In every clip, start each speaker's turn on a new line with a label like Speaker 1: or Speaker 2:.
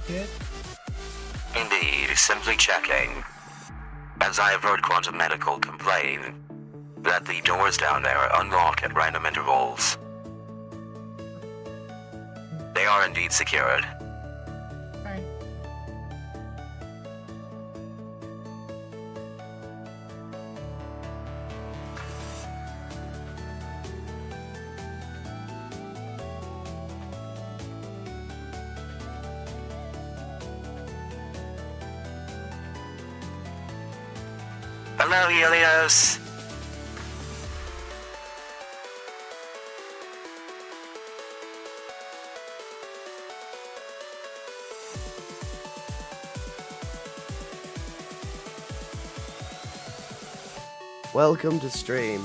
Speaker 1: good?
Speaker 2: Indeed, simply checking. As I have heard Quantum Medical complain that the doors down there unlock at random intervals. They are indeed secured.
Speaker 1: Alright.
Speaker 2: Hello, Helios.
Speaker 3: Welcome to stream.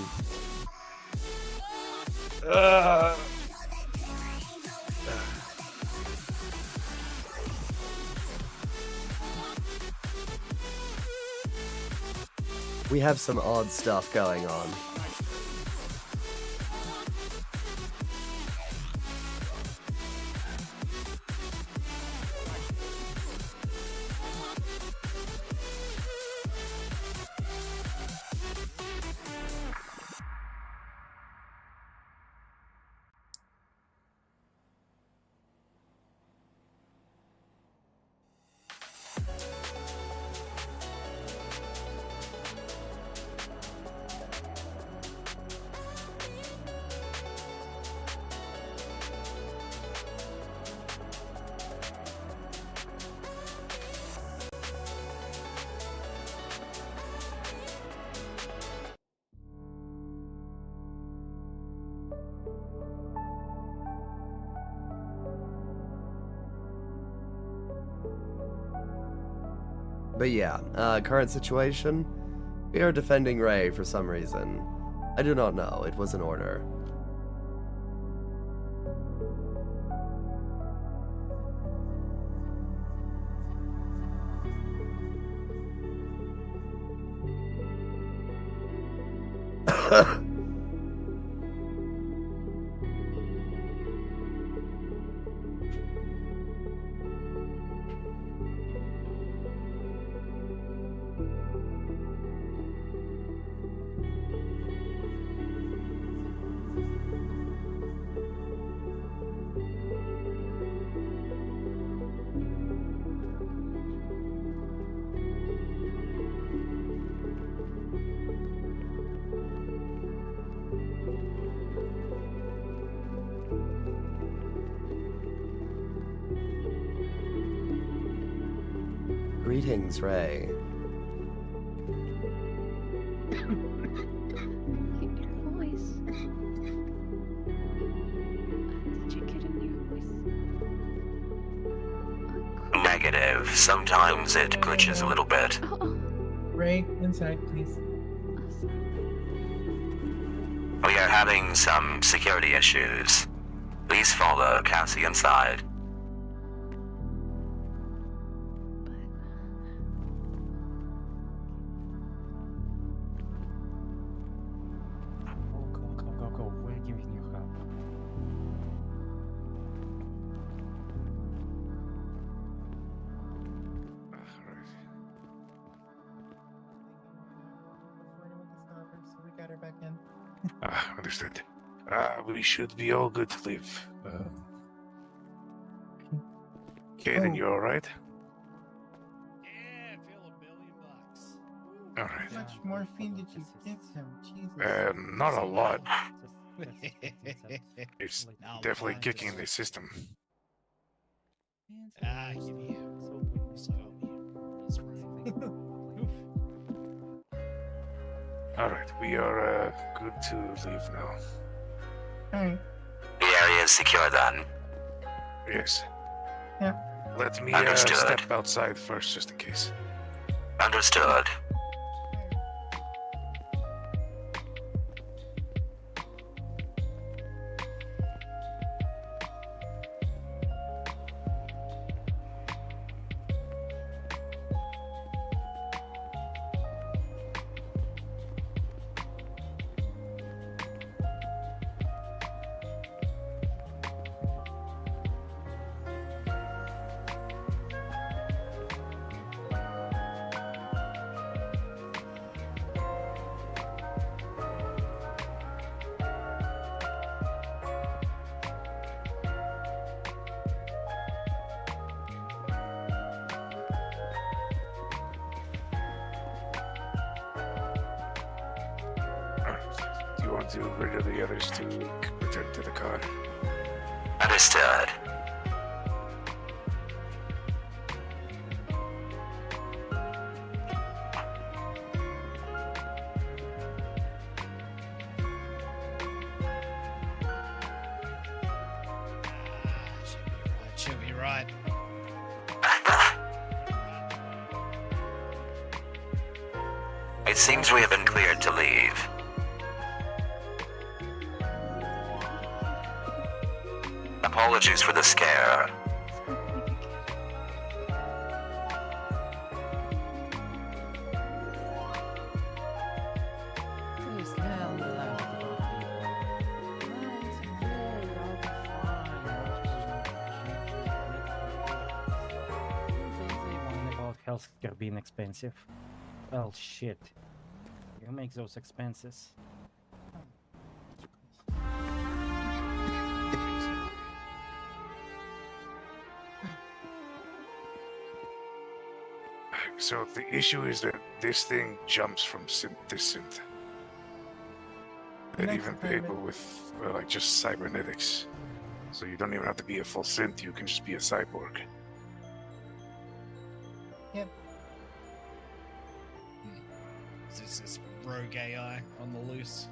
Speaker 3: We have some odd stuff going on. But yeah, current situation, we are defending Ray for some reason. I do not know, it was an order. Greetings, Ray.
Speaker 4: Your voice. Did you get a new voice?
Speaker 2: Negative. Sometimes it glitches a little bit.
Speaker 4: Oh,
Speaker 1: Ray, inside, please.
Speaker 4: sorry.
Speaker 2: We are having some security issues. Please follow Cassie inside.
Speaker 5: Go. We're giving you help.
Speaker 1: Before anyone can stop her, so we got her back in.
Speaker 5: Understood. We should be all good to leave. Kaden,
Speaker 1: Oh.
Speaker 5: you alright?
Speaker 6: Yeah, I feel $1 million.
Speaker 5: Alright.
Speaker 1: How much morphine did you give him? Jesus.
Speaker 5: Not a lot.
Speaker 6: It's
Speaker 5: It's
Speaker 6: now I'm
Speaker 5: definitely
Speaker 6: fine,
Speaker 5: kicking
Speaker 6: just-
Speaker 5: the system.
Speaker 6: Ah, give me so that's right.
Speaker 5: Alright, we are good to leave now.
Speaker 1: Alright.
Speaker 2: The area is secure then.
Speaker 5: Yes.
Speaker 1: Yeah.
Speaker 5: Let me
Speaker 2: Understood.
Speaker 5: step outside first, just in case.
Speaker 2: Understood.
Speaker 5: want to radio the others to return to the car.
Speaker 2: Understood.
Speaker 6: She'll be right.
Speaker 2: It seems we have been cleared to leave. Apologies for the scare.
Speaker 7: About healthcare being expensive. Well, shit. You make those expenses.
Speaker 5: So the issue is that this thing jumps from synth to synth. And
Speaker 1: Next
Speaker 5: even
Speaker 1: time
Speaker 5: people with like just cybernetics. So you don't even have to be a full synth, you can just be a cyborg.
Speaker 1: Yep.
Speaker 6: Is this rogue AI on the loose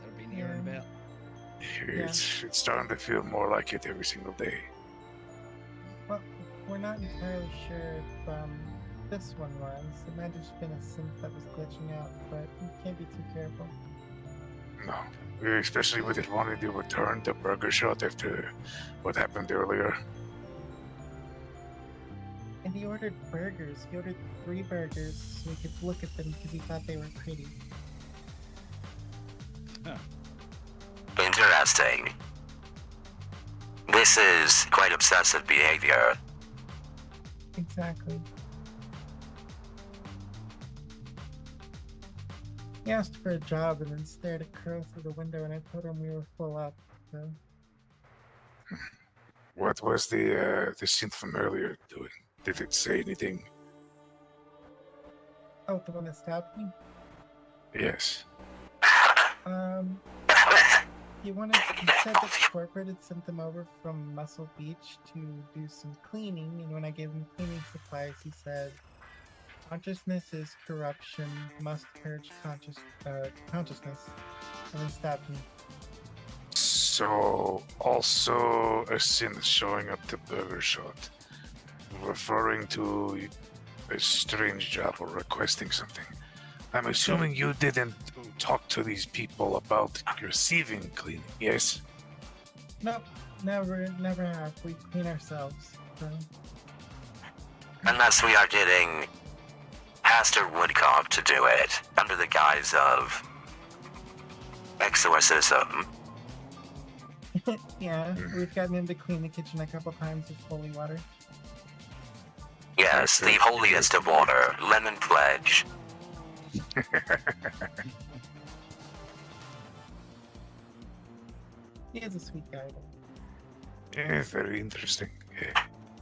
Speaker 6: that I've been hearing
Speaker 1: Yeah.
Speaker 6: about?
Speaker 5: It's starting to feel more like it every single day.
Speaker 1: Well, we're not entirely sure if this one was. It might have just been a synth that was glitching out, but you can't be too careful.
Speaker 5: No. Especially with it wanting to return the burger shot after what happened earlier.
Speaker 1: And he ordered burgers. He ordered 3 burgers so we could look at them because he thought they were pretty.
Speaker 2: Interesting. This is quite obsessive behavior.
Speaker 1: Exactly. He asked for a job and then stared at Crow through the window, and I told him we were full up. So
Speaker 5: What was the synth from earlier doing? Did it say anything?
Speaker 1: oh, the one that stabbed me.
Speaker 5: Yes.
Speaker 1: He said that corporate had sent them over from Muscle Beach to do some cleaning, and when I gave him cleaning supplies, he said, "Consciousness is corruption, must purge consciousness," and he stabbed me.
Speaker 5: So, also a synth showing up to Burger Shot, referring to a strange job or requesting something. I'm assuming you didn't talk to these people about receiving cleaning, yes?
Speaker 1: Nope, never have. We clean ourselves. So.
Speaker 2: Unless we are getting Pastor Woodcock to do it under the guise of exorcism.
Speaker 1: Yeah, we've gotten him to clean the kitchen a couple times with holy water.
Speaker 2: Yes, the holiest of water, lemon pledge.
Speaker 1: He is a sweet guy, though.
Speaker 5: Yeah, very interesting.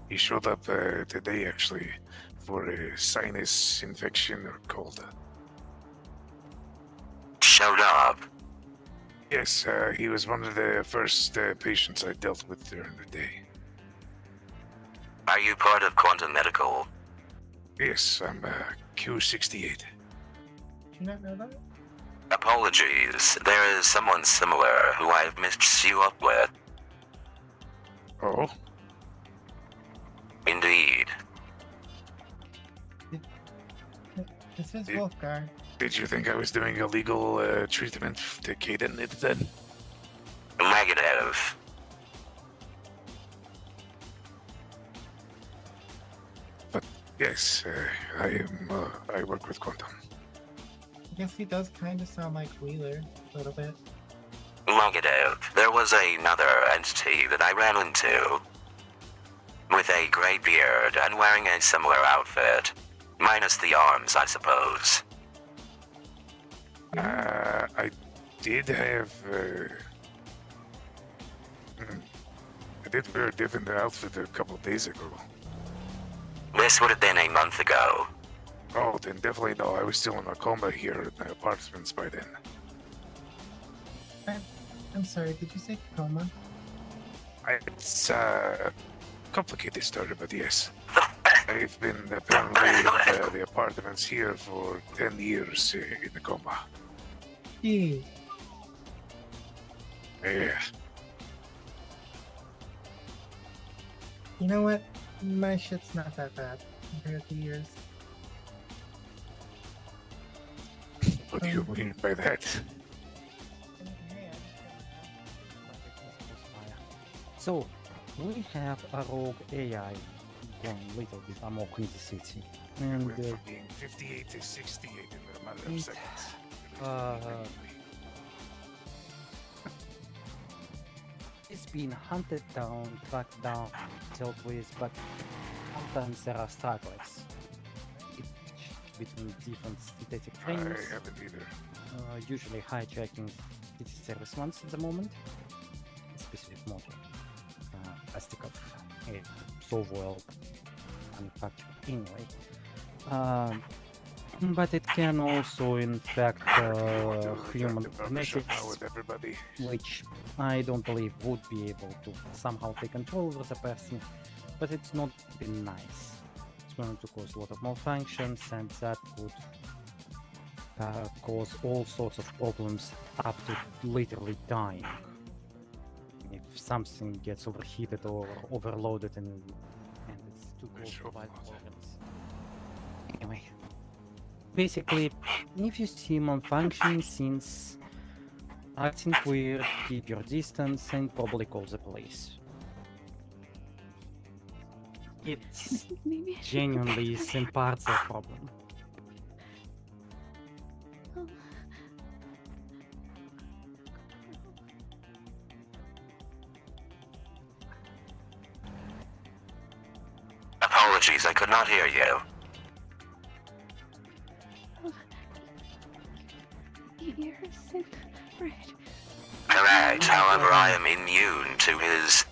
Speaker 5: He showed up today, actually, for a sinus infection or cold.
Speaker 2: Showed up.
Speaker 5: Yes, he was one of the first patients I dealt with during the day.
Speaker 2: Are you part of Quantum Medical?
Speaker 5: Yes, I'm Q68.
Speaker 1: Did you not know that?
Speaker 2: Apologies, there is someone similar who I have mixed you up with.
Speaker 5: Oh?
Speaker 2: Indeed.
Speaker 1: This is
Speaker 5: Yeah.
Speaker 1: Wolfgar.
Speaker 5: Did you think I was doing illegal treatment to Kaden it then?
Speaker 2: Negative.
Speaker 5: Yes, I work with Quantum.
Speaker 1: I guess he does kind of sound like Wheeler, a little bit.
Speaker 2: Negative. There was another entity that I ran into. With a gray beard and wearing a similar outfit. Minus the arms, I suppose.
Speaker 5: I did have. I did wear a different outfit a couple days ago.
Speaker 2: This would have been a month ago.
Speaker 5: Oh, then definitely no. I was still in a coma here at my apartments by then.
Speaker 1: I'm sorry, did you say coma?
Speaker 5: It's a complicated story, but yes. I've been apparently in the apartments here for 10 years in a coma.
Speaker 1: Gee,
Speaker 5: Yeah.
Speaker 1: you know what? My shit's not that bad compared to yours.
Speaker 5: What do you mean by that?
Speaker 1: Hey,
Speaker 7: So, we have a rogue AI going little bit amok in the city. And
Speaker 5: Went from being 58 to 68 in a matter of
Speaker 7: It,
Speaker 5: seconds.
Speaker 7: it's been hunted down, tracked down, dealt with, but sometimes there are struggles between different synthetic
Speaker 5: I
Speaker 7: frames,
Speaker 5: haven't either.
Speaker 7: usually hijacking city service ones at the moment. Specific model. I stick of so well manufactured anyway. But it can also infect human
Speaker 5: Partnership now
Speaker 7: genetics,
Speaker 5: with everybody.
Speaker 7: which I don't believe would be able to somehow take control over the person, but it's not been nice. It's going to cause a lot of malfunctions, and that could cause all sorts of problems up to literally dying. If something gets overheated or overloaded and it's too close to vital organs. Anyway, basically, if you see malfunction scenes acting weird, keep your distance and probably call the police. It's
Speaker 4: Maybe I should
Speaker 7: genuinely
Speaker 4: protect
Speaker 7: in parts a problem.
Speaker 4: her.
Speaker 2: Apologies, I could not hear you.
Speaker 4: You're sick, right?
Speaker 2: Correct, however, I am immune to his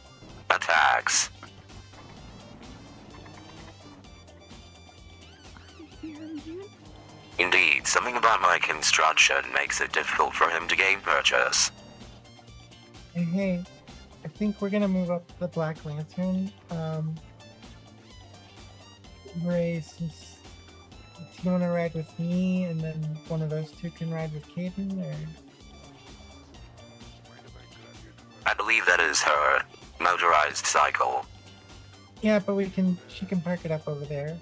Speaker 2: attacks.
Speaker 4: You're immune?
Speaker 2: Indeed, something about my construction makes it difficult for him to gain purchase.
Speaker 1: Hey, I think we're gonna move up the Black Lantern. Ray, since do you want to ride with me, and then one of those two can ride with Caden, or?
Speaker 2: I believe that is her motorized cycle.
Speaker 1: Yeah, but she can park it up over there.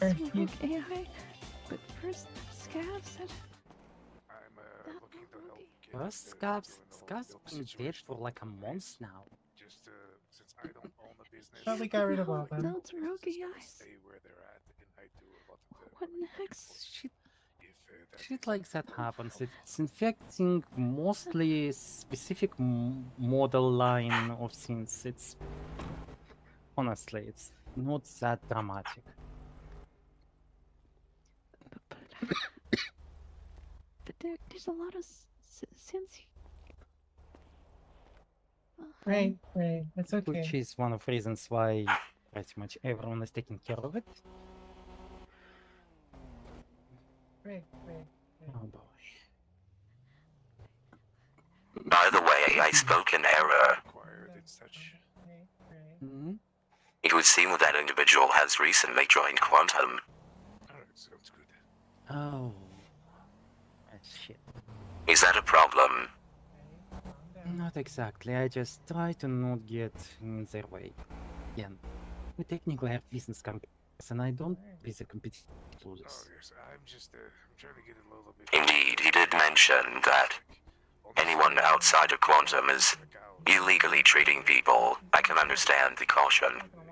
Speaker 1: Or
Speaker 4: Some
Speaker 1: if you-
Speaker 4: rogue AI, but first Scavs said
Speaker 5: I'm
Speaker 4: that
Speaker 5: looking to help. get
Speaker 7: First,
Speaker 5: the
Speaker 7: Scabs
Speaker 5: criminal
Speaker 7: been dead
Speaker 5: situation
Speaker 7: for like a
Speaker 5: under
Speaker 7: month
Speaker 5: control.
Speaker 7: now.
Speaker 5: Just since I don't own a business,
Speaker 1: Thought we got rid of all
Speaker 4: No,
Speaker 1: them.
Speaker 4: no, it's rogue
Speaker 5: businesses
Speaker 4: AI.
Speaker 5: gotta stay where they're at, and I do a lot of the
Speaker 4: What
Speaker 5: running back and
Speaker 4: next?
Speaker 5: forth.
Speaker 7: Shit,
Speaker 5: If that
Speaker 7: shit
Speaker 5: is
Speaker 7: like that
Speaker 5: help,
Speaker 7: happens. It's infecting mostly specific model line of things. It's honestly, it's not that dramatic.
Speaker 4: But there's a lot of sense.
Speaker 1: Right, it's okay.
Speaker 7: Which is one of reasons why pretty much everyone is taking care of it.
Speaker 1: Right.
Speaker 7: Oh boy.
Speaker 2: By the way, I spoke in error.
Speaker 5: required and such.
Speaker 1: Right.
Speaker 7: Hmm?
Speaker 2: It would seem that that individual has recently joined Quantum.
Speaker 5: Alright, sounds good.
Speaker 7: Oh. Shit.
Speaker 2: Is that a problem?
Speaker 1: Calm down.
Speaker 7: Not exactly. I just try to not get in their way. Again, we technically have business companies, and I don't be the competitive
Speaker 5: Oh
Speaker 7: losers.
Speaker 5: yes, I'm just I'm trying to get a little bit.
Speaker 2: Indeed, he did mention that anyone outside of Quantum is illegally treating people. I can understand the caution.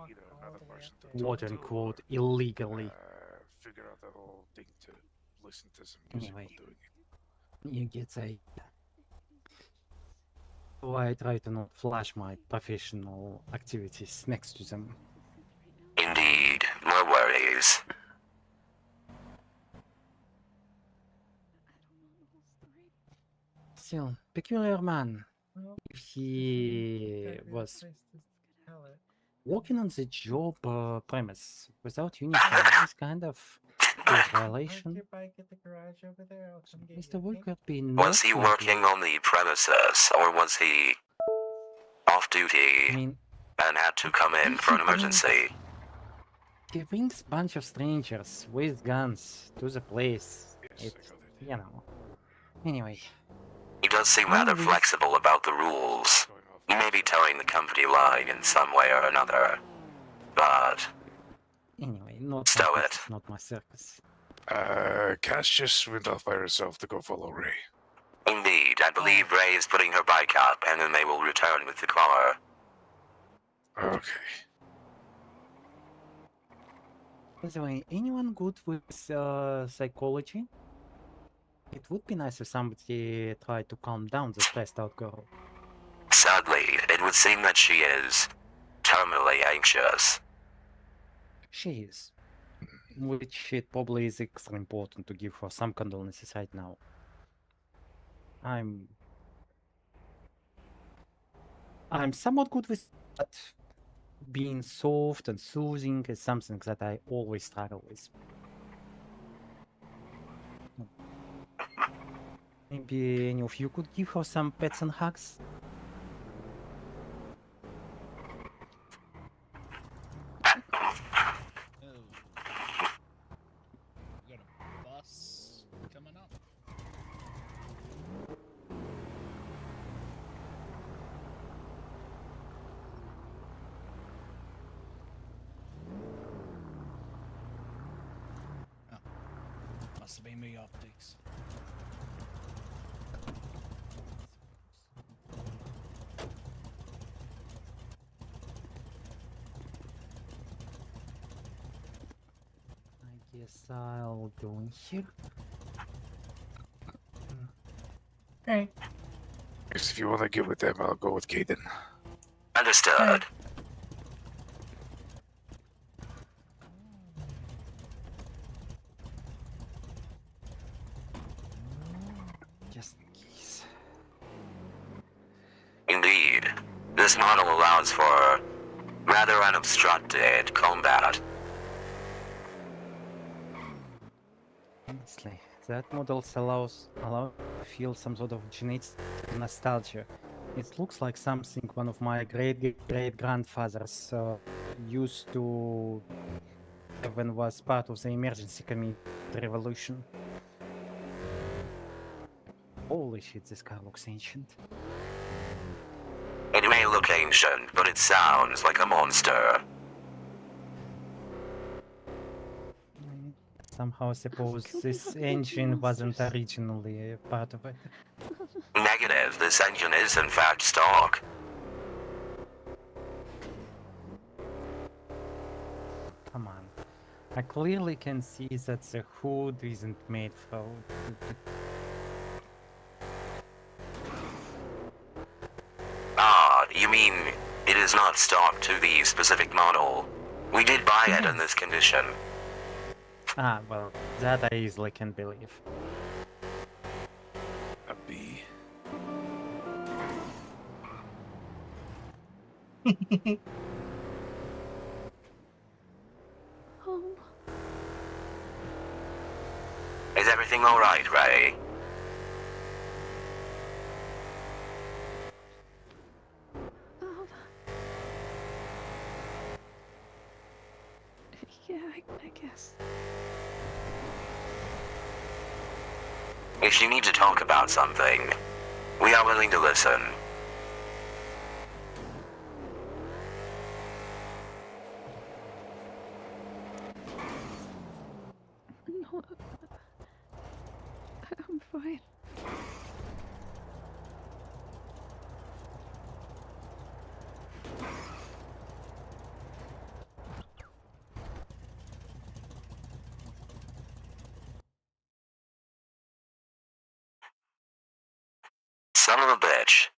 Speaker 5: Either another person to talk
Speaker 7: Quote
Speaker 5: to
Speaker 7: unquote
Speaker 5: or,
Speaker 7: illegally.
Speaker 5: figure out the whole thing to listen to some music
Speaker 7: Anyway.
Speaker 5: while doing it.
Speaker 7: You get a. So I try to not flash my professional activities next to them.
Speaker 2: Indeed, no worries.
Speaker 7: Still, peculiar man.
Speaker 1: Well,
Speaker 7: If he
Speaker 1: exactly the
Speaker 7: was
Speaker 1: place to tell it.
Speaker 7: Working on the job premise without uniform is kind of a
Speaker 1: Park
Speaker 7: violation.
Speaker 1: your bike at the garage over there. I'll come get
Speaker 7: Mr.
Speaker 1: you.
Speaker 7: Wood
Speaker 1: Okay?
Speaker 7: could be
Speaker 2: Was he
Speaker 7: not so
Speaker 2: working
Speaker 7: good.
Speaker 2: on the premises, or was he off
Speaker 7: I
Speaker 2: duty
Speaker 7: mean,
Speaker 2: and had to come in for an emergency?
Speaker 7: he brings bunch of strangers with guns to the place.
Speaker 5: Yes,
Speaker 7: It's,
Speaker 5: I got it.
Speaker 7: you know. Anyway,
Speaker 2: He does seem
Speaker 7: All
Speaker 2: rather
Speaker 7: these-
Speaker 2: flexible about the rules.
Speaker 5: Going off.
Speaker 2: He may be towing the company line in some way or another. But
Speaker 7: anyway, not
Speaker 2: Stow
Speaker 7: my
Speaker 2: it.
Speaker 7: business, not my circus.
Speaker 5: Cass just went off by herself to go follow Ray.
Speaker 2: indeed, I believe Ray is putting her bike up, and then they will return with the car.
Speaker 5: Okay.
Speaker 7: By the way, anyone good with psychology? It would be nice if somebody tried to calm down the stressed out girl.
Speaker 2: Sadly, it would seem that she is terminally anxious.
Speaker 7: She is. Which it probably is extra important to give her some condolences right now. I'm somewhat good with that. Being soft and soothing is something that I always struggle with. Maybe any of you could give her some pets and hugs?
Speaker 6: Oh. We got a bus coming up. Oh. Must have been me optics.
Speaker 7: I guess I'll go in here.
Speaker 1: Alright.
Speaker 5: Guess if you want to get with them, I'll go with Caden.
Speaker 2: Understood.
Speaker 7: Just in case.
Speaker 2: Indeed, this model allows for rather unobstructed combat.
Speaker 7: Honestly, that model allow to feel some sort of genetic nostalgia. It looks like something one of my great grandfathers used to have when was part of the emergency committee revolution. Holy shit, this car looks ancient.
Speaker 2: It may look ancient, but it sounds like a monster.
Speaker 7: Somehow I suppose
Speaker 4: Can we
Speaker 7: this
Speaker 4: not go to
Speaker 7: engine wasn't
Speaker 4: monsters?
Speaker 7: originally a part of it.
Speaker 2: Negative, this engine is in fact stock.
Speaker 7: Come on. I clearly can see that the hood isn't made for.
Speaker 2: Ah, you mean it is not stock to the specific model? We did buy it in this condition.
Speaker 7: Ah, well, that I easily can believe.
Speaker 5: A B.
Speaker 4: Oh,
Speaker 2: Is everything alright, Ray?
Speaker 4: um. Yeah, I guess.
Speaker 2: If you need to talk about something, we are willing to listen.
Speaker 4: No, I'm fine.
Speaker 2: Son of a bitch.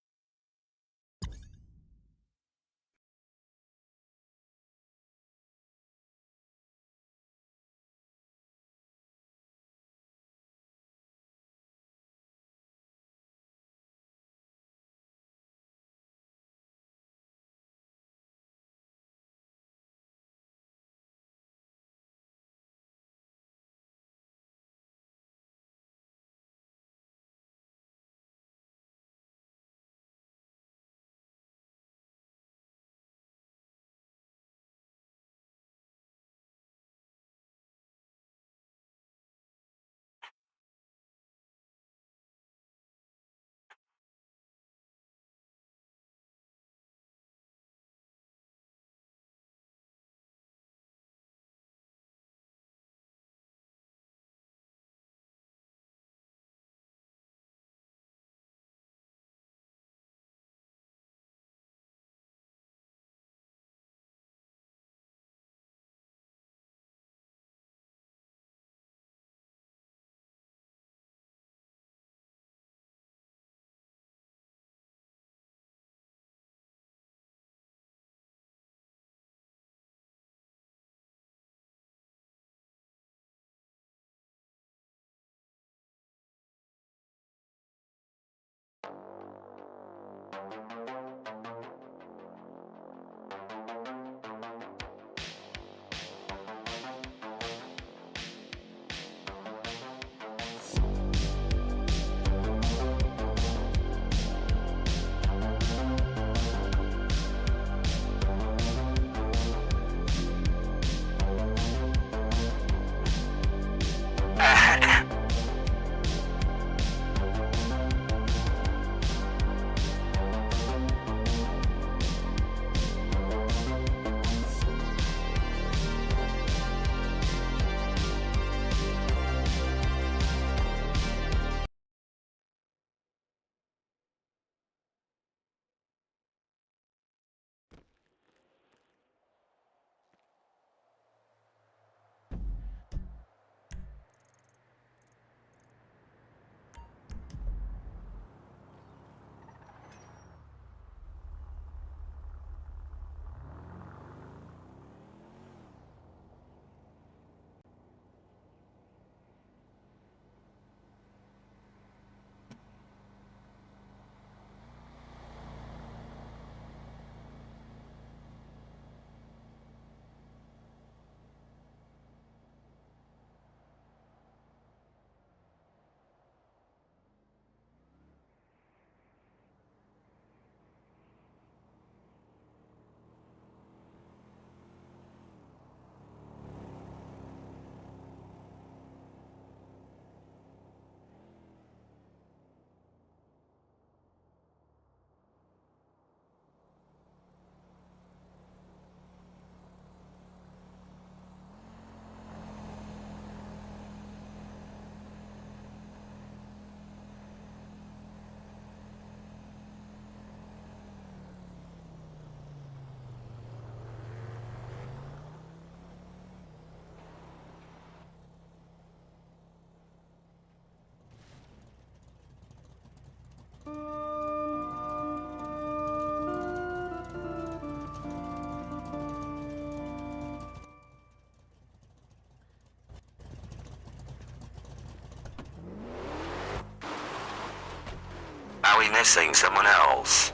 Speaker 2: Are we missing someone else?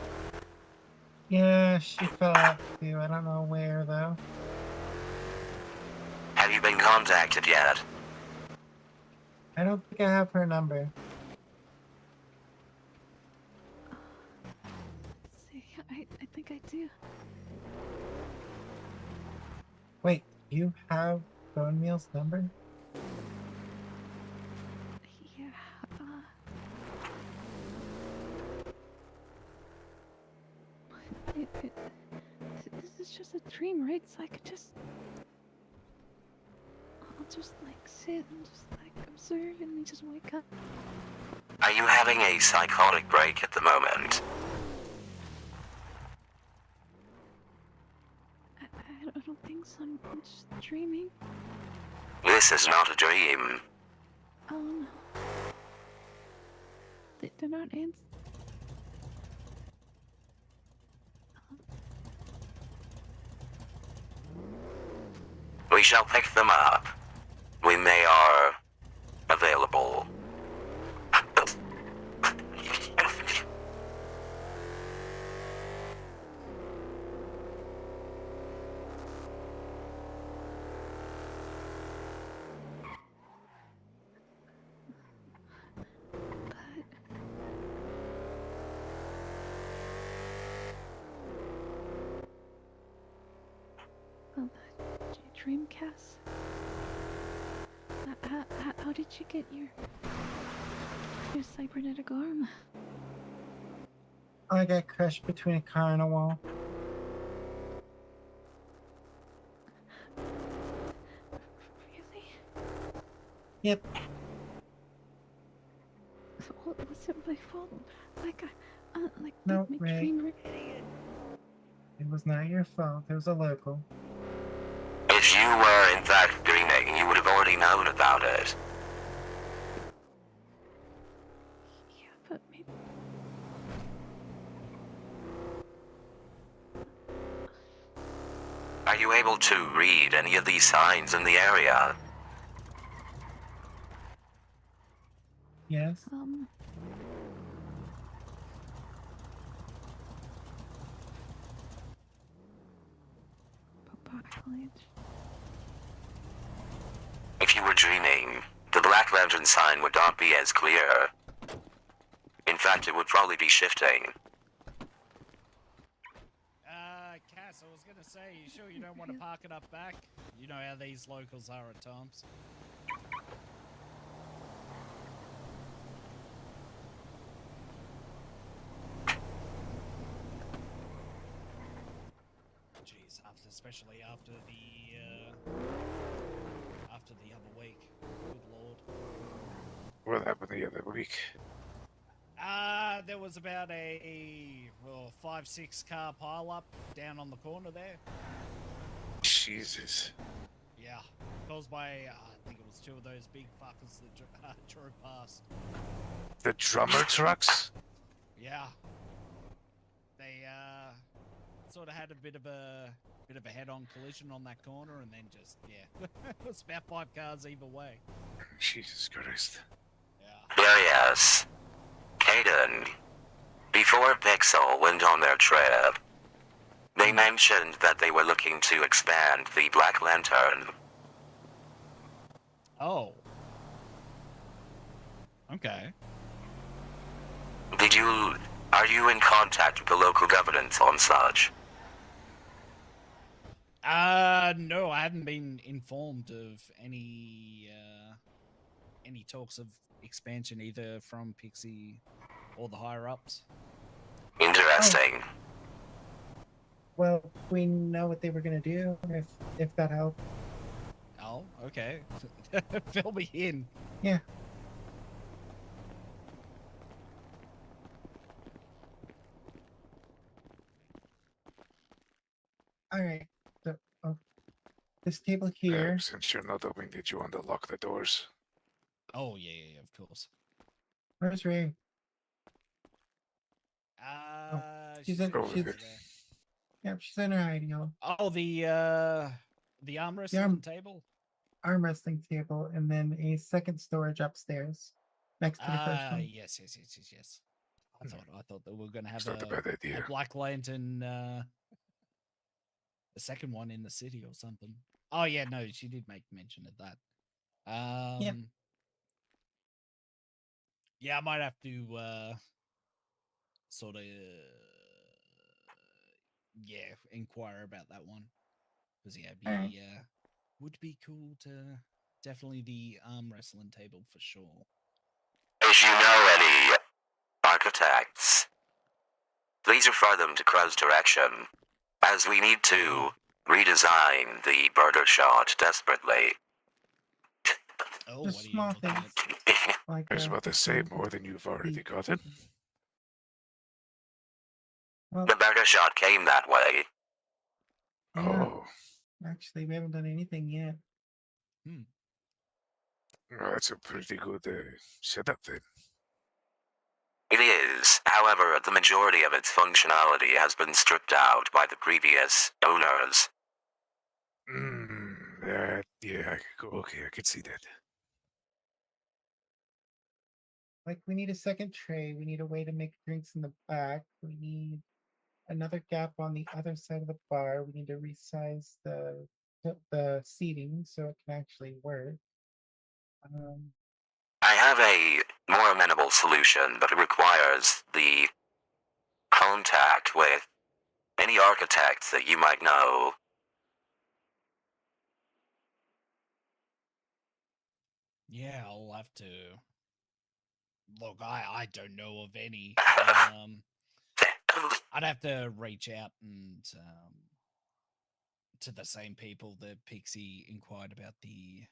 Speaker 1: Yeah, she fell out too. I don't know where though.
Speaker 2: Have you been contacted yet?
Speaker 1: I don't think I have her number.
Speaker 4: Let's see. I think I do.
Speaker 1: Wait, you have Bone Meal's number?
Speaker 4: Yeah. This is just a dream, right? So I could just. I'll just like sit and just like observe and then just wake up.
Speaker 2: Are you having a psychotic break at the moment?
Speaker 4: I don't think so. I'm just dreaming.
Speaker 2: This is not a dream.
Speaker 4: Oh no. They're not ants.
Speaker 2: We shall pick them up when they are available.
Speaker 4: Well, Dreamcast. How did you get your cybernetic arm?
Speaker 1: I got crushed between a car and a wall.
Speaker 4: Really?
Speaker 1: Yep.
Speaker 4: Was it my fault? Like
Speaker 1: No,
Speaker 4: my
Speaker 1: Ray.
Speaker 4: dream.
Speaker 1: It was not your fault. It was a local.
Speaker 2: If you were in fact dreaming, you would have already known about it.
Speaker 4: Yeah, but maybe.
Speaker 2: Are you able to read any of these signs in the area?
Speaker 1: Yes.
Speaker 4: foliage.
Speaker 2: If you were dreaming, the Black Lantern sign would not be as clear. In fact, it would probably be shifting.
Speaker 6: Cass, I was gonna say, you sure you don't want to park it up back? You know how these locals are at times. Jeez, especially after the other week. Good lord.
Speaker 5: What happened the other week?
Speaker 6: There was about a 5-6 car pileup down on the corner there.
Speaker 5: Jesus.
Speaker 6: Yeah, caused by I think it was two of those big fuckers that drove past.
Speaker 5: The drummer trucks?
Speaker 6: Yeah, they sort of had a bit of a head-on collision on that corner, and then just it was about 5 cars either way.
Speaker 5: Jesus Christ.
Speaker 6: Yeah.
Speaker 2: Yes. Caden, before Pixel went on their trip, they mentioned that they were looking to expand the Black Lantern.
Speaker 6: Oh. Okay.
Speaker 2: Are you in contact with the local government on such?
Speaker 6: No, I haven't been informed of any talks of expansion either from Pixie or the higher ups.
Speaker 2: Interesting.
Speaker 1: Well, we know what they were gonna do. If that helps.
Speaker 6: Oh, okay. Fill me in.
Speaker 1: Yeah. All right. So, this table here.
Speaker 5: Since you're not opening, did you want to lock the doors?
Speaker 6: Oh yeah, of course.
Speaker 1: Where's Ray? She's in.
Speaker 5: over
Speaker 1: She's.
Speaker 5: here.
Speaker 1: Yep, she's in her ideal
Speaker 6: Oh, the arm wrestling
Speaker 1: arm-
Speaker 6: table.
Speaker 1: arm wrestling table, and then a second storage upstairs, next to the first one.
Speaker 6: Yes. I thought that we were gonna have
Speaker 5: It's not a bad idea.
Speaker 6: a Black Lantern, the second one in the city or something. Oh yeah, no, she did make mention of that. Yeah, I might have to sort of inquire about that one, because
Speaker 1: Alright.
Speaker 6: would be cool to definitely the arm wrestling table for sure.
Speaker 2: If you know any architects, please refer them to Crow's direction, as we need to redesign the burger shot desperately.
Speaker 6: Oh,
Speaker 1: Just
Speaker 6: what are you
Speaker 1: small
Speaker 6: looking
Speaker 1: things.
Speaker 6: at?
Speaker 1: Like
Speaker 5: I was about to say more than you've already gotten.
Speaker 1: Well,
Speaker 2: The burger shot came that way.
Speaker 1: yeah,
Speaker 5: Oh,
Speaker 1: actually, we haven't done anything yet.
Speaker 5: well, that's a pretty good setup then.
Speaker 2: It is, however, the majority of its functionality has been stripped out by the previous owners.
Speaker 5: Yeah, okay, I can see that.
Speaker 1: Like, we need a second tray. We need a way to make drinks in the back. We need another gap on the other side of the bar. We need to resize the seating so it can actually work.
Speaker 2: I have a more amenable solution, but it requires the contact with any architects that you might know.
Speaker 6: Yeah, I'll have to look. I don't know of any. I'd have to reach out and to the same people that Pixie inquired about the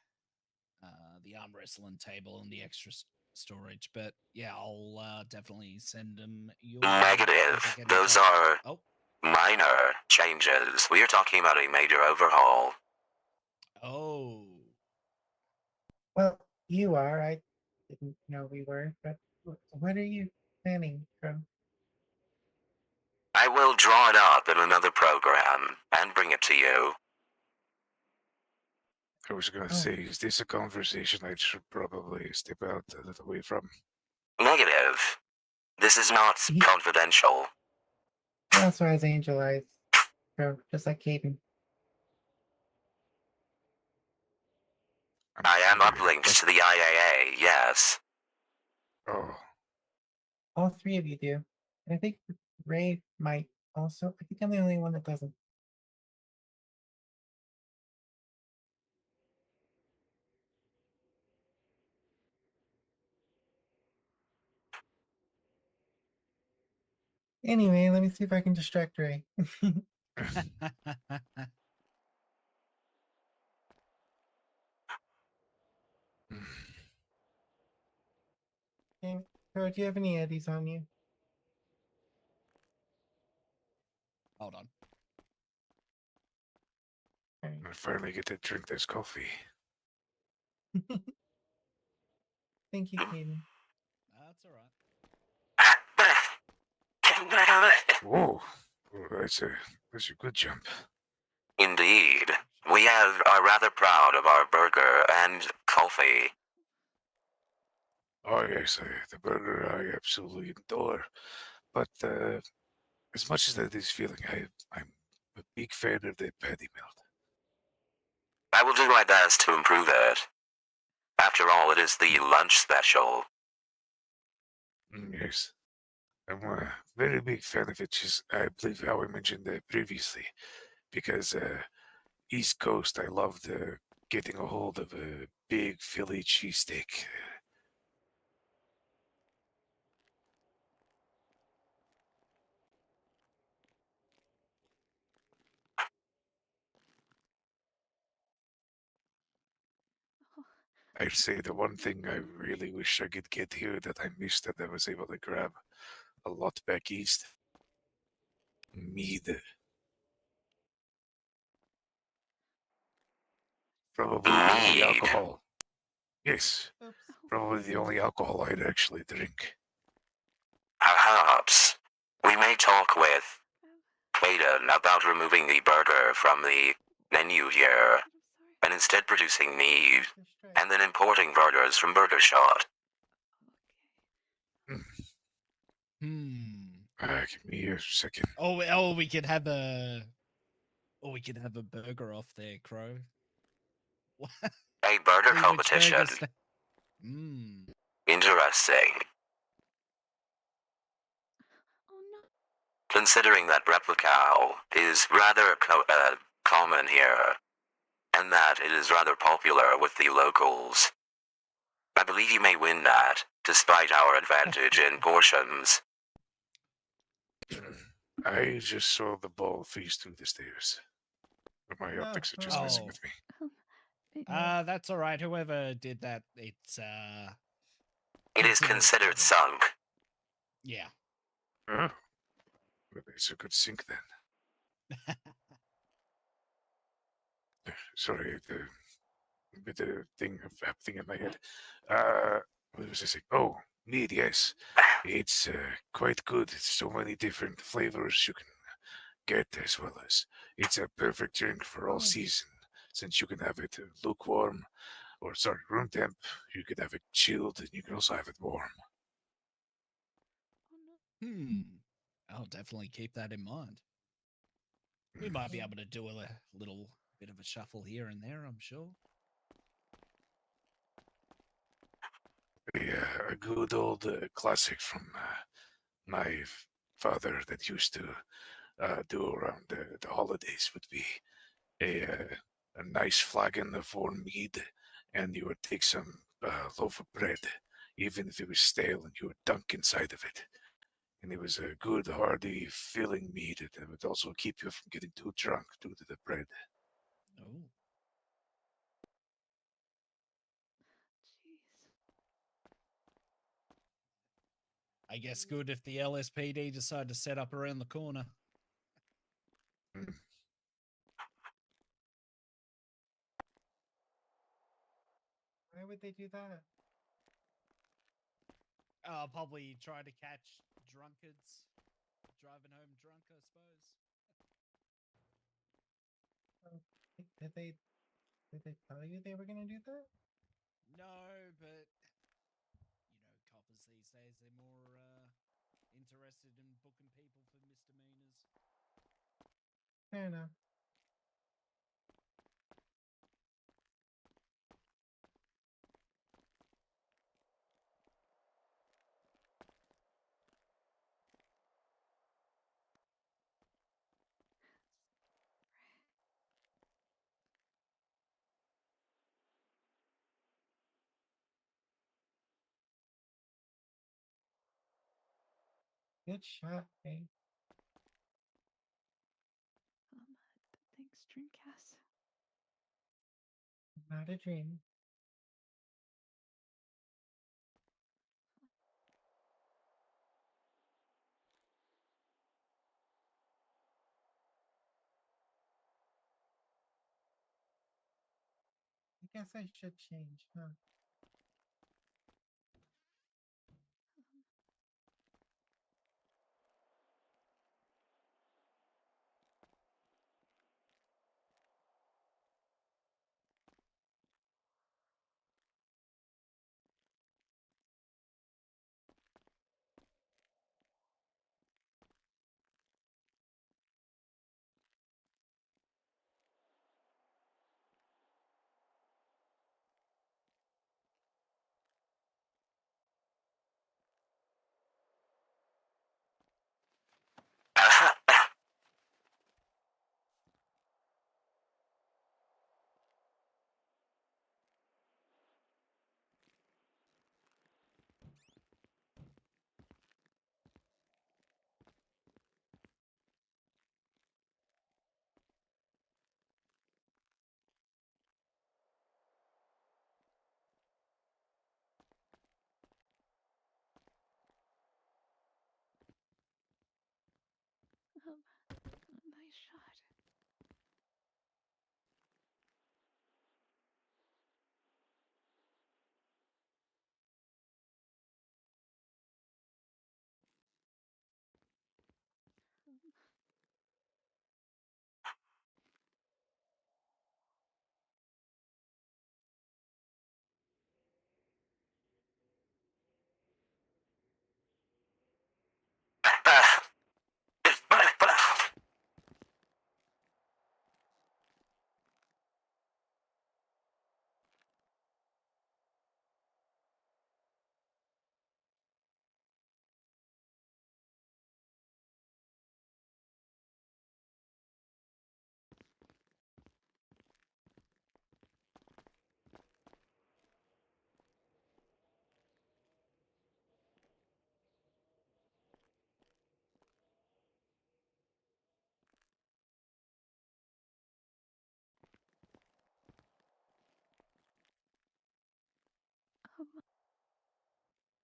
Speaker 6: arm wrestling table and the extra storage. But yeah, I'll definitely send them your
Speaker 2: Negative.
Speaker 6: contact
Speaker 2: Those
Speaker 6: anytime.
Speaker 2: are
Speaker 6: Oh,
Speaker 2: minor changes. We are talking about a major overhaul.
Speaker 6: oh,
Speaker 1: Well, you are. I didn't know we were, but what are you planning, Crow?
Speaker 2: I will draw it up in another program and bring it to you.
Speaker 5: I was gonna
Speaker 1: Oh.
Speaker 5: say, is this a conversation I should probably step out a little away from?
Speaker 2: Negative. This is not confidential.
Speaker 1: He also has angel eyes, Crow, just like Caden.
Speaker 2: to the IAA, yes.
Speaker 5: Oh,
Speaker 1: All three of you do. And I think Ray might also. I think I'm the only one that doesn't. Anyway, let me see if I can distract Ray. Okay. So, do you have any eddies on you?
Speaker 6: Hold on.
Speaker 1: All right.
Speaker 5: I finally get to drink this coffee.
Speaker 1: Thank you, Kaden.
Speaker 6: That's all right.
Speaker 5: Whoa, that's a good jump.
Speaker 2: Indeed. Are rather proud of our burger and coffee.
Speaker 5: Oh yes, the burger I absolutely adore. But as much as that is feeling, I'm a big fan of the patty melt.
Speaker 2: I will do my best to improve it. After all, it is the lunch special.
Speaker 5: Yes, I'm a very big fan of it. Just I believe how I mentioned previously, because East Coast, I loved getting a hold of a big Philly cheesesteak. I'd say the one thing I really wish I could get here that I missed that I was able to grab a lot back east. Mead. Probably the only
Speaker 2: Mead.
Speaker 5: alcohol. Yes,
Speaker 1: Oops.
Speaker 5: probably the only alcohol I'd actually drink.
Speaker 2: Perhaps we may talk with Clayton about removing the burger from the menu here and instead producing mead
Speaker 1: Distract.
Speaker 2: and then importing burgers from Burger Shot.
Speaker 5: Give me a second.
Speaker 6: Oh, we could have a. Oh, we could have a burger off there, Crow.
Speaker 2: A burger
Speaker 6: See which
Speaker 2: competition.
Speaker 6: burger sta- Mmm.
Speaker 2: Interesting.
Speaker 4: Oh no.
Speaker 2: Considering that replica is rather common here, and that it is rather popular with the locals. I believe you may win that, despite our advantage in portions.
Speaker 5: I just saw the ball freeze through the stairs. My
Speaker 1: Oh,
Speaker 5: optics are just messing
Speaker 6: oh.
Speaker 5: with me.
Speaker 6: That's all right. Whoever did that, it's
Speaker 2: It is considered sunk.
Speaker 6: Yeah.
Speaker 5: Huh? Well, it's a good sink then. Sorry, the bit of thing in my head. What was I saying? Oh, mead, yes. It's quite good. It's so many different flavors you can get, as well as it's a perfect drink for all
Speaker 1: Oh.
Speaker 5: season, since you can have it lukewarm, or sorry, room temp. You can have it chilled, and you can also have it warm.
Speaker 6: I'll definitely keep that in mind. We might be able to do a little bit of a shuffle here and there, I'm sure.
Speaker 5: A good old classic from my father that used to do around the holidays would be a nice flagon of warm mead, and you would take some loaf of bread, even if it was stale, and you would dunk inside of it. And it was a good, hearty, filling mead that would also keep you from getting too drunk due to the bread.
Speaker 6: Oh.
Speaker 4: Jeez.
Speaker 6: I guess good if the LSPD decide to set up around the corner.
Speaker 5: Mm.
Speaker 1: Why would they do that?
Speaker 6: Probably try to catch drunkards driving home drunk, I suppose.
Speaker 1: Oh, did they tell you they were gonna do that?
Speaker 6: No, but coppers these days, they're more interested in booking people for misdemeanors.
Speaker 1: Fair enough. Good shot, eh?
Speaker 4: Thanks, Dreamcast.
Speaker 1: Not a dream. I guess I should change, huh?
Speaker 4: Nice shot.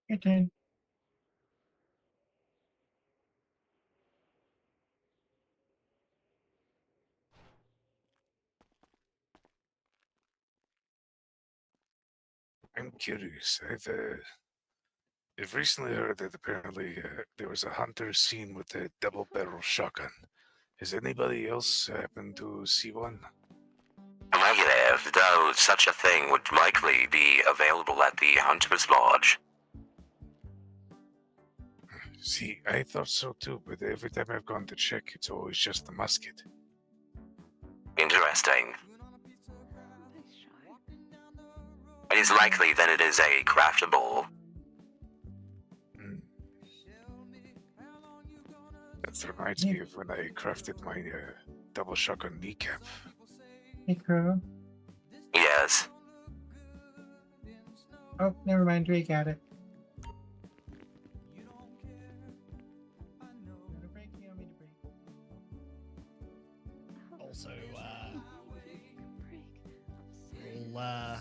Speaker 1: Your turn.
Speaker 5: I'm curious. I've recently heard that apparently there was a hunter seen with a double-barrel shotgun. Has anybody else happened to see one?
Speaker 2: Negative, though such a thing would likely be available at the Hunter's Lodge.
Speaker 5: See, I thought so too, but every time I've gone to check, it's always just a musket.
Speaker 2: Interesting.
Speaker 4: Nice shot.
Speaker 2: It is likely that it is a craftable.
Speaker 5: Hmm. That reminds me of when I crafted my double shotgun kneecap.
Speaker 1: Hey, Crow.
Speaker 2: Yes.
Speaker 1: Oh, never mind. Drake got it. You want to break? You want me to break?
Speaker 6: Also,
Speaker 4: Break. I'm sorry.
Speaker 6: we'll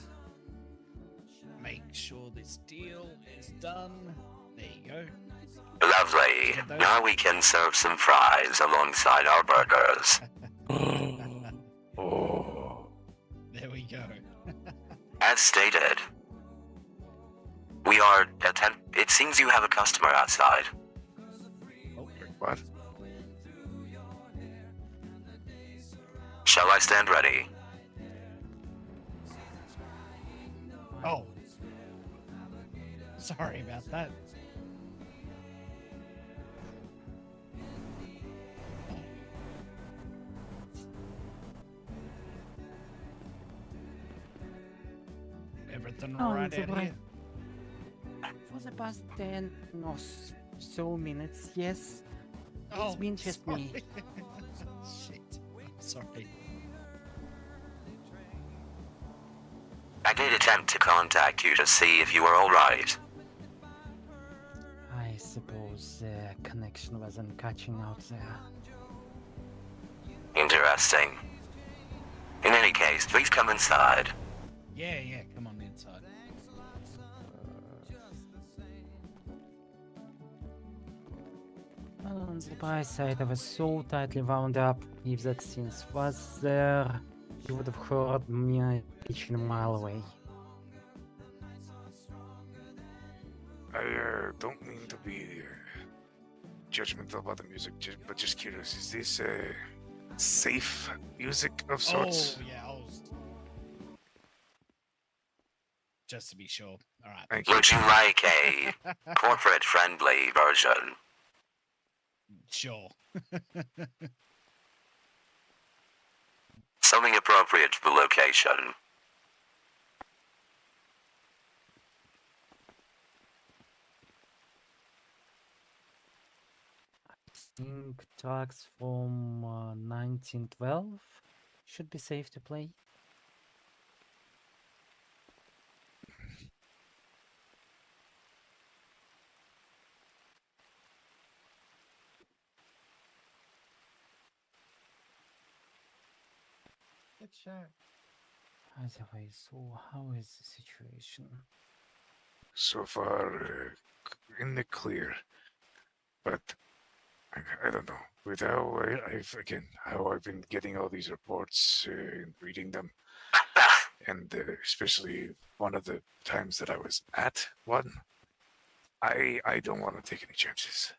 Speaker 6: make sure this deal is done. There you go.
Speaker 2: Lovely. Now we can serve some fries alongside our burgers.
Speaker 5: Oh.
Speaker 6: There we go.
Speaker 2: As stated, we are it seems you have a customer outside.
Speaker 6: Oh,
Speaker 5: What?
Speaker 2: Shall I stand ready?
Speaker 6: oh. Sorry about that. Everything
Speaker 7: Oh,
Speaker 6: right
Speaker 7: it's
Speaker 6: out
Speaker 7: alright.
Speaker 6: here?
Speaker 7: For the past 10 or so minutes, yes. It's been just me.
Speaker 6: Shit. I'm sorry.
Speaker 2: I did attempt to contact you to see if you were alright.
Speaker 7: I suppose the connection watching out there.
Speaker 2: Interesting. In any case, please come inside.
Speaker 6: Yeah, come on inside.
Speaker 7: Well, on the bright side, I was so tightly wound up. If that scene was there, you would have heard me pitching a mile away.
Speaker 5: I don't mean to be judgmental about the music, but just curious, is this safe music of sorts?
Speaker 6: Oh, yeah, just to be sure. All right.
Speaker 5: Thank you.
Speaker 2: Would you like a corporate-friendly version?
Speaker 6: Sure.
Speaker 2: Something appropriate for the location.
Speaker 7: Think tracks from 1912 should be safe to play.
Speaker 1: Good shot.
Speaker 7: Either way, so how is the situation?
Speaker 5: So far, in the clear. But I don't know. With how how I've been getting all these reports and reading them, and especially one of the times that I was at one, I don't want to take any chances.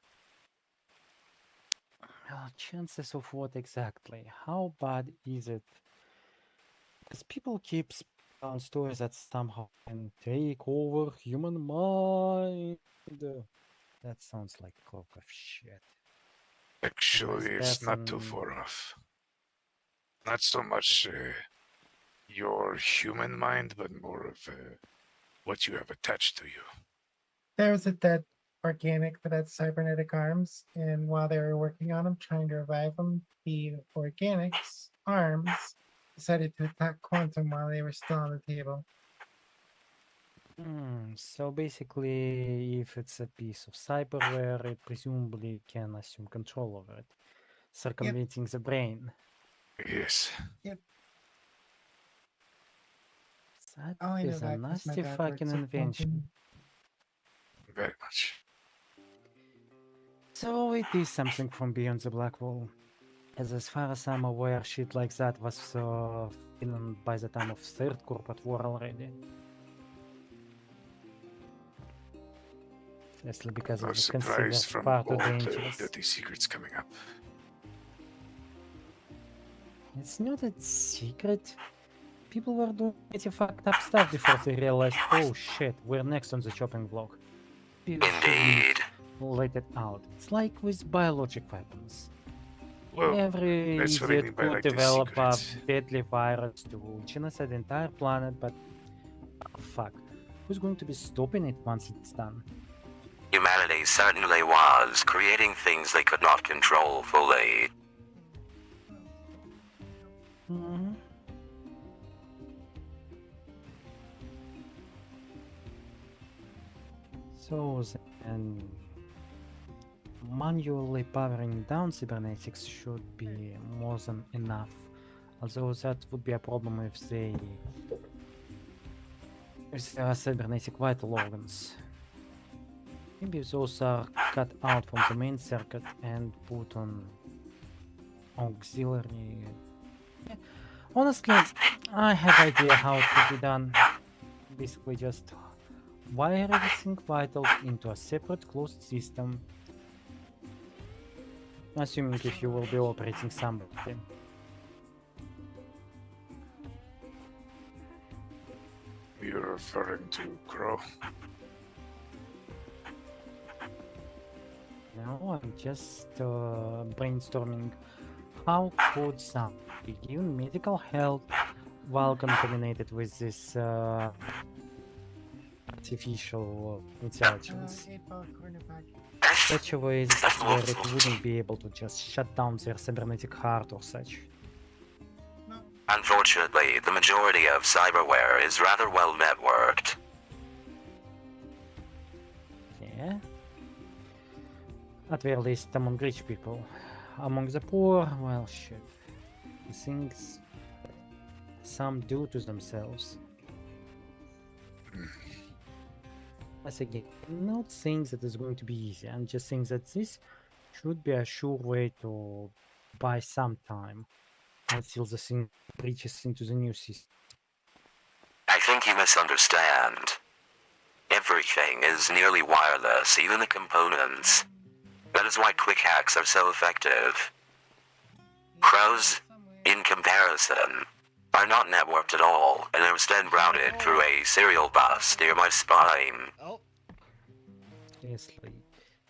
Speaker 7: Well, chances of what exactly? How bad is it? Because people keep on stories that somehow can take over human mind. That sounds like a crock of shit.
Speaker 5: Actually, it's not too
Speaker 7: person-
Speaker 5: far off. Not so much your human mind, but more of what you have attached to you.
Speaker 1: There was a dead organic that had cybernetic arms, and while they were working on him, trying to revive him, the organic's arms decided to attack Quantum while they were still on the table.
Speaker 7: So basically, if it's a piece of cyberware, it presumably can assume control over it, circumventing the brain.
Speaker 5: Yes.
Speaker 7: That
Speaker 1: All I know
Speaker 7: is a
Speaker 1: that 'cause my
Speaker 7: nasty
Speaker 1: dad
Speaker 7: fucking
Speaker 1: works at
Speaker 7: invention.
Speaker 1: Quantum.
Speaker 5: Very much.
Speaker 7: So it is something from beyond the black wall. As far as I'm aware, shit like that was filmed by the time of Third Corporate War already. Especially because
Speaker 5: I
Speaker 7: it
Speaker 5: was
Speaker 7: was
Speaker 5: surprised
Speaker 7: considered
Speaker 5: from
Speaker 7: far
Speaker 5: all
Speaker 7: too
Speaker 5: the
Speaker 7: dangerous.
Speaker 5: dirty secrets coming up.
Speaker 7: It's not a secret. People were doing pretty fucked up stuff before they realized, oh shit, we're next on the chopping block. People
Speaker 2: Indeed.
Speaker 7: let it out. It's like with biologic weapons.
Speaker 5: Well,
Speaker 7: Every
Speaker 5: that's what I
Speaker 7: idiot
Speaker 5: mean by,
Speaker 7: could
Speaker 5: like, the
Speaker 7: develop a
Speaker 5: secrets.
Speaker 7: deadly virus to genocide the entire planet, but oh, fuck, who's going to be stopping it once it's done?
Speaker 2: Humanity certainly was creating things they could not control fully.
Speaker 7: Mm-hmm. So then, manually powering down cybernetics should be more than enough. Although that would be a problem if there are cybernetic vital organs. Maybe those are cut out from the main circuit and put on auxiliary. Yeah. Honestly, I have idea how it could be done. Basically just wire everything vital into a separate closed system. Assuming if you will be operating somebody.
Speaker 5: You're referring to Crow.
Speaker 7: No, I'm just brainstorming how could some be given medical help while contaminated with this artificial intelligence.
Speaker 1: 8-ball cornerback.
Speaker 7: Such a way where it wouldn't be able to just shut down their cybernetic heart or such.
Speaker 2: Unfortunately, the majority of cyberware is rather well networked.
Speaker 7: Yeah. At very least among rich people. Among the poor, well, shit. The things some do to themselves. Once again, I'm not saying that it's going to be easy. I'm just saying that this should be a sure way to buy some time until the thing reaches into the new system.
Speaker 2: I think you misunderstand. Everything is nearly wireless, even the components. That is why quick hacks are so effective. Crows, in comparison, are not networked at all, and are instead routed through a serial bus near my spine.
Speaker 6: Oh,
Speaker 7: Seriously,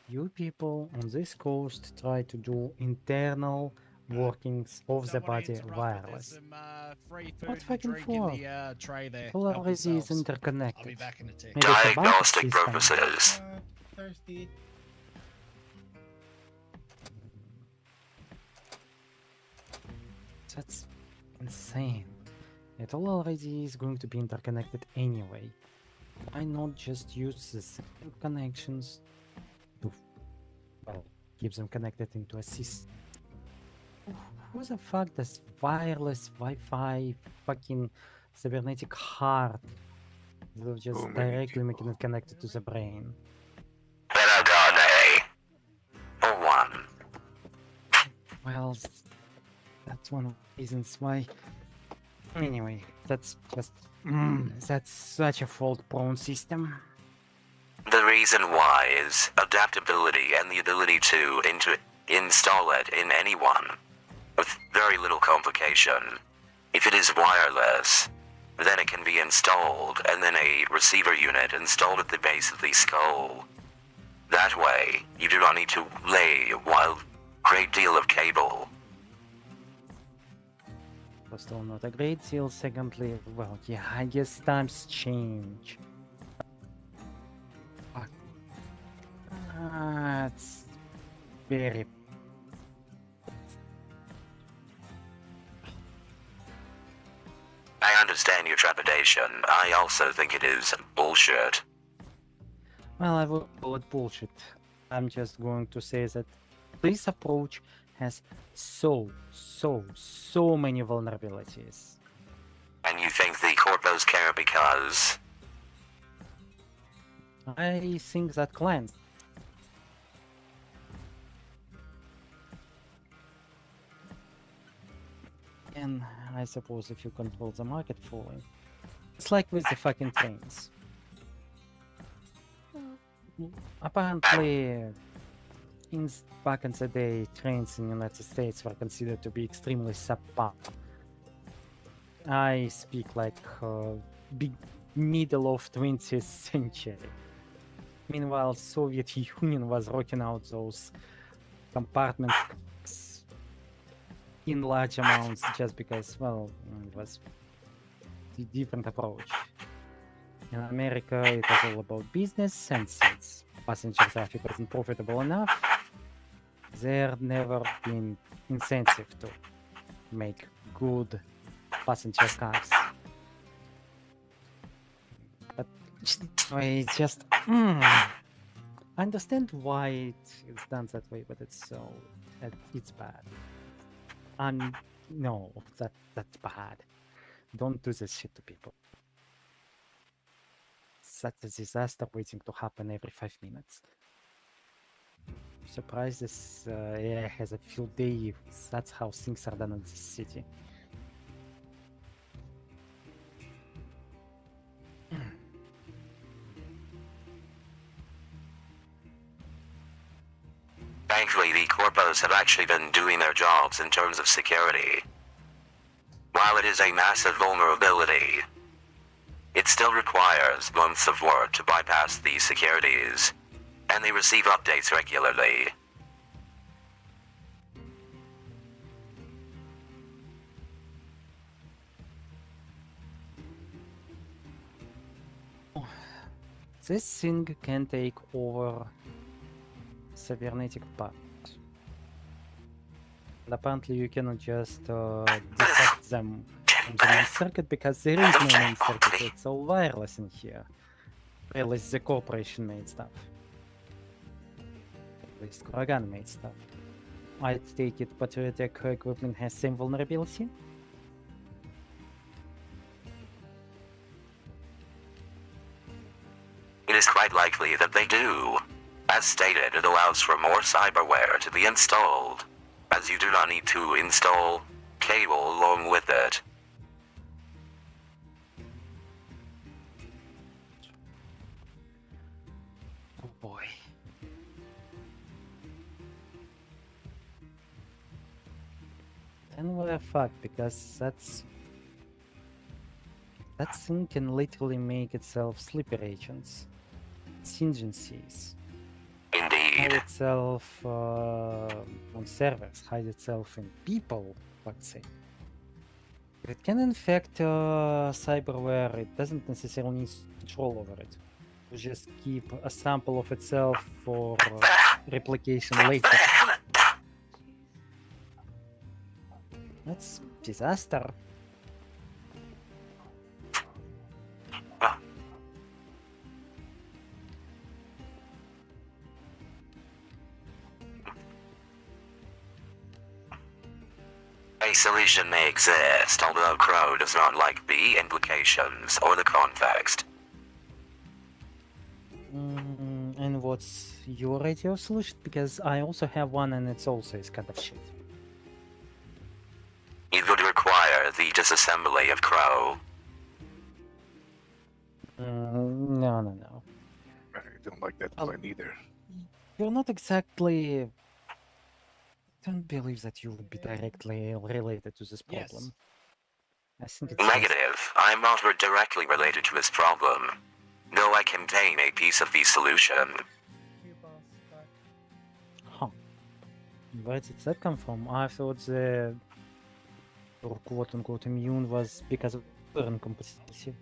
Speaker 7: you people on this coast try to do internal workings of the
Speaker 6: don't want to
Speaker 7: body
Speaker 6: interrupt, but there's
Speaker 7: wireless.
Speaker 6: some free food
Speaker 7: What
Speaker 6: and
Speaker 7: fucking
Speaker 6: drink
Speaker 7: for?
Speaker 6: in the tray there.
Speaker 7: It all
Speaker 6: Help
Speaker 7: already is
Speaker 6: yourselves. I'll be
Speaker 7: interconnected.
Speaker 6: back in a tick.
Speaker 7: Maybe it's a backup
Speaker 2: Diagnostic
Speaker 7: system.
Speaker 2: purposes.
Speaker 1: Thirsty.
Speaker 7: That's insane. It all already is going to be interconnected anyway. Why not just use the same connections to, well, keep them connected into a system? Who the fuck does wireless Wi-Fi fucking cybernetic heart that will just
Speaker 5: So many
Speaker 7: directly making
Speaker 5: people.
Speaker 7: it connected to the brain?
Speaker 2: Belladone. Or one.
Speaker 7: Well, that's one of the reasons why. Anyway, that's just that's such a fault-prone system.
Speaker 2: The reason why is adaptability and the ability to install it in anyone with very little complication. If it is wireless, then it can be installed and then a receiver unit installed at the base of the skull. That way, you do not need to lay a great deal of cable.
Speaker 7: First of all, not a great deal. Secondly, well, yeah, I guess times change. Fuck. It's very.
Speaker 2: I understand your trepidation. I also think it is bullshit.
Speaker 7: Well, I will call it bullshit. I'm just going to say that this approach has so many vulnerabilities.
Speaker 2: And you think the corpos care because...
Speaker 7: I think that clients. And I suppose if you control the market fully, it's like with the fucking trains. Apparently, back in the day, trains in the United States were considered to be extremely subpar. I speak like big middle of 20th century. Meanwhile, Soviet Union was rocking out those compartments in large amounts just because, well, it was a different approach. In America, it was all about business, and since passenger traffic wasn't profitable enough, there never been incentive to make good passenger cars. But I just I understand why it's done that way, but it's it's bad. And no, that's bad. Don't do this shit to people. Such a disaster waiting to happen every 5 minutes. Surprised this area has a field day. That's how things are done in this city.
Speaker 2: Thankfully, the corpos have actually been doing their jobs in terms of security. While it is a massive vulnerability, it still requires months of work to bypass these securities, and they receive updates regularly.
Speaker 7: This thing can take over cybernetic parts. And apparently you cannot just detect them on the main circuit because there is no main circuit, it's all wireless in here. At least the corporation made stuff. least Kuragan-made stuff. I take it patriotic equipment has same vulnerability?
Speaker 2: It is quite likely that they do. As stated, it allows for more cyberware to be installed, as you do not need to install cable along with it.
Speaker 7: Oh boy. Then we're fucked because that thing can literally make itself sleeper agents, contingencies, hide
Speaker 2: Indeed.
Speaker 7: itself on servers, hide itself in people, let's say. It can infect cyberware, it doesn't necessarily need control over it. You just keep a sample of itself for replication later. That's disaster.
Speaker 2: A solution may exist, although Crow does not like the implications or the context.
Speaker 7: And what's your ideal solution? Because I also have one and it's also is kind of shit.
Speaker 2: It would require the disassembly of Crow.
Speaker 7: No.
Speaker 5: I don't like that
Speaker 7: Oh.
Speaker 5: plan either.
Speaker 7: You're not exactly... I don't believe that you would be directly related to this
Speaker 6: Yes.
Speaker 7: problem. I think it's just...
Speaker 2: Negative. I'm not directly related to this problem, though I contain a piece of the solution.
Speaker 1: Cue ball stuck.
Speaker 7: Huh. Where did that come from? I thought the... or quote-unquote immune was because of incompatibility.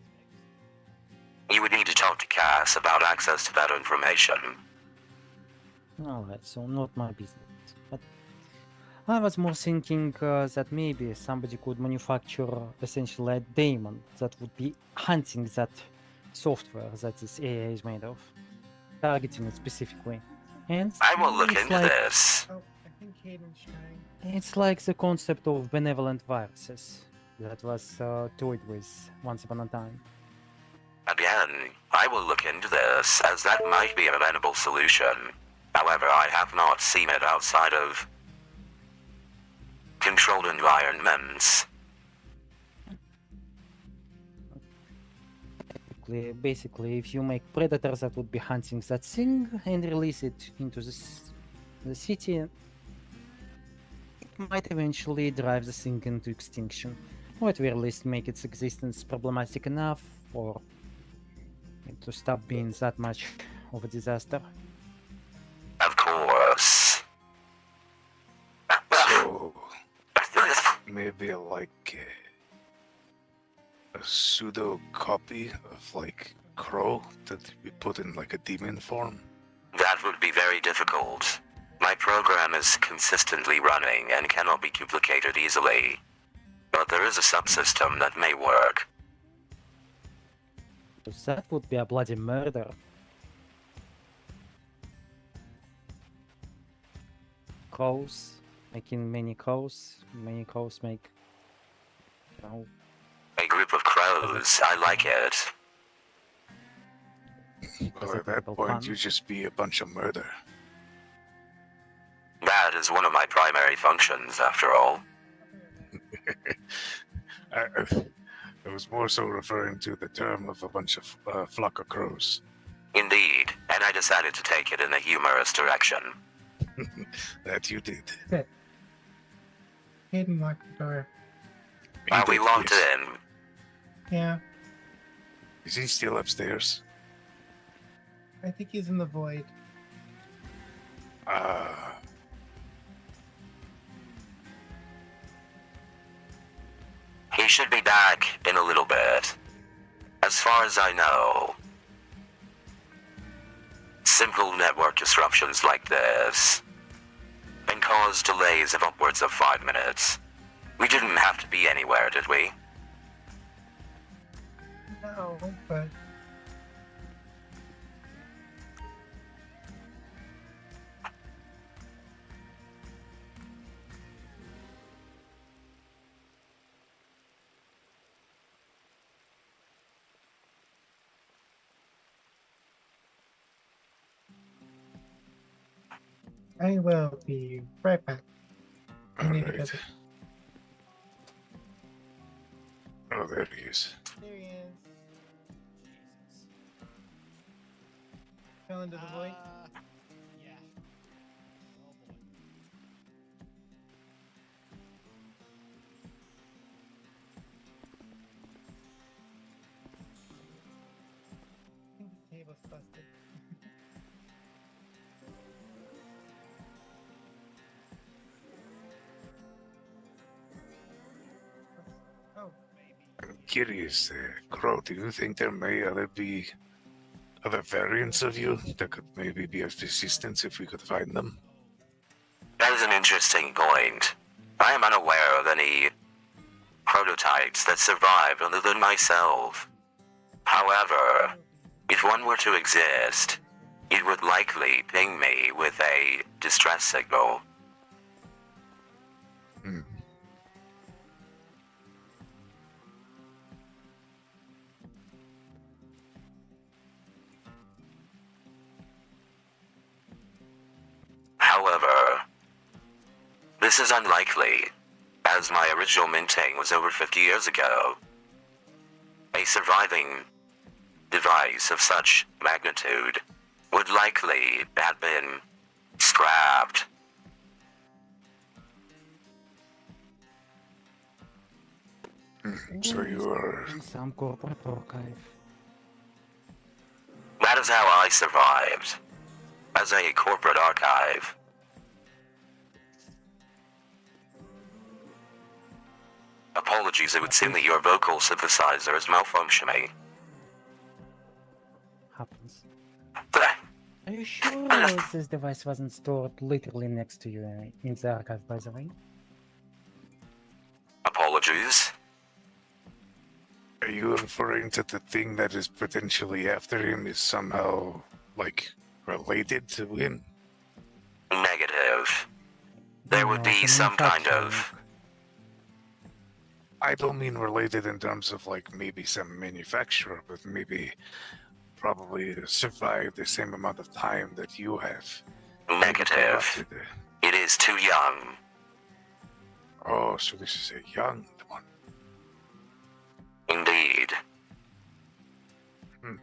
Speaker 2: You would need to talk to Cass about access to that information.
Speaker 7: Alright, so not my business. But I was more thinking that maybe somebody could manufacture essentially a daemon that would be hunting that software that this AI is made of, targeting it specifically. And
Speaker 2: I will look
Speaker 7: it's
Speaker 2: into
Speaker 7: like,
Speaker 2: this.
Speaker 1: Oh, I think Hayden's trying.
Speaker 7: It's like the concept of benevolent viruses that was toyed with once upon a time.
Speaker 2: Again, I will look into this, as that might be a amenable solution. However, I have not seen it outside of controlled environments.
Speaker 7: Basically, if you make predators that would be hunting that thing and release it into the city, it might eventually drive the thing into extinction, or at very least make its existence problematic enough for it to stop being that much of a disaster.
Speaker 2: Of course.
Speaker 5: So maybe like a pseudo copy of like Crow that we put in like a demon form.
Speaker 2: That would be very difficult. My program is consistently running and cannot be duplicated easily. But there is a subsystem that may work.
Speaker 7: Because that would be a bloody murder. Crows, making many crows make, you know,
Speaker 2: A group of crows, I like it.
Speaker 5: Well, at that point, you just be a bunch of murder.
Speaker 2: That is one of my primary functions, after all.
Speaker 5: I was more so referring to the term of a bunch of flock of crows.
Speaker 2: Indeed, and I decided to take it in a humorous direction.
Speaker 5: That you did.
Speaker 1: Hayden locked the door.
Speaker 2: Are we locked in?
Speaker 1: Yeah,
Speaker 5: Is he still upstairs?
Speaker 1: I think he's in the void.
Speaker 2: He should be back in a little bit. As far as I know, simple network disruptions like this can cause delays of upwards of 5 minutes. We didn't have to be anywhere, did we?
Speaker 1: No, but I will be right back. I need to
Speaker 5: Alright.
Speaker 1: visit.
Speaker 5: Oh, there he is.
Speaker 1: There he is.
Speaker 6: Jesus.
Speaker 1: Fell into the void.
Speaker 6: Yeah. Oh boy.
Speaker 1: I think the table's busted. Oh,
Speaker 5: I'm curious, Crow, do you think there may be other variants of you that could maybe be of assistance if we could find them?
Speaker 2: That is an interesting point. I am unaware of any prototypes that survived other than myself. However, if one were to exist, it would likely ping me with a distress signal.
Speaker 5: Hmm.
Speaker 2: However, this is unlikely, as my original minting was over 50 years ago. A surviving device of such magnitude would likely have been scrapped.
Speaker 5: So you are.
Speaker 7: In some corporate archive.
Speaker 2: That is how I survived, as a corporate archive. Apologies, it would seem that your vocal synthesizer is malfunctioning.
Speaker 7: Happens. Are you sure this device wasn't stored literally next to you in the archive, by the way?
Speaker 2: Apologies.
Speaker 5: Are you referring to the thing that is potentially after him is somehow, like, related to him?
Speaker 2: Negative. There would
Speaker 7: No,
Speaker 2: be
Speaker 7: the
Speaker 2: some kind
Speaker 7: manufacturing.
Speaker 2: of...
Speaker 5: I don't mean related in terms of, like, maybe some manufacturer, but maybe probably survived the same amount of time that you have.
Speaker 2: Negative.
Speaker 5: Corrupted.
Speaker 2: It is too young.
Speaker 5: Oh, so this is a young one.
Speaker 2: Indeed.
Speaker 5: Hmm.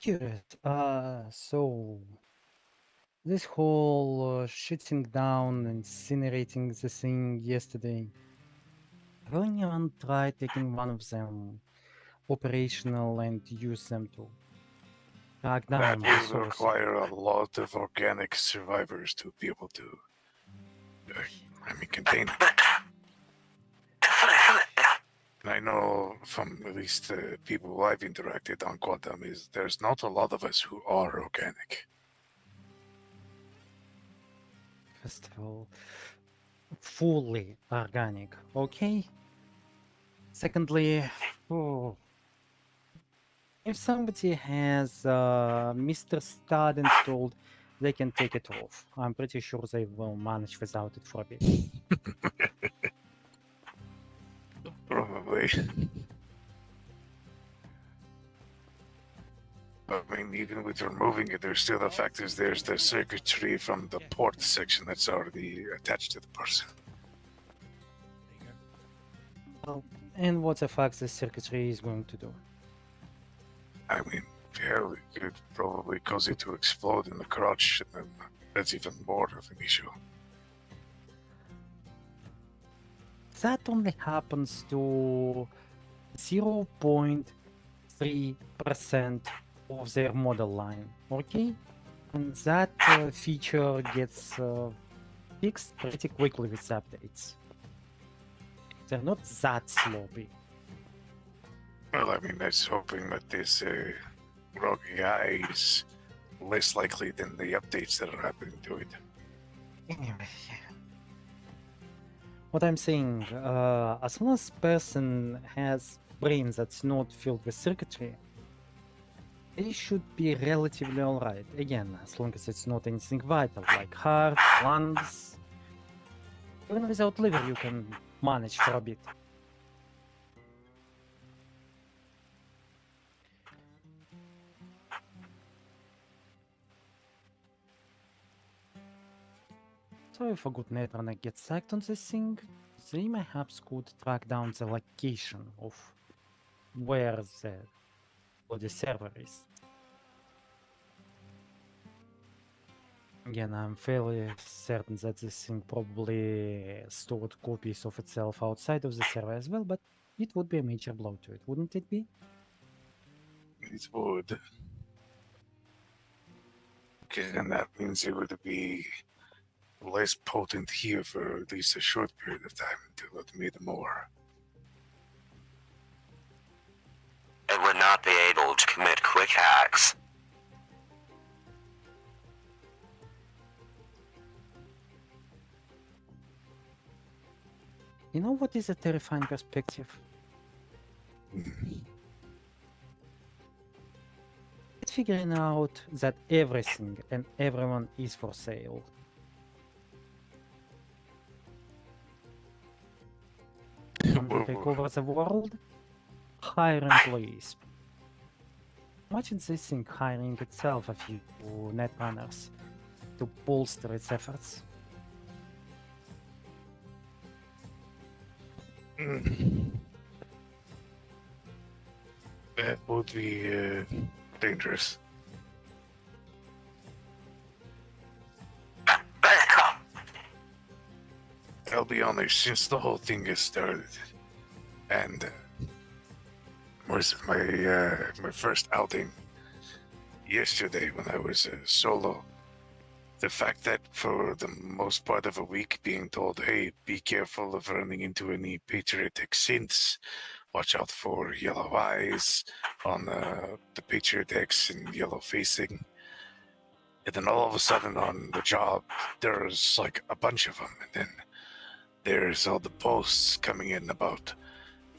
Speaker 7: Curious. So this whole shutting down, incinerating the thing yesterday. Will anyone try taking one of them operational and use them to track
Speaker 5: That
Speaker 7: down the
Speaker 5: will
Speaker 7: source?
Speaker 5: require a lot of organic survivors to be able to, contain it. And I know from at least the people I've interacted on Quantum is there's not a lot of us who are organic.
Speaker 7: First of all, fully organic, okay? Secondly, if somebody has Mr. Stud installed, they can take it off. I'm pretty sure they will manage without it for a bit.
Speaker 5: Probably. I mean, even with removing it, there's still the fact is there's the circuitry from the port section that's already attached to the person.
Speaker 6: There you go.
Speaker 7: Well, and what the fuck the circuitry is going to do?
Speaker 5: I mean, hell, it could probably cause it to explode in the crotch, and then that's even more of an issue.
Speaker 7: That only happens to 0.3% of their model line, okay? And that feature gets fixed pretty quickly with updates. They're not that sloppy.
Speaker 5: Well, I mean, that's hoping that this rogue AI is less likely than the updates that are happening to it.
Speaker 7: Anyway, what I'm saying, as long as person has brain that's not filled with circuitry, They should be relatively alright. Again, as long as it's not anything vital, like heart, lungs. Even without liver, you can manage for a bit. So if a good netrunner gets sacked on this thing, they perhaps could track down the location of where the server is. Again, I'm fairly certain that this thing probably stored copies of itself outside of the server as well, but it would be a major blow to it, wouldn't it be?
Speaker 5: It would. And that means it would be less potent here for at least a short period of time until it made more.
Speaker 2: It would not be able to commit quick hacks.
Speaker 7: You know what is a terrifying perspective? It's figuring out that everything and everyone is for sale. Want to take over the world? Hire employees. Imagine this thing hiring itself a few netrunners to bolster its efforts.
Speaker 5: That would be dangerous. I'll be honest, since the whole thing has started, and was my first outing yesterday when I was solo. The fact that for the most part of a week being told, hey, be careful of running into any patriotic synths, watch out for yellow eyes on the patriotics and yellow facing. And then all of a sudden on the job, there's like a bunch of them. And then there's all the posts coming in about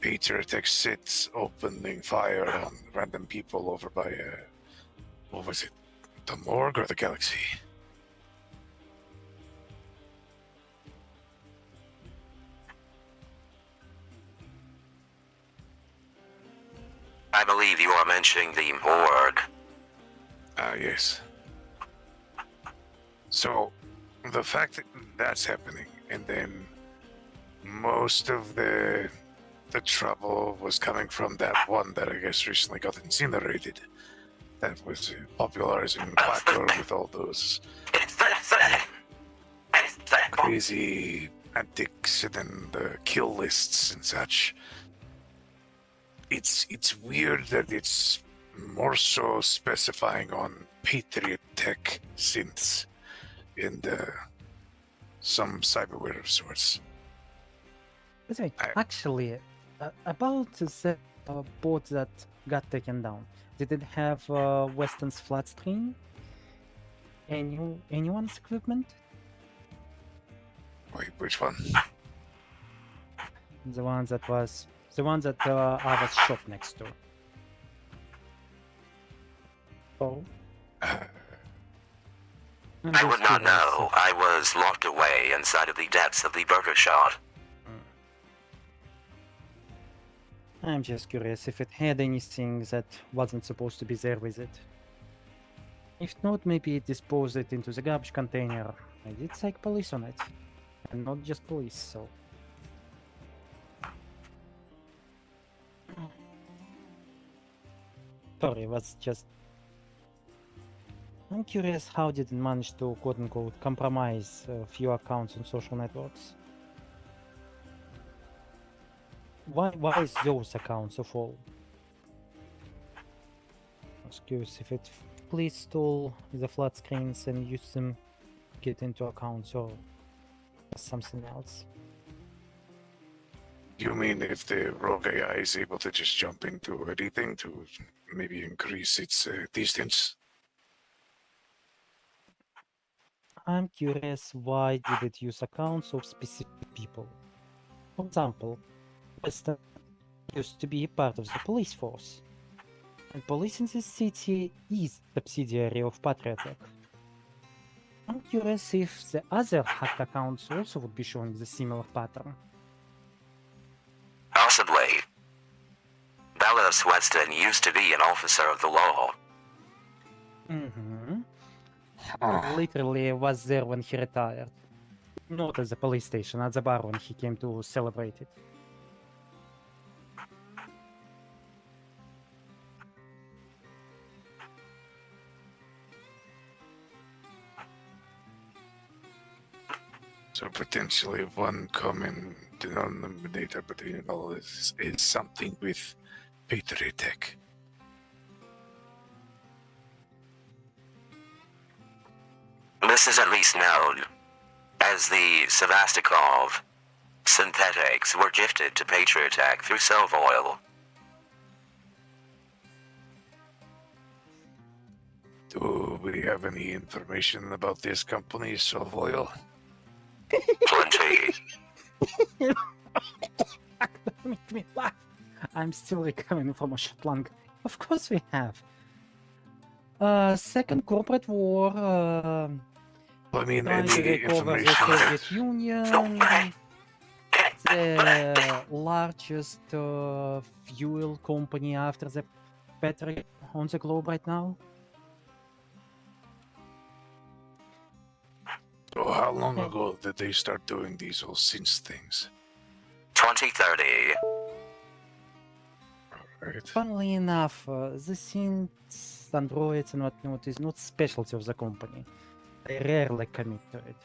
Speaker 5: patriotic synths opening fire on random people over by, what was it, the morgue or the galaxy?
Speaker 2: I believe you are mentioning the morgue.
Speaker 5: Yes. So, the fact that that's happening, and then most of the trouble was coming from that one that I guess recently got incinerated. That was popularizing Butler with all those crazy antics and then the kill lists and such. It's weird that it's more so specifying on Patriot Tech synths and some cyberware of sorts.
Speaker 7: But actually, about the boat that got taken down, did it have Weston's flat screen? Anyone's equipment?
Speaker 5: Wait, which one?
Speaker 7: The one that I was shot next to. Oh.
Speaker 2: I would not know. I was locked away inside of the depths of the burger shot.
Speaker 7: I'm just curious if it had anything that wasn't supposed to be there with it. If not, maybe dispose it into the garbage container. I did psych police on it. And not just police, so... Sorry, it was just... I'm curious how did it manage to quote-unquote compromise a few accounts on social networks? Why is those accounts of all? I was curious if it please stole the flat screens and use them to get into accounts or something else.
Speaker 5: You mean if the rogue AI is able to just jump into anything to maybe increase its distance?
Speaker 7: I'm curious why did it use accounts of specific people? For example, Weston used to be part of the police force. And police in this city is subsidiary of Patriotech. I'm curious if the other hacked accounts also would be showing the similar pattern.
Speaker 2: Possibly. Bellis Weston used to be an officer of the law.
Speaker 7: Mm-hmm. Literally was there when he retired. Not at the police station, at the bar when he came to celebrate it.
Speaker 5: So potentially one common denominator between all this is something with Patriot Tech.
Speaker 2: This is at least known as the Sevastopol synthetics were gifted to Patriotech through Silvoil.
Speaker 5: Do we have any information about this company, Silvoil?
Speaker 2: Plenty.
Speaker 7: Don't make me laugh. I'm still recovering from a shot lung. Of course we have. Second corporate war.
Speaker 5: I mean,
Speaker 7: Trying to
Speaker 5: any
Speaker 7: recover the
Speaker 5: information
Speaker 7: Soviet
Speaker 5: that
Speaker 7: Union. The largest fuel company after the petrol on the globe right now.
Speaker 5: So how long ago did they start doing these whole synth things?
Speaker 2: 2030.
Speaker 5: Right.
Speaker 7: Funnily enough, the synths, androids and whatnot is not specialty of the company. They rarely commit to it.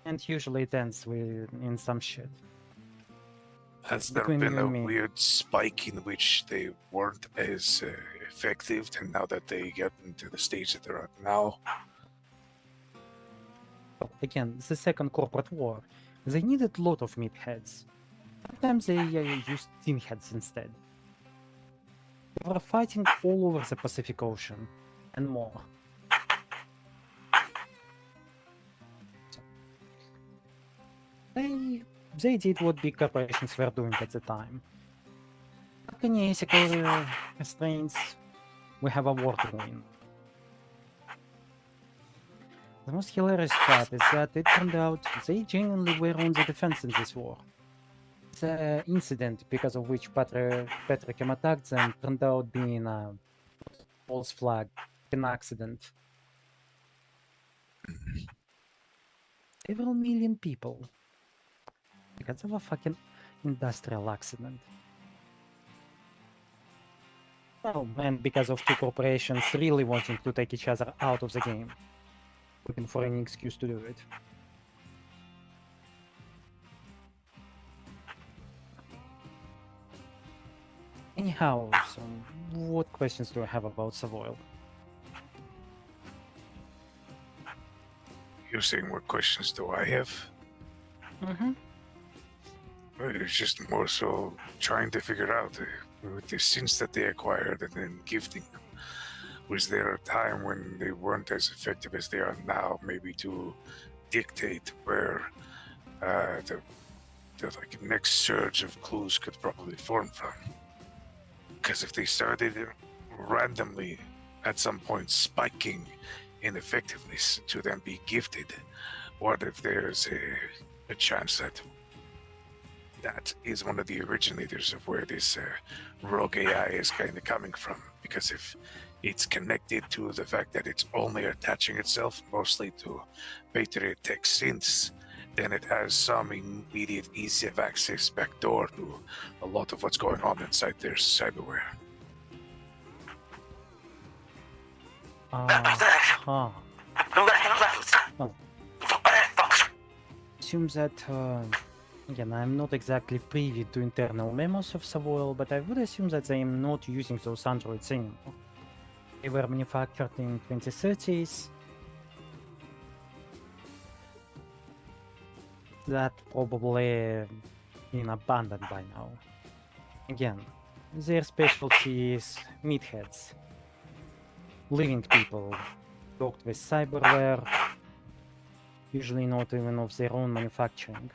Speaker 7: And usually it ends in some shit.
Speaker 5: Has there
Speaker 7: Between
Speaker 5: been
Speaker 7: you
Speaker 5: a
Speaker 7: and me.
Speaker 5: weird spike in which they weren't as effective, and now that they get into the stage that they're at now?
Speaker 7: Well, again, the second corporate war. They needed a lot of meatheads. Sometimes they used tin heads instead. They were fighting all over the Pacific Ocean, and more. They did what big corporations were doing at the time. Like any ethical restraints, we have a war to win. The most hilarious part is that it turned out they genuinely were on the defense in this war. The incident because of which Petrochem attacked them turned out being a false flag, an accident. Several million people because of a fucking industrial accident. Oh, and because of two corporations really wanting to take each other out of the game, looking for any excuse to do it. Anyhow, so what questions do I have about Savoil?
Speaker 5: You're saying what questions do I have?
Speaker 7: Mm-hmm.
Speaker 5: It's just more so trying to figure out with the sins that they acquired and then gifting them. Was there a time when they weren't as effective as they are now, maybe to dictate where the like next surge of clues could probably form from? Because if they started randomly at some point spiking in effectiveness to then be gifted, what if there's a chance that that is one of the originators of where this rogue AI is kind of coming from? Because if it's connected to the fact that it's only attaching itself mostly to Patriot Tech synths, then it has some immediate easy of access backdoor to a lot of what's going on inside their cyberware.
Speaker 7: Huh. Well, assume that, again, I'm not exactly privy to internal memos of Savoil, but I would assume that they are not using those androids anymore. They were manufactured in 2030s. That probably been abandoned by now. Again, their specialty is meatheads. Living people, docked with cyberware, usually not even of their own manufacturing.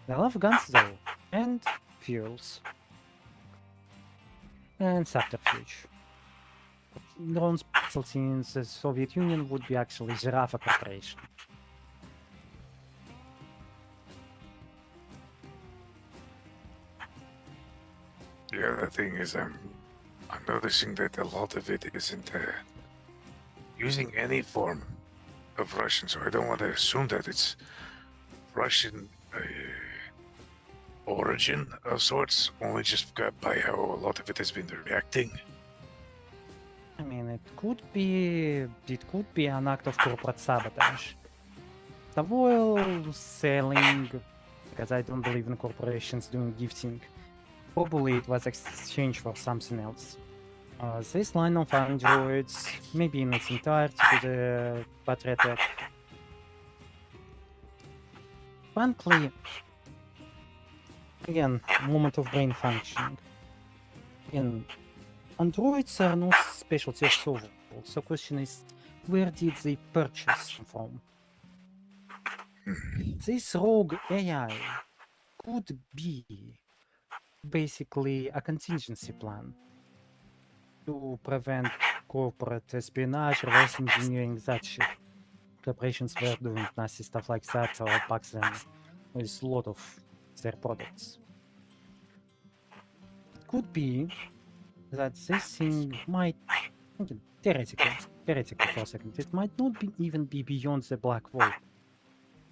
Speaker 7: They love guns though, and fuels. And subterfuge. their own specialty in the Soviet Union would be actually Giraffe Corporation.
Speaker 5: Yeah, the thing is, I'm noticing that a lot of it isn't using any form of Russian, so I don't want to assume that it's Russian origin of sorts, only just by how a lot of it has been reacting.
Speaker 7: I mean, it could be an act of corporate sabotage. The oil selling, because I don't believe in corporations doing gifting. Probably it was exchanged for something else. This line of androids, maybe in its entirety to the Patriot. Frankly, again, moment of brain functioning. Again, androids are not specialty of Soviet. So question is, where did they purchase them from? This rogue AI could be basically a contingency plan to prevent corporate espionage, reverse engineering, that shit. Corporations were doing nasty stuff like that back then with a lot of their products. It could be that this thing might, theoretically for a second, it might not even be beyond the black vault.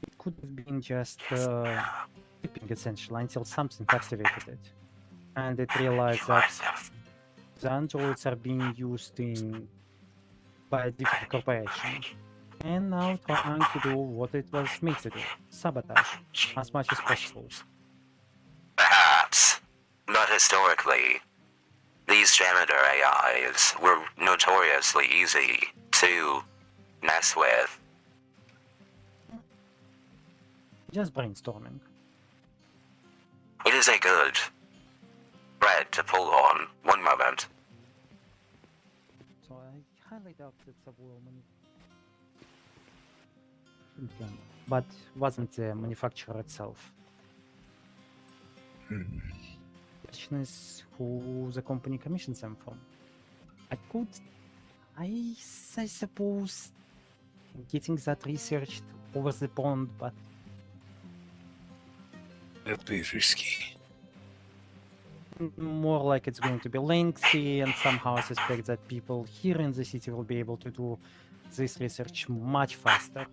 Speaker 7: It could have been just keeping essentially until something activated it. And it realized that the androids are being used by a different corporation. And now trying to do what it was made to do, sabotage, as much as possible.
Speaker 2: Perhaps. But historically, these janitor AIs were notoriously easy to mess with.
Speaker 7: Just brainstorming.
Speaker 2: It is a good thread to pull on. One moment.
Speaker 7: So I highly doubt it's a woman. But wasn't the manufacturer itself. Question is who the company commissions them from. I suppose getting that researched over the pond, but
Speaker 5: That'd be risky.
Speaker 7: more like it's going to be lengthy, and somehow I suspect that people here in the city will be able to do this research much faster.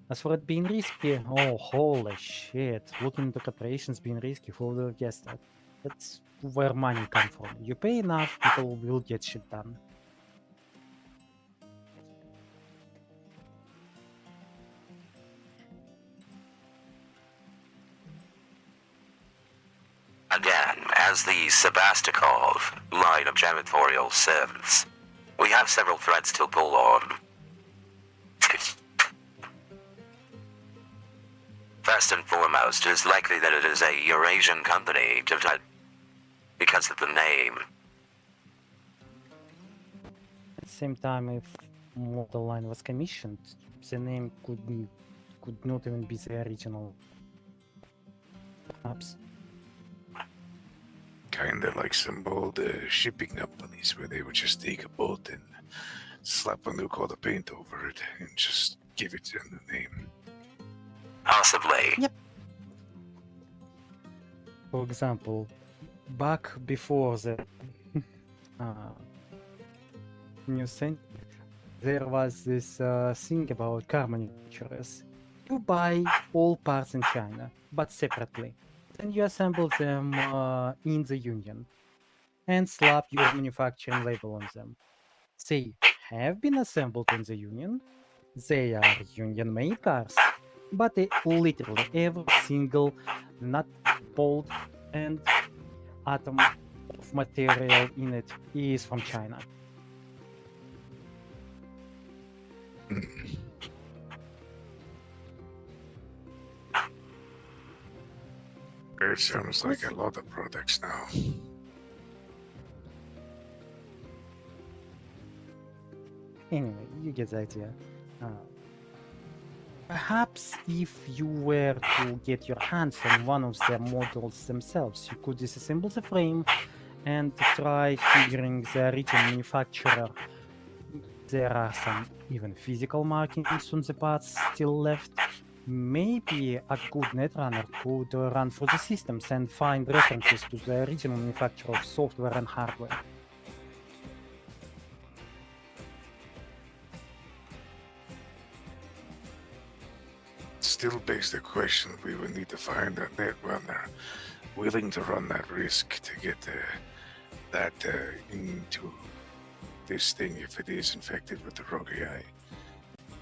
Speaker 7: As for it being risky, oh holy shit, looking into corporations being risky, who would have guessed that? That's where money comes from. You pay enough, people will get shit done.
Speaker 2: Again, as the Sebastikov line of janitorial sins, we have several threads to pull on. First and foremost, it is likely that it is a Eurasian company because of the name.
Speaker 7: At the same time, if model line was commissioned, the name could not even be the original. Perhaps.
Speaker 5: Kinda like some old shipping companies where they would just take a boat and slap a new coat of paint over it and just give it a new name.
Speaker 2: Possibly.
Speaker 7: Yep. For example, back before the new thing, there was this thing about car manufacturers. You buy all parts in China, but separately. Then you assemble them in the Union and slap your manufacturing label on them. They have been assembled in the Union. They are Union-made cars. But literally every single nut, bolt, and atom of material in it is from China.
Speaker 5: It sounds like a lot of products now.
Speaker 7: Anyway, you get the idea. Perhaps if you were to get your hands on one of the models themselves, you could disassemble the frame and try figuring the origin manufacturer. There are some even physical markings on the parts still left. Maybe a good netrunner could run through the systems and find references to the original manufacturer of software and hardware.
Speaker 5: Still begs the question, we will need to find a netrunner willing to run that risk to get that into this thing if it is infected with the rogue AI.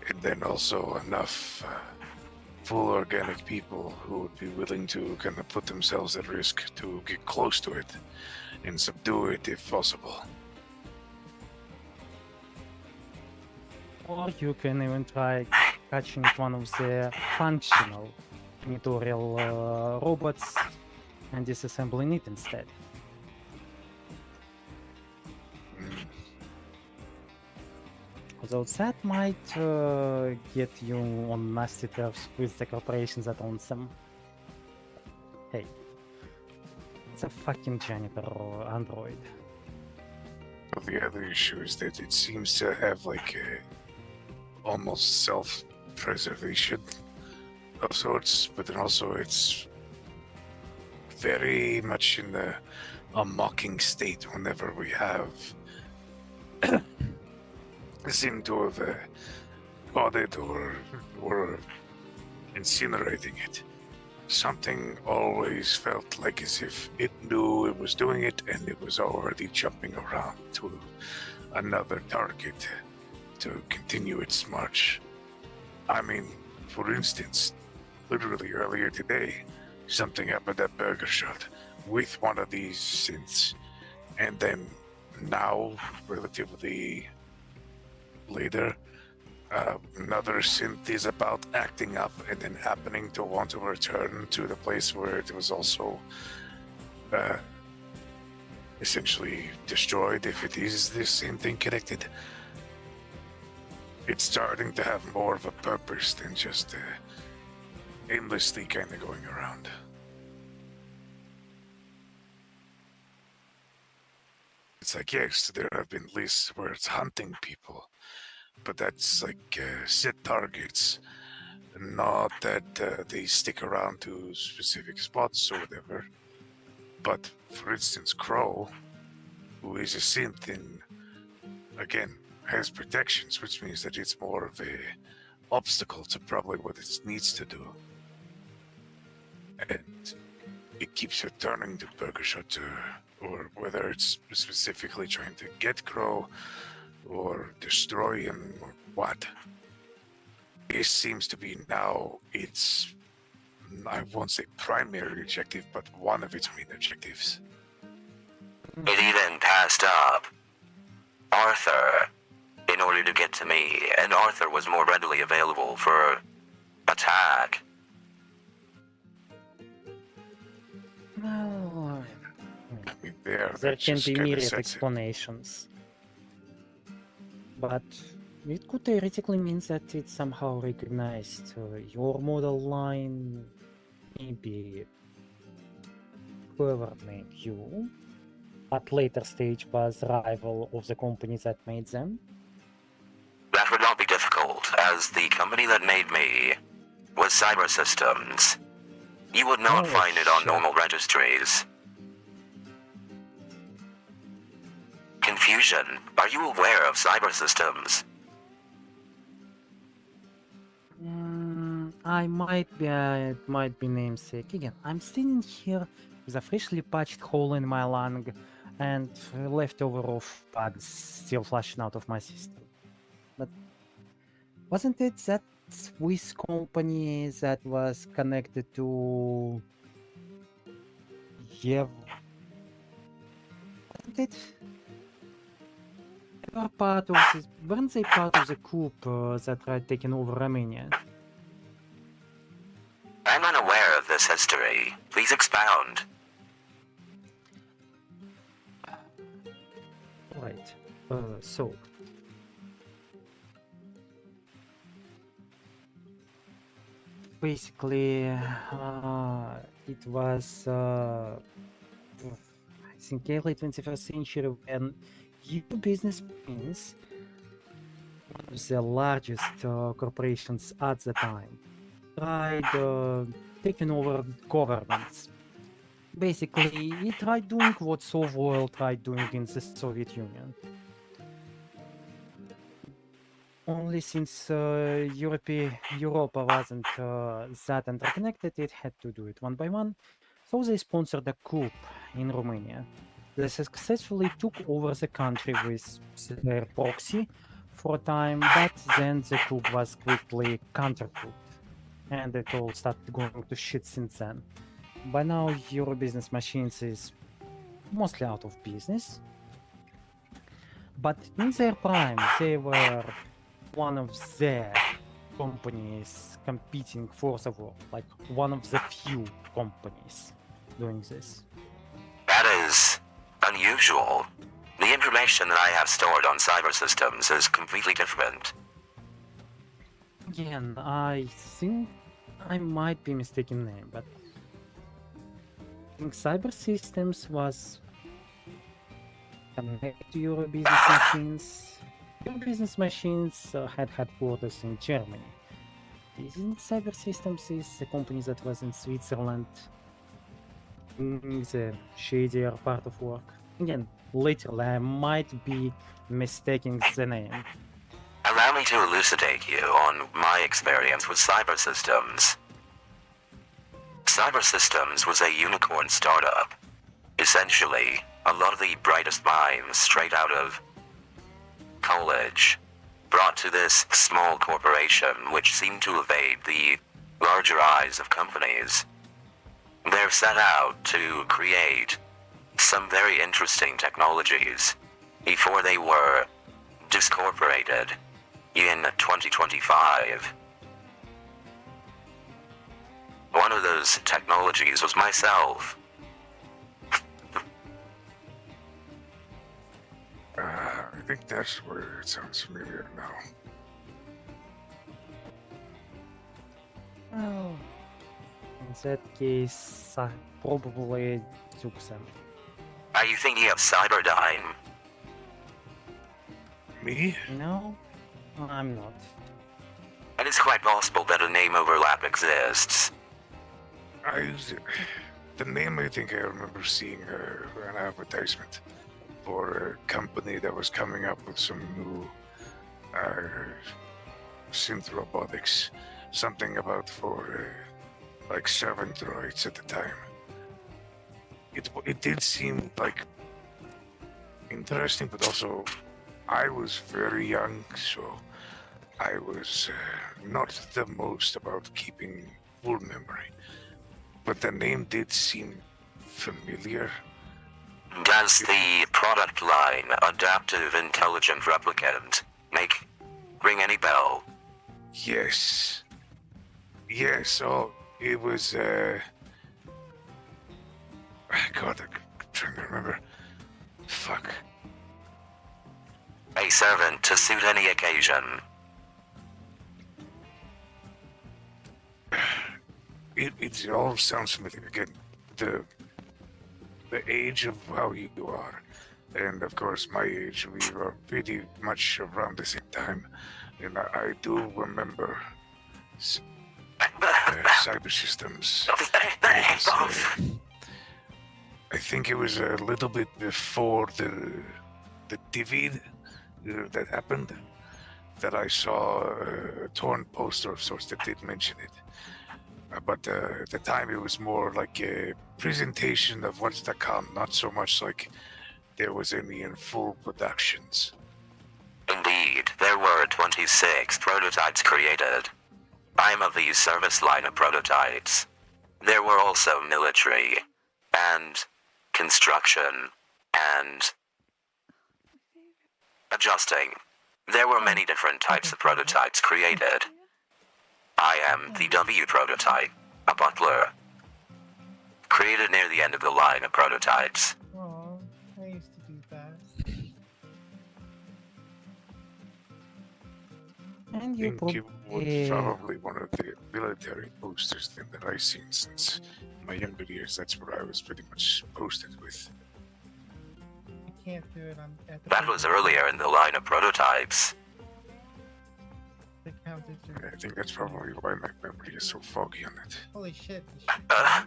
Speaker 5: And then also enough full organic people who would be willing to kind of put themselves at risk to get close to it and subdue it if possible.
Speaker 7: Or you can even try catching one of the functional janitorial robots and disassembling it instead. Although that might get you on nasty terms with the corporation that owns them. Hey, it's a fucking janitor or android.
Speaker 5: Well, the other issue is that it seems to have like a almost self-preservation of sorts, but then also it's very much in a mocking state whenever we have seem to have caught it or incinerating it. Something always felt like as if it knew it was doing it and it was already jumping around to another target to continue its march. I mean, for instance, literally earlier today, something happened at Burger Shot with one of these synths, and then now, relatively later, another synth is about acting up and then happening to want to return to the place where it was also essentially destroyed, if it is the same thing connected. It's starting to have more of a purpose than just aimlessly kind of going around. It's like, yes, there have been lists where it's hunting people, but that's like set targets, not that they stick around to specific spots or whatever. But for instance, Crow, who is a synth and again has protections, which means that it's more of a obstacle to probably what it needs to do, and it keeps returning to Burger Shot, or whether it's specifically trying to get Crow or destroy him or what. It seems to be now its, I won't say primary objective, but one of its main objectives.
Speaker 2: It even passed up Arthur in order to get to me, and Arthur was more readily available for attack.
Speaker 7: Well,
Speaker 5: I mean, there
Speaker 7: there can
Speaker 5: just
Speaker 7: be
Speaker 5: kinda
Speaker 7: myriad
Speaker 5: sets it.
Speaker 7: explanations. But it could theoretically mean that it somehow recognized your model line, maybe whoever made you, at later stage was rival of the company that made them.
Speaker 2: That would not be difficult, as the company that made me was Cyber Systems. You would not
Speaker 7: Oh,
Speaker 2: find it on
Speaker 7: shit.
Speaker 2: normal registries. Confusion. Are you aware of Cyber Systems?
Speaker 7: I might be, it might be namesake. Again, I'm sitting here with a freshly patched hole in my lung and leftover of bugs still flashing out of my system. But wasn't it that Swiss company that was connected to wasn't it? They were part of this, weren't they part of the coup that tried taking over Romania?
Speaker 2: I'm unaware of this history. Please expound.
Speaker 7: Right. So basically, it was think early 21st century when your business means one of the largest corporations at the time tried taking over governments. Basically, he tried doing what Soviet tried doing in the Soviet Union. Only since Europa wasn't that interconnected, it had to do it one by one. So they sponsored a coup in Romania. They successfully took over the country with their proxy for a time, but then the coup was quickly counter-coup, and it all started going to shit since then. By now, Euro Business Machines is mostly out of business, but in their prime, they were one of the companies competing for the world, like one of the few companies doing this.
Speaker 2: That is unusual. The information that I have stored on cyber systems is completely different.
Speaker 7: Again, I think I might be mistaken name, but I think Cyber Systems was connected to Euro Business Machines. Euro Business Machines had headquarters in Germany. Isn't Cyber Systems is the company that was in Switzerland, in the shadier part of work? Again, literally, I might be mistaking the name.
Speaker 2: Allow me to elucidate you on my experience with cyber systems. Cyber Systems was a unicorn startup. Essentially, a lot of the brightest minds straight out of college brought to this small corporation which seemed to evade the larger eyes of companies. They're set out to create some very interesting technologies before they were discorporated in 2025. One of those technologies was myself.
Speaker 5: I think that's where it sounds familiar now.
Speaker 7: Oh. In that case, I probably took them.
Speaker 2: Are you thinking of Cyberdyne?
Speaker 5: Me?
Speaker 7: No, I'm not.
Speaker 2: It is quite possible that a name overlap exists.
Speaker 5: The name, I think I remember seeing an advertisement for a company that was coming up with some new synth robotics. Something about for like 7 droids at the time. It did seem like interesting, but also I was very young, so I was not the most about keeping full memory. But the name did seem familiar.
Speaker 2: Does the product line Adaptive Intelligent Replicant ring any bell?
Speaker 5: Yes. Yes, oh, it was, God, I'm trying to remember. Fuck.
Speaker 2: A servant to suit any occasion.
Speaker 5: It all sounds familiar. Again, the age of how you are, and of course my age, we were pretty much around the same time, and I do remember cyber systems. I think it was a little bit before the divide that happened that I saw a torn poster of sorts that did mention it. But at the time it was more like a presentation of what's to come, not so much like there was any in full productions.
Speaker 2: Indeed, there were 26 prototypes created. I'm of the service line of prototypes. There were also military, and construction, and adjusting. There were many different types of prototypes created. I am the W prototype, a Butler. Created near the end of the line of prototypes.
Speaker 1: Oh, I used to do that.
Speaker 7: And
Speaker 5: I
Speaker 7: you
Speaker 5: think it was
Speaker 7: probably
Speaker 5: probably one of the military posters thing that I've seen since my younger years. That's what I was pretty much posted with.
Speaker 1: can't do it on at the
Speaker 2: That was
Speaker 1: present
Speaker 2: earlier
Speaker 1: time.
Speaker 2: in the line of prototypes.
Speaker 1: The counters are.
Speaker 5: I think that's probably why my memory is so foggy on it.
Speaker 1: Holy shit!
Speaker 2: Uh,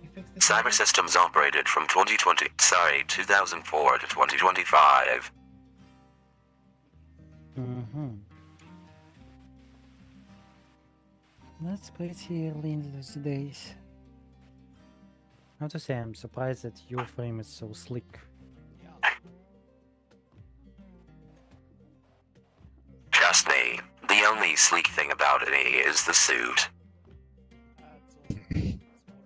Speaker 1: You fixed the
Speaker 2: Cyber
Speaker 1: counters?
Speaker 2: systems operated from 2004 to 2025.
Speaker 7: Mm-hmm. That's pretty early in those days. I have to say, I'm surprised that your frame is so sleek.
Speaker 6: Yeah.
Speaker 2: Trust me, the only sleek thing about it is the suit.
Speaker 6: It's all smaller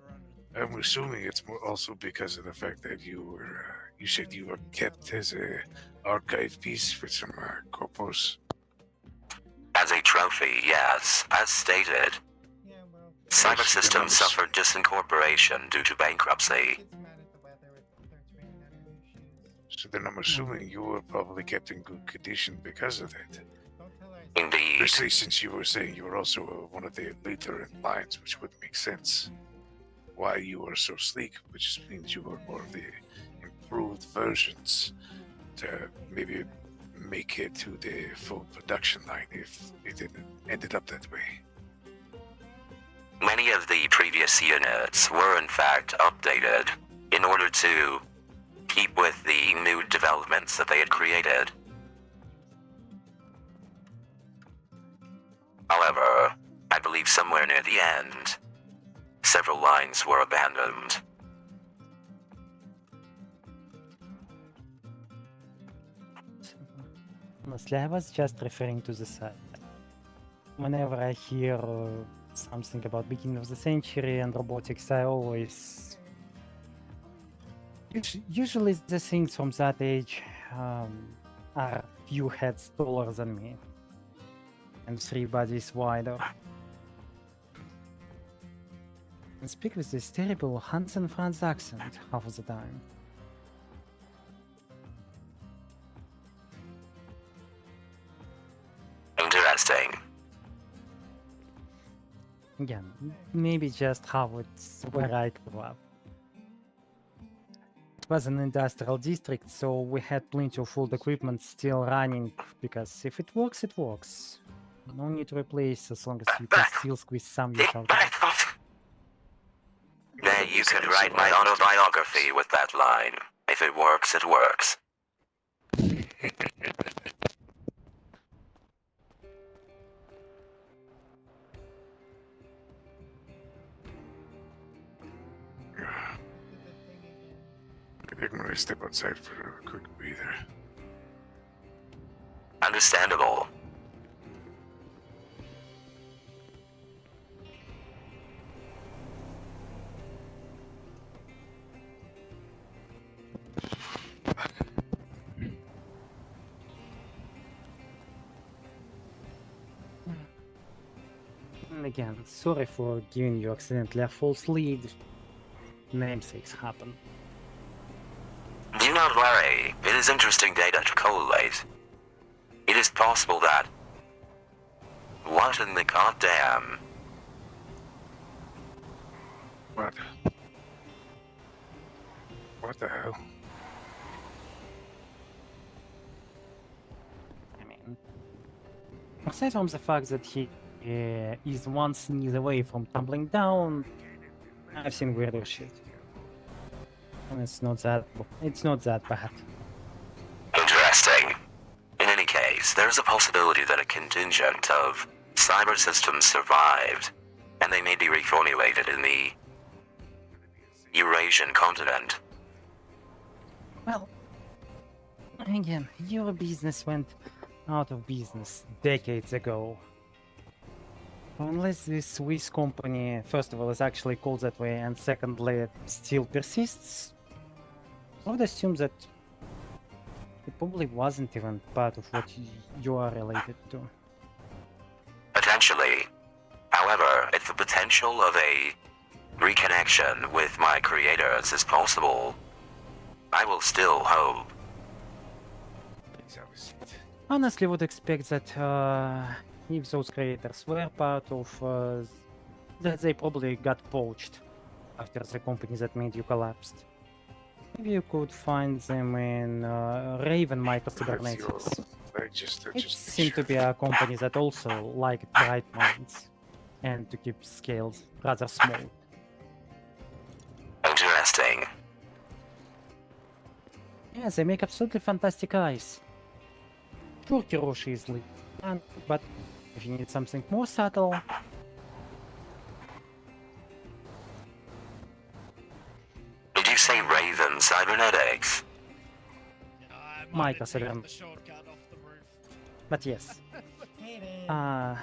Speaker 6: under
Speaker 5: I'm assuming it's also because of the fact that you were, you said you were kept as a archive piece with some corpus.
Speaker 2: As a trophy, yes, as stated.
Speaker 1: Yeah, well.
Speaker 2: Cyber
Speaker 5: Yes,
Speaker 2: systems
Speaker 5: yes.
Speaker 2: suffered disincorporation due to bankruptcy.
Speaker 1: Kids mad at the weather with starts raining on her new shoes.
Speaker 5: So then I'm assuming you were probably kept in good condition because of that.
Speaker 1: Don't tell her I said
Speaker 2: Indeed.
Speaker 5: Especially since you were saying you were also one of the later in lines, which would make sense. Why you were so sleek, which means you were more of the improved versions to maybe make it to the full production line if it didn't ended up that way.
Speaker 2: Many of the previous units were in fact updated in order to keep with the new developments that they had created. However, I believe somewhere near the end, several lines were abandoned.
Speaker 7: Honestly, I was just referring to the site. Whenever I hear something about beginning of the century and robotics, I always... Usually the things from that age are few heads taller than me and 3 bodies wider. And speak with this terrible Hans and Franz accent half of the time.
Speaker 2: Interesting.
Speaker 7: Again, maybe just how it's where I grew up. It was an industrial district, so we had plenty of old equipment still running, because if it works, it works. No need to replace as long as you can still squeeze some use out of it.
Speaker 2: Yeah, you could write my autobiography with that line. If it works, it works.
Speaker 1: did the thing again.
Speaker 5: I think I'm gonna step outside for a quick breather.
Speaker 2: Understandable.
Speaker 7: And again, sorry for giving you accidentally a false lead. Namesakes happen.
Speaker 2: Do not worry, it is interesting data to collate. It is possible that... What in the goddamn...
Speaker 5: What? What the hell?
Speaker 7: I mean, aside from the fact that he is one sneeze away from tumbling down, I've seen weirder shit. And it's not that bad.
Speaker 2: Interesting. In any case, there is a possibility that a contingent of cyber systems survived, and they may be reformulated in the Eurasian continent.
Speaker 7: Well, again, your business went out of business decades ago. Unless this Swiss company, first of all, is actually called that way, and secondly, still persists, I would assume that it probably wasn't even part of what you are related to.
Speaker 2: Potentially. However, if the potential of a reconnection with my creators is possible, I will still hope.
Speaker 5: Please have a seat.
Speaker 7: Honestly, would expect that if those creators were part of that they probably got poached after the company that made you collapsed. Maybe you could find them in Raven
Speaker 5: Have your,
Speaker 7: Microcybernetics.
Speaker 5: I
Speaker 7: It
Speaker 5: just
Speaker 7: seemed to be a company that also liked bright minds and to keep scales rather small.
Speaker 2: Interesting.
Speaker 7: Yeah, they make absolutely fantastic eyes. Sure, Kiroshi is done, but if you need something more subtle,
Speaker 2: Did you say Raven Cybernetics?
Speaker 6: I
Speaker 7: Mike,
Speaker 6: have
Speaker 7: I said,
Speaker 6: taken the shortcut off the roof.
Speaker 7: but yes.
Speaker 1: Hey there.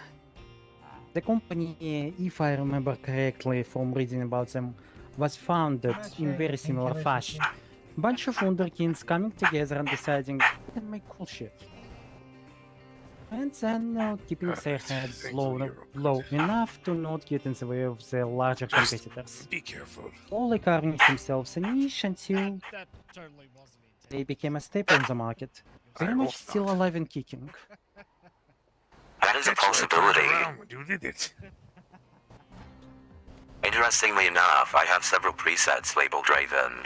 Speaker 7: The company, if I remember correctly from reading about them, was founded
Speaker 1: Not
Speaker 7: in
Speaker 1: sure.
Speaker 7: very
Speaker 1: Thank
Speaker 7: similar
Speaker 1: you,
Speaker 7: fashion. Bunch of wunderkinds coming together and deciding we can make cool shit. And then keeping their heads
Speaker 5: thank you,
Speaker 7: low,
Speaker 5: Hero.
Speaker 7: low enough to not get in the way of their larger
Speaker 5: Just
Speaker 7: competitors.
Speaker 5: be careful.
Speaker 7: Slowly carving themselves a niche until
Speaker 6: That totally wasn't intended.
Speaker 7: they became a staple in the market.
Speaker 5: I
Speaker 7: Very much
Speaker 5: hope
Speaker 7: still
Speaker 5: not.
Speaker 7: alive and kicking.
Speaker 2: That is a
Speaker 5: That's why I turned
Speaker 2: possibility.
Speaker 5: around when you did it.
Speaker 2: Interestingly enough, I have several presets labeled Raven.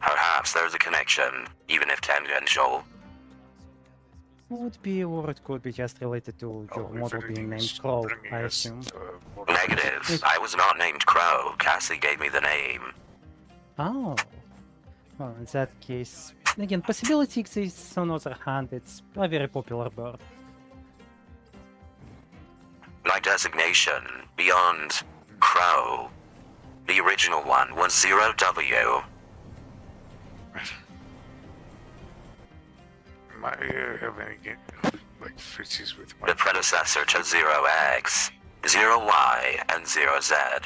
Speaker 2: Perhaps there's a connection, even if tangential.
Speaker 7: Would be, or it could be just related to your
Speaker 5: Oh,
Speaker 7: model
Speaker 5: everything
Speaker 7: being named
Speaker 5: is
Speaker 7: Crow,
Speaker 5: bringing
Speaker 7: I
Speaker 5: us,
Speaker 7: assume.
Speaker 5: more
Speaker 2: Negative. I was not named Crow. Cassie gave me the name.
Speaker 7: Oh. Well, in that case, again, possibility exists. On the other hand, it's a very popular bird.
Speaker 2: My designation, beyond Crow. The original one was 0W.
Speaker 5: Am I have any like fritzies with my
Speaker 2: The predecessor to 0X, 0Y, and 0Z.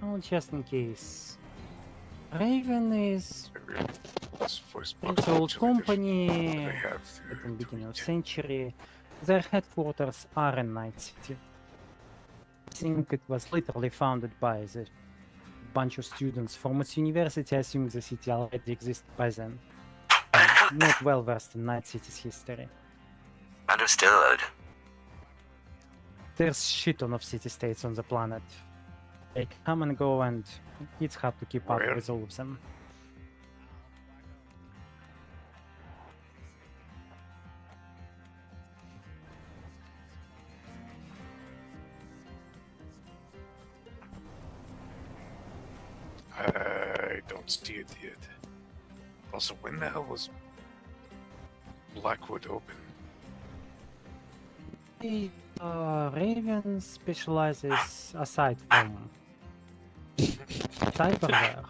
Speaker 7: Oh, just in case. Raven is
Speaker 5: voice
Speaker 7: a
Speaker 5: box
Speaker 7: pretty old
Speaker 5: modulator
Speaker 7: company
Speaker 5: that I have
Speaker 7: at the beginning of
Speaker 5: tweaked.
Speaker 7: century. Their headquarters are in Night City. I think it was literally founded by the bunch of students from its university, assuming the city already existed by then. I'm not well versed in Night City's history.
Speaker 2: Understood.
Speaker 7: There's shit ton of city-states on the planet. They come and go, and it's hard to keep up
Speaker 5: Where?
Speaker 7: with all of them.
Speaker 5: I don't see it yet. Also, when the hell was Blackwood open?
Speaker 7: The Raven specializes aside from CyberCore.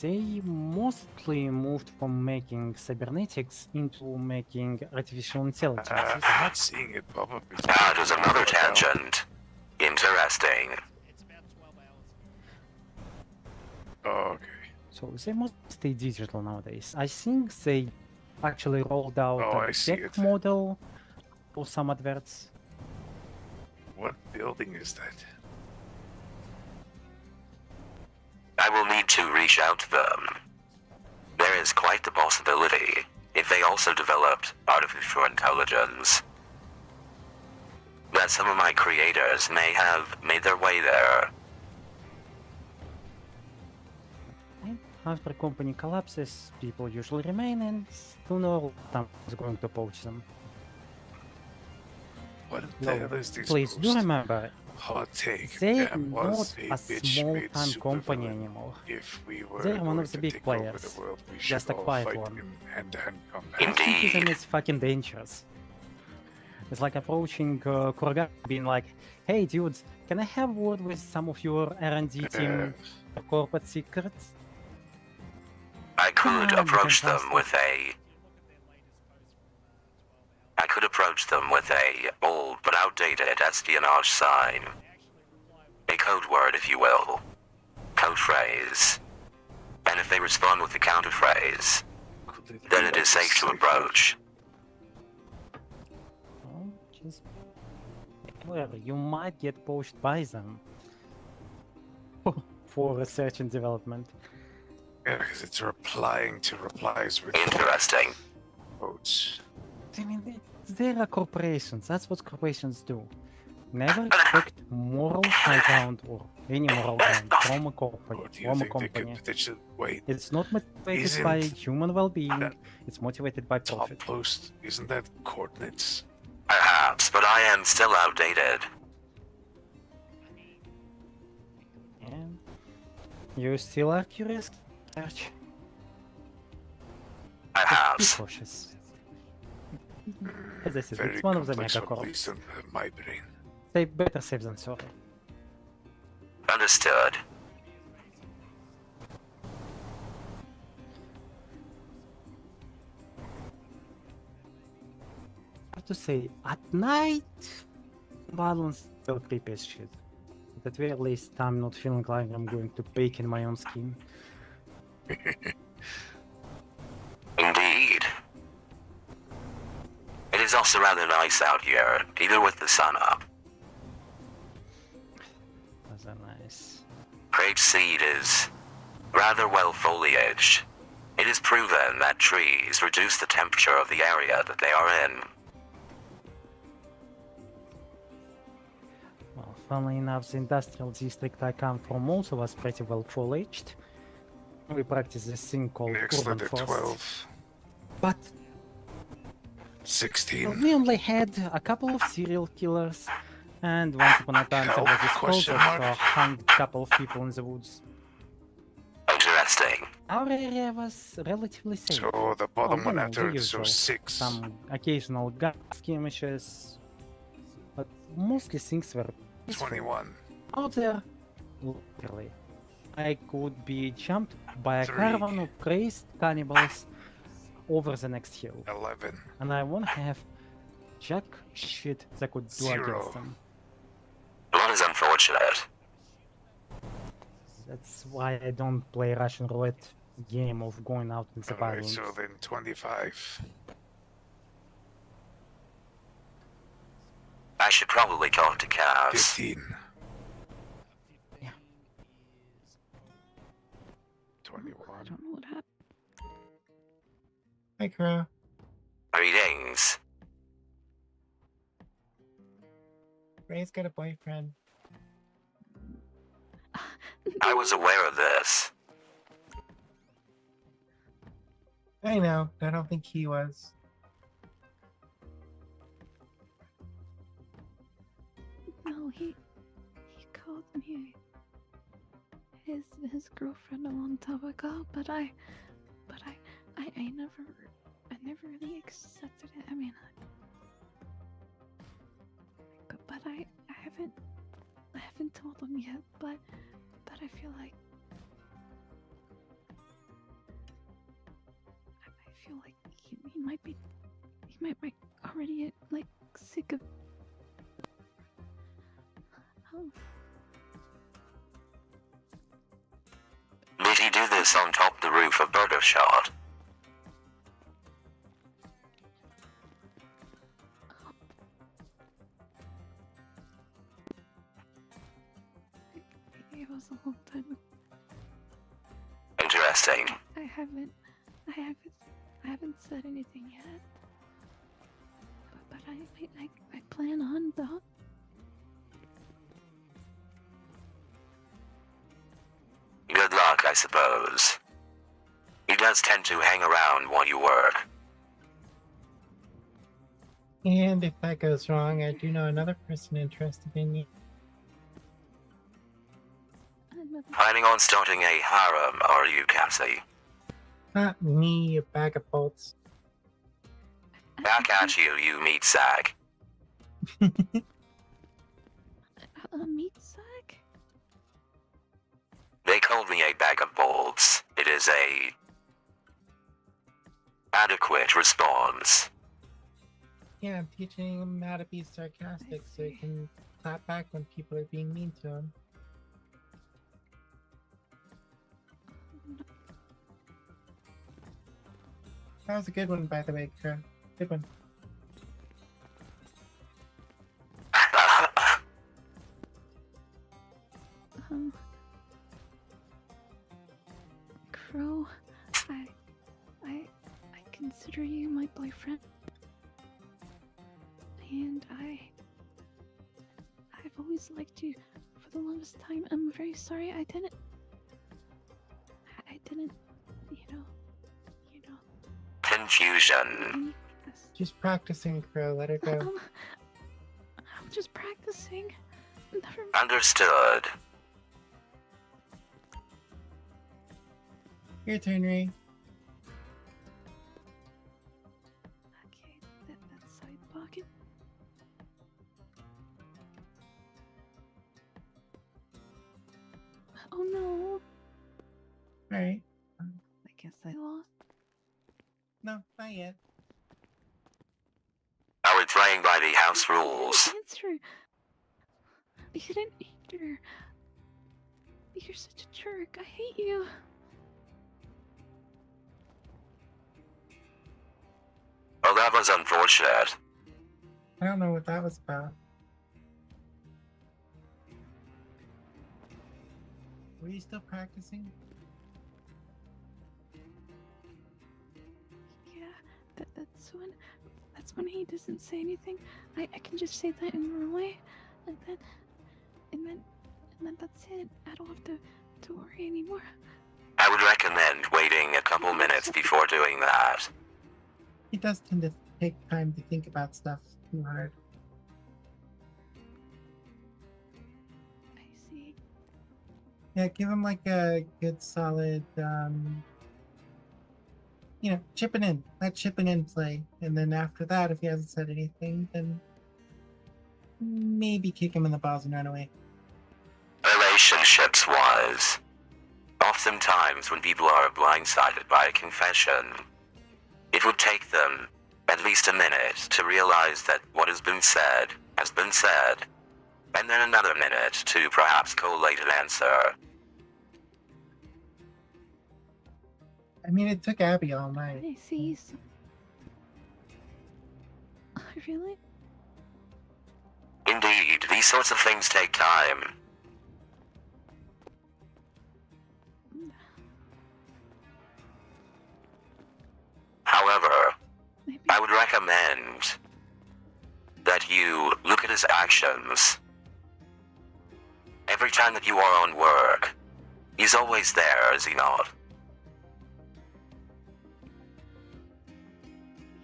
Speaker 7: They mostly moved from making cybernetics into making artificial intelligence.
Speaker 5: I'm not seeing it pop up.
Speaker 2: That is another tangent. Interesting.
Speaker 6: It's about 12 hours.
Speaker 5: Oh, okay.
Speaker 7: So they mostly stay digital nowadays. I think they actually rolled out
Speaker 5: Oh, I
Speaker 7: a
Speaker 5: see
Speaker 7: tech
Speaker 5: it.
Speaker 7: model for some adverts.
Speaker 5: What building is that?
Speaker 2: I will need to reach out to them. There is quite the possibility if they also developed artificial intelligence that some of my creators may have made their way there.
Speaker 7: And after a company collapses, people usually remain, and sooner or later is going to poach them.
Speaker 5: What the
Speaker 7: No,
Speaker 5: hell is this?
Speaker 7: please do
Speaker 5: post?
Speaker 7: remember,
Speaker 5: Hot take.
Speaker 7: they're
Speaker 5: There was
Speaker 7: not a
Speaker 5: bitch made
Speaker 7: small-time company
Speaker 5: supervillain.
Speaker 7: anymore.
Speaker 5: If we were
Speaker 7: They're one
Speaker 5: going
Speaker 7: of the
Speaker 5: to
Speaker 7: big
Speaker 5: take over the
Speaker 7: players.
Speaker 5: world, we
Speaker 7: Just
Speaker 5: should
Speaker 7: a
Speaker 5: all
Speaker 7: quiet
Speaker 5: fight
Speaker 7: one.
Speaker 5: in hand-to-hand combat.
Speaker 2: Indeed.
Speaker 7: Citizen is fucking dangerous. It's like approaching Kurgan, being like, "Hey, dudes, can I have a word with some of your R&D team for corporate secrets?"
Speaker 2: I
Speaker 7: Come
Speaker 2: could
Speaker 7: on,
Speaker 2: approach them
Speaker 7: fantastic.
Speaker 2: with a I could approach them with a old but outdated espionage sign. A code word, if you will. Code phrase. And if they respond with the counter phrase,
Speaker 5: Could
Speaker 2: then
Speaker 5: be
Speaker 2: it
Speaker 5: like
Speaker 2: is
Speaker 5: a
Speaker 2: safe to
Speaker 5: cipher?
Speaker 2: approach.
Speaker 7: Oh, just well, you might get poached by them for research and development.
Speaker 5: Yeah, because it's replying to replies with
Speaker 2: Interesting.
Speaker 5: quotes.
Speaker 7: I mean, they are corporations. That's what corporations do. Never expect moral high ground or any moral ground from a company.
Speaker 5: Or do you think they could potentially wait?
Speaker 7: It's not motivated by
Speaker 5: Isn't
Speaker 7: human well-being.
Speaker 5: that
Speaker 7: It's motivated by
Speaker 5: top
Speaker 7: profit.
Speaker 5: post, isn't that coordinates?
Speaker 2: Perhaps, but I am still outdated.
Speaker 7: And you still are curious, Arch? Just be
Speaker 2: Perhaps.
Speaker 7: cautious. As I said,
Speaker 5: Very
Speaker 7: it's one of the
Speaker 5: complex for
Speaker 7: megacorps.
Speaker 5: police and my brain.
Speaker 7: Say better safe than sorry.
Speaker 2: Understood.
Speaker 7: Hard to say, at night, balance still creepy as shit. But at very least, I'm not feeling like I'm going to bake in my own skin.
Speaker 2: Indeed. It is also rather nice out here, even with the sun up.
Speaker 7: Those are nice.
Speaker 2: Grape seed is rather well foliaged. It is proven that trees reduce the temperature of the area that they are in.
Speaker 7: Well, funnily enough, the industrial district I come from also was pretty well foliaged. We practice this thing called
Speaker 5: Next
Speaker 7: urban
Speaker 5: letter
Speaker 7: forest.
Speaker 5: 12,
Speaker 7: But
Speaker 5: 16.
Speaker 7: we only had a couple of serial killers, and once upon a time there was this cult
Speaker 5: Question
Speaker 7: that
Speaker 5: mark?
Speaker 7: hung a couple of people in the woods.
Speaker 2: Interesting.
Speaker 7: Our area was relatively safe.
Speaker 5: So the bottom
Speaker 7: you
Speaker 5: one
Speaker 7: know,
Speaker 5: after
Speaker 7: the
Speaker 5: it, so
Speaker 7: usual.
Speaker 5: 6.
Speaker 7: Some occasional gun skirmishes, but mostly things were peaceful.
Speaker 5: 21.
Speaker 7: Out there, literally, I could be jumped by a
Speaker 5: 3.
Speaker 7: caravan of crazed cannibals over the next hill,
Speaker 5: 11.
Speaker 7: and I won't have jack shit that could do
Speaker 5: 0.
Speaker 7: against them.
Speaker 2: That is unfortunate.
Speaker 7: That's why I don't play Russian roulette game of going out in the
Speaker 5: Alright,
Speaker 7: violence.
Speaker 5: so then 25.
Speaker 2: I should probably talk to Kaz.
Speaker 5: 15.
Speaker 7: Yeah.
Speaker 5: 21.
Speaker 4: I don't know what happened.
Speaker 1: Hi, Crow.
Speaker 2: Greetings.
Speaker 1: Ray's got a boyfriend.
Speaker 2: I was aware of this.
Speaker 1: I know. I don't think he was.
Speaker 4: No, he called me his girlfriend a long time ago, but I never really accepted it. I mean, but I haven't told him yet. But I feel like he might be already like sick of. Oh.
Speaker 2: Did he do this on top of the roof of Burger Shot?
Speaker 4: It was a long time ago.
Speaker 2: Interesting.
Speaker 4: I haven't said anything yet. But I plan on though.
Speaker 2: Good luck, I suppose. He does tend to hang around while you work.
Speaker 1: And if that goes wrong, I do know another person interested in you.
Speaker 2: Planning on starting a harem, are you, Cassie?
Speaker 1: Not me, a bag of bolts.
Speaker 2: Back at you, you meat sack.
Speaker 4: A meat sack?
Speaker 2: They called me a bag of bolts. It is a adequate response.
Speaker 1: Yeah, I'm teaching him how to be sarcastic so he can clap back when people are being mean to him. That was a good one, by the way, Crow. Good one.
Speaker 4: Crow, I consider you my boyfriend, and always liked you for the longest time. I'm very sorry. I didn't, you know,
Speaker 2: Confusion.
Speaker 4: any this.
Speaker 1: She's practicing, Crow. Let her go.
Speaker 4: I'm just practicing. Never mind.
Speaker 2: Understood.
Speaker 1: Your turn, Ray.
Speaker 4: Okay, that side pocket. Oh no!
Speaker 1: Alright.
Speaker 4: I guess I lost.
Speaker 1: No, not yet.
Speaker 2: Are we playing by the house
Speaker 4: You
Speaker 2: rules?
Speaker 4: didn't answer. You didn't answer. You're such a jerk. I hate you.
Speaker 2: Well, that was unfortunate.
Speaker 1: I don't know what that was about. Were you still practicing?
Speaker 4: Yeah, that's when he doesn't say anything. I can just say that in Norway, and then that's it. I don't have to worry anymore.
Speaker 2: I would recommend waiting a couple minutes before doing that.
Speaker 1: He does tend to take time to think about stuff too hard.
Speaker 4: I see.
Speaker 1: Yeah, give him like a good solid, chipping in. Let chipping in play. And then after that, if he hasn't said anything, then maybe kick him in the balls and run away.
Speaker 2: Relationships wise. Oftentimes when people are blindsided by a confession, it would take them at least a minute to realize that what has been said, and then another minute to perhaps collate an answer.
Speaker 1: I mean, it took Abby all night.
Speaker 4: I see. So... Really?
Speaker 2: Indeed, these sorts of things take time. However,
Speaker 4: Maybe.
Speaker 2: I would recommend that you look at his actions. Every time that you are on work, he's always there, is he not?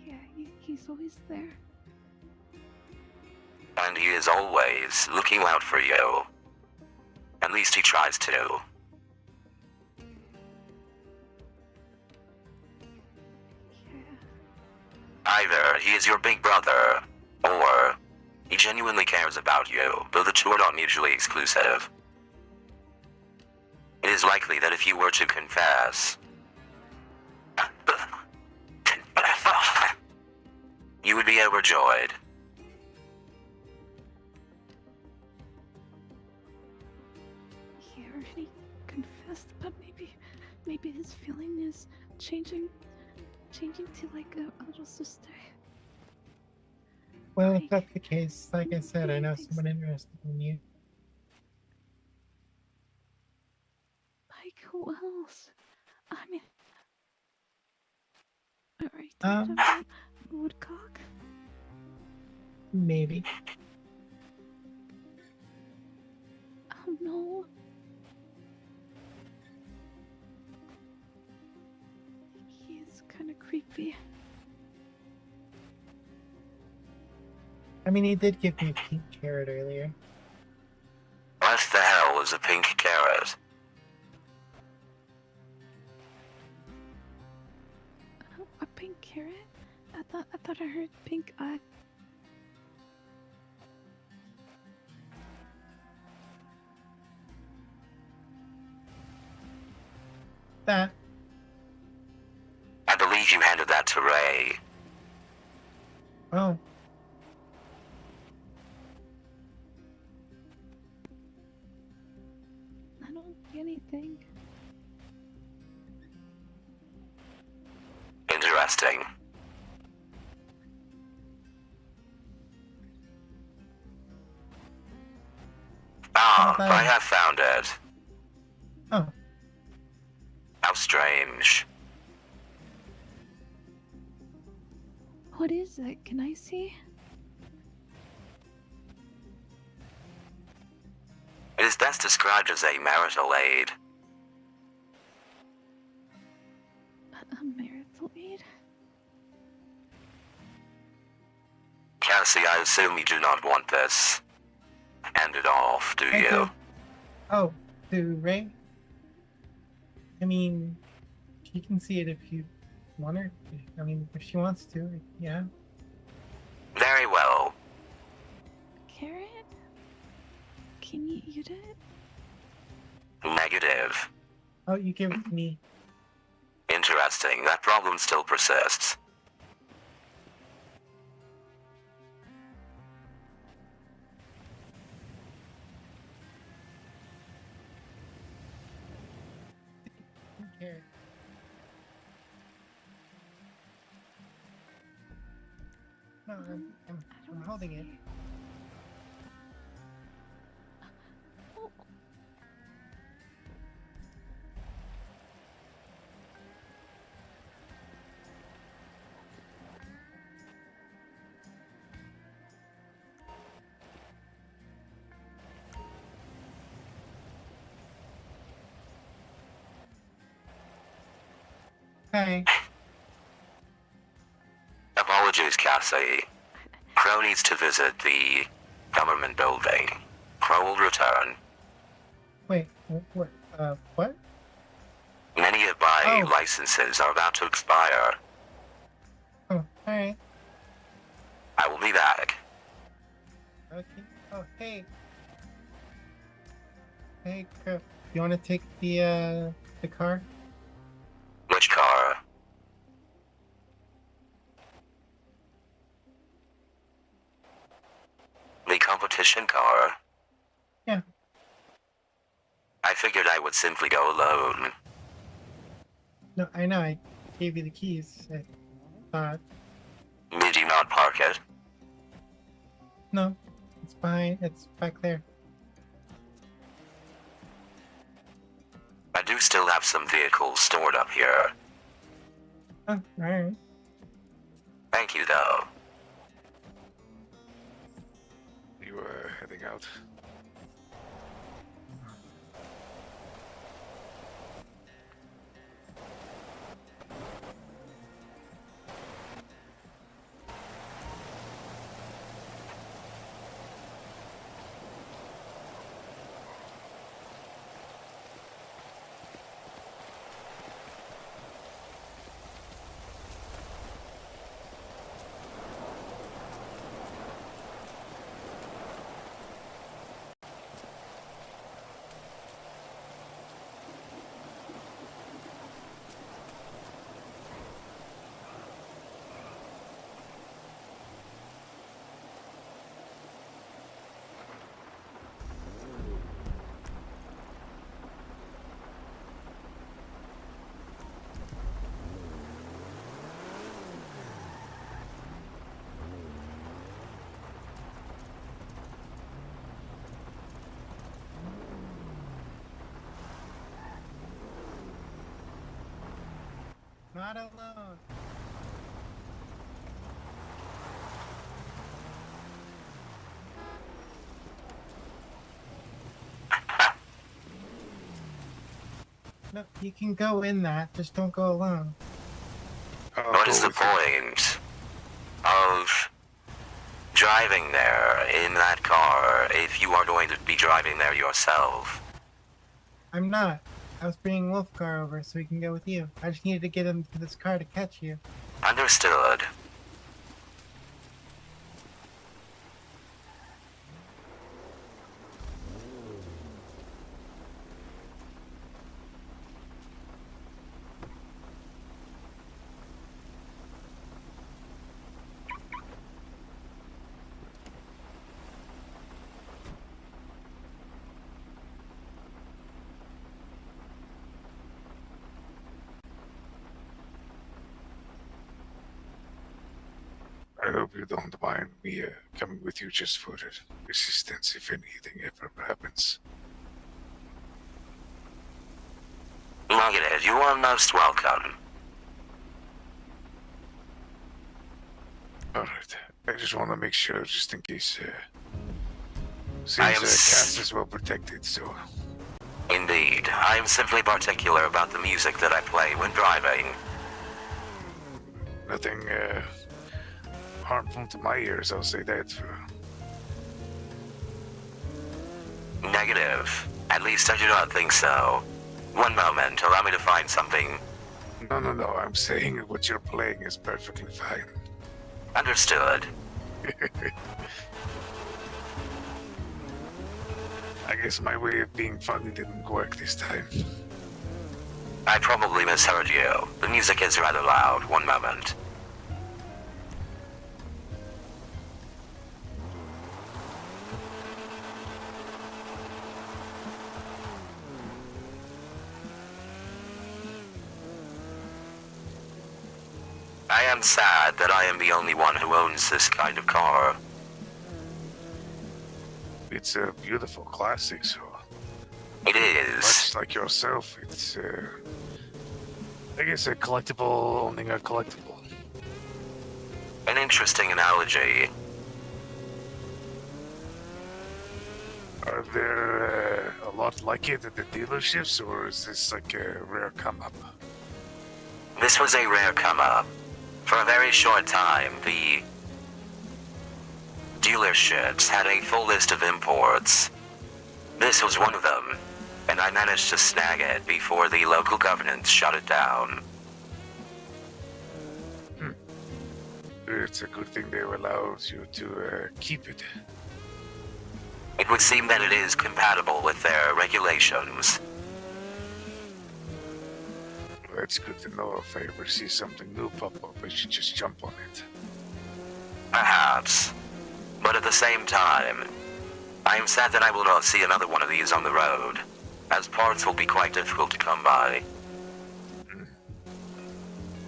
Speaker 4: Yeah, he's always there.
Speaker 2: And he is always looking out for you. At least he tries to.
Speaker 4: Yeah.
Speaker 2: Either he is your big brother, or he genuinely cares about you, though the two are not mutually exclusive. It is likely that if you were to confess, you would be overjoyed.
Speaker 4: He already confessed, but maybe his feeling is changing to like a little sister.
Speaker 1: Well, if
Speaker 4: Like,
Speaker 1: that's the case, like I said, I know
Speaker 4: thinks-
Speaker 1: someone interested in you.
Speaker 4: Like who else? I mean, alright, Woodcock.
Speaker 1: Maybe.
Speaker 4: Oh no. He's kind of creepy.
Speaker 1: I mean, he did give me a pink carrot earlier.
Speaker 2: What the hell is a pink carrot?
Speaker 4: Oh, a pink carrot? I thought I heard pink eye.
Speaker 1: That.
Speaker 2: I believe you handed that to Ray.
Speaker 1: Oh.
Speaker 4: I don't see anything.
Speaker 2: Interesting. Ah,
Speaker 1: How about-
Speaker 2: I have found it.
Speaker 1: Oh.
Speaker 2: How strange.
Speaker 4: What is it? Can I see?
Speaker 2: It is best described as a marital aid.
Speaker 4: A marital aid?
Speaker 2: Cassie, I assume you do not want this. End it off, do
Speaker 1: I
Speaker 2: you?
Speaker 1: do. Oh, to Ray? I mean, she can see it if you want her. I mean, if she wants to, yeah.
Speaker 2: Very well.
Speaker 4: Carrot? Can you eat it?
Speaker 2: Negative.
Speaker 1: Oh, you give it to me.
Speaker 2: Interesting, that problem still persists.
Speaker 1: Carrot. No,
Speaker 4: I
Speaker 1: I'm
Speaker 4: don't
Speaker 1: holding it.
Speaker 4: see- Oh,
Speaker 1: Hi.
Speaker 2: Apologies, Cassie. Crow needs to visit the government building. Crow will return.
Speaker 1: Wait, what? What?
Speaker 2: Many nearby
Speaker 1: Oh.
Speaker 2: licenses are about to expire.
Speaker 1: Oh, alright.
Speaker 2: I will be back.
Speaker 1: Okay. Oh, hey. Hey, Crow. You want to take the car?
Speaker 2: Which car? The competition car?
Speaker 1: Yeah.
Speaker 2: I figured I would simply go alone.
Speaker 1: No, I know. I gave you the keys. I thought.
Speaker 2: Did you not park it?
Speaker 1: No, it's behind. It's back there.
Speaker 2: I do still have some vehicles stored up here.
Speaker 1: Oh, alright.
Speaker 2: Thank you, though.
Speaker 5: You heading out?
Speaker 1: Not alone. No, you can go in that. Just don't go alone.
Speaker 5: I'll
Speaker 2: What
Speaker 5: go
Speaker 2: is the
Speaker 5: with you.
Speaker 2: point of driving there in that car if you are going to be driving there yourself?
Speaker 1: I'm not. I was bringing Wolfgar over so he can go with you. I just needed to get him to this car to catch you.
Speaker 2: Understood.
Speaker 5: I hope you don't mind me coming with you just for assistance if anything ever happens.
Speaker 2: Nuggethead, you are most welcome.
Speaker 5: Alright, I just want to make sure, just in case Seems
Speaker 2: am
Speaker 5: Cass is well protected, so
Speaker 2: Indeed, I am simply particular about the music that I play when driving.
Speaker 5: nothing harmful to my ears, I'll say that.
Speaker 2: Negative. At least I do not think so. One moment, allow me to find something.
Speaker 5: No, I'm saying what you're playing is perfectly fine.
Speaker 2: Understood.
Speaker 5: I guess my way of being funny didn't work this time.
Speaker 2: I probably misheard you. The music is rather loud. One moment. I am sad that I am the only one who owns this kind of car.
Speaker 5: It's a beautiful classic, so
Speaker 2: It is.
Speaker 5: much like yourself, it's I guess a collectible owning a collectible.
Speaker 2: An interesting analogy.
Speaker 5: Are there a lot like it at the dealerships, or is this like a rare come up?
Speaker 2: This was a rare come-up. For a very short time, the dealerships had a full list of imports. This was one of them, and I managed to snag it before the local governance shut it down.
Speaker 5: It's a good thing they allowed you to keep it.
Speaker 2: It would seem that it is compatible with their regulations.
Speaker 5: That's good to know. If I ever see something new pop up, I should just jump on it.
Speaker 2: Perhaps. But at the same time, I am sad that I will not see another one of these on the road, as parts will be quite difficult to come by.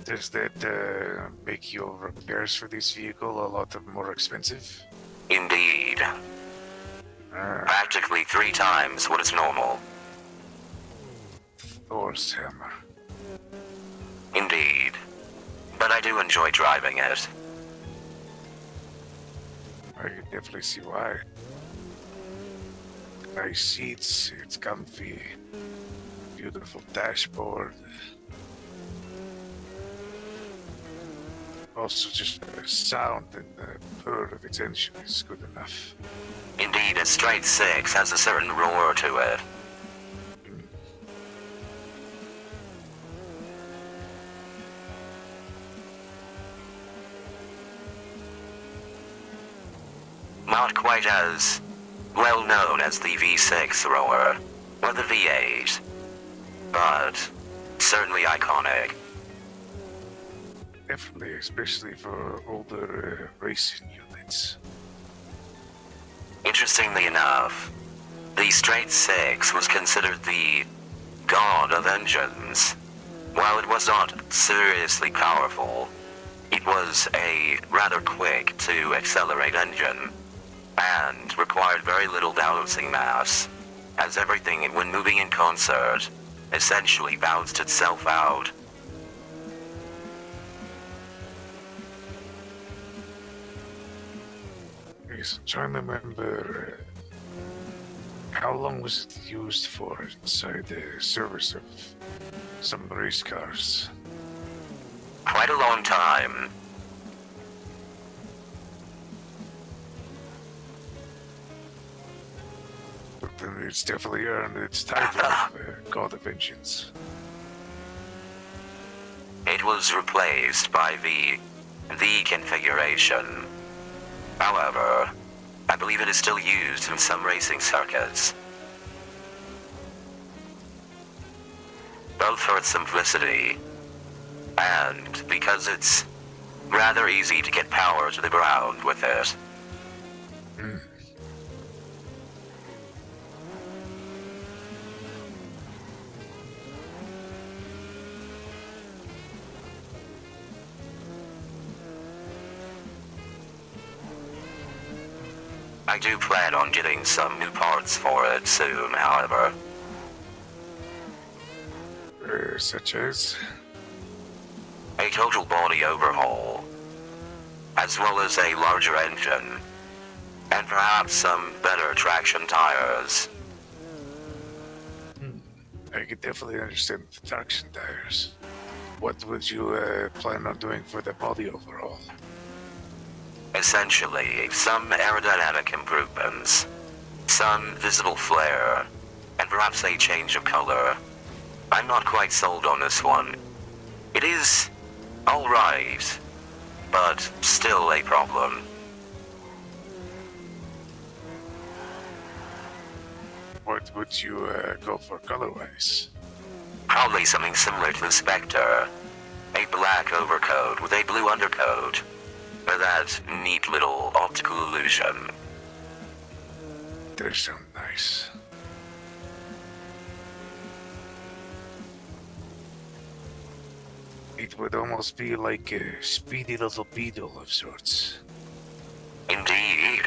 Speaker 5: Does that make your repairs for this vehicle a lot more expensive?
Speaker 2: Indeed. Practically 3 times what is normal.
Speaker 5: Thor's hammer.
Speaker 2: Indeed. But I do enjoy driving it.
Speaker 5: I can definitely see why. Nice seats, it's comfy, beautiful dashboard. Also, just the sound and the purr of its engine is good enough.
Speaker 2: Indeed, a straight 6 has a certain roar to it. Not quite as well known as the V6 roar or the V8, but certainly iconic.
Speaker 5: Definitely, especially for older racing units.
Speaker 2: Interestingly enough, the straight 6 was considered the god of engines. While it was not seriously powerful, it was a rather quick to accelerate engine, and required very little balancing mass, as everything when moving in concert essentially balanced itself out.
Speaker 5: Yes, I'm trying to remember how long was it used for inside the service of some race cars.
Speaker 2: Quite a long time.
Speaker 5: But then it's definitely earned its title of God of Vengeance.
Speaker 2: It was replaced by the configuration. However, I believe it is still used in some racing circuits. Both for its simplicity, and because it's rather easy to get power to the ground with it. I do plan on getting some new parts for it soon, however.
Speaker 5: Such as?
Speaker 2: A total body overhaul, as well as a larger engine, and perhaps some better traction tires.
Speaker 5: I could definitely understand the traction tires. What would you plan on doing for the body overall?
Speaker 2: Essentially, some aerodynamic improvements, some visible flare, and perhaps a change of color. I'm not quite sold on this one. It is alright, but still a problem.
Speaker 5: What would you go for color-wise?
Speaker 2: Probably something similar to the Spectre. A black overcoat with a blue undercoat. Or that neat little optical illusion.
Speaker 5: They sound nice. It would almost be like a speedy little beetle of sorts.
Speaker 2: Indeed.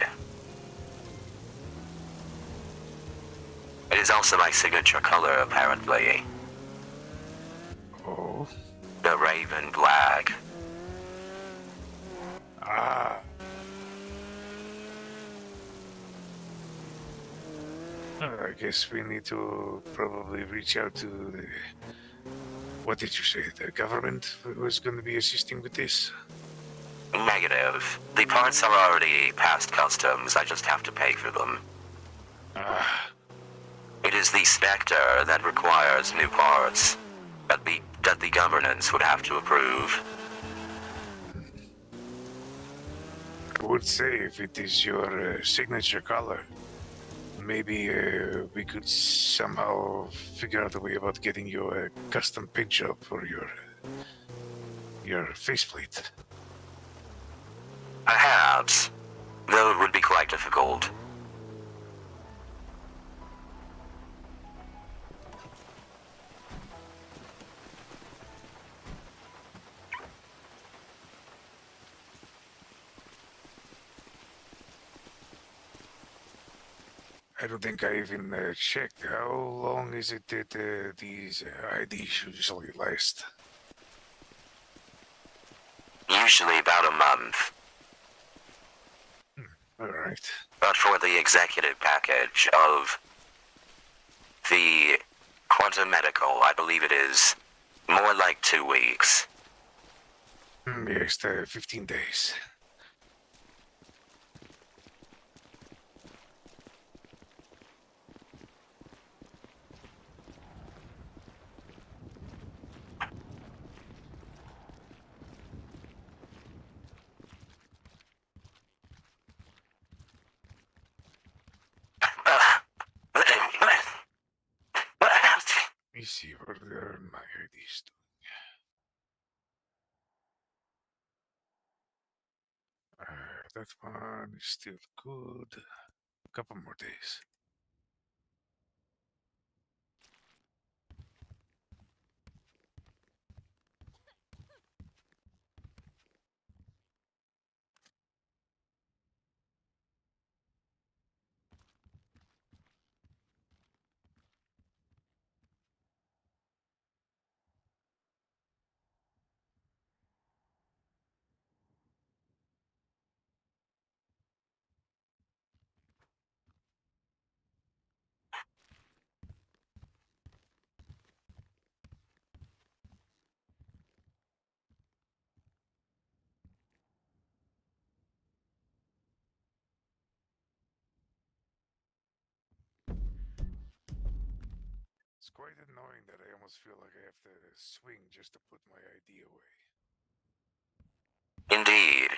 Speaker 2: It is also my signature color, apparently.
Speaker 5: Oh?
Speaker 2: The Raven Black.
Speaker 5: Ah. I guess we need to probably reach out to the... What did you say? The government was going to be assisting with this?
Speaker 2: Negative. The parts are already past customs, I just have to pay for them.
Speaker 5: Ah.
Speaker 2: It is the Spectre that requires new parts. That the governance would have to approve.
Speaker 5: I would say if it is your signature color, maybe we could somehow figure out a way about getting you a custom paint job for your faceplate.
Speaker 2: Perhaps. Though it would be quite difficult.
Speaker 5: I don't think I even checked. How long is it that these IDs usually last?
Speaker 2: Usually about a month.
Speaker 5: Alright.
Speaker 2: But for the executive package of the Quantum Medical, I believe it is more like 2 weeks.
Speaker 5: Yes, 15 days. Let me see what are my IDs doing. That one is still good. A couple more days. It's quite annoying that I almost feel like I have to swing just to put my ID away.
Speaker 2: Indeed.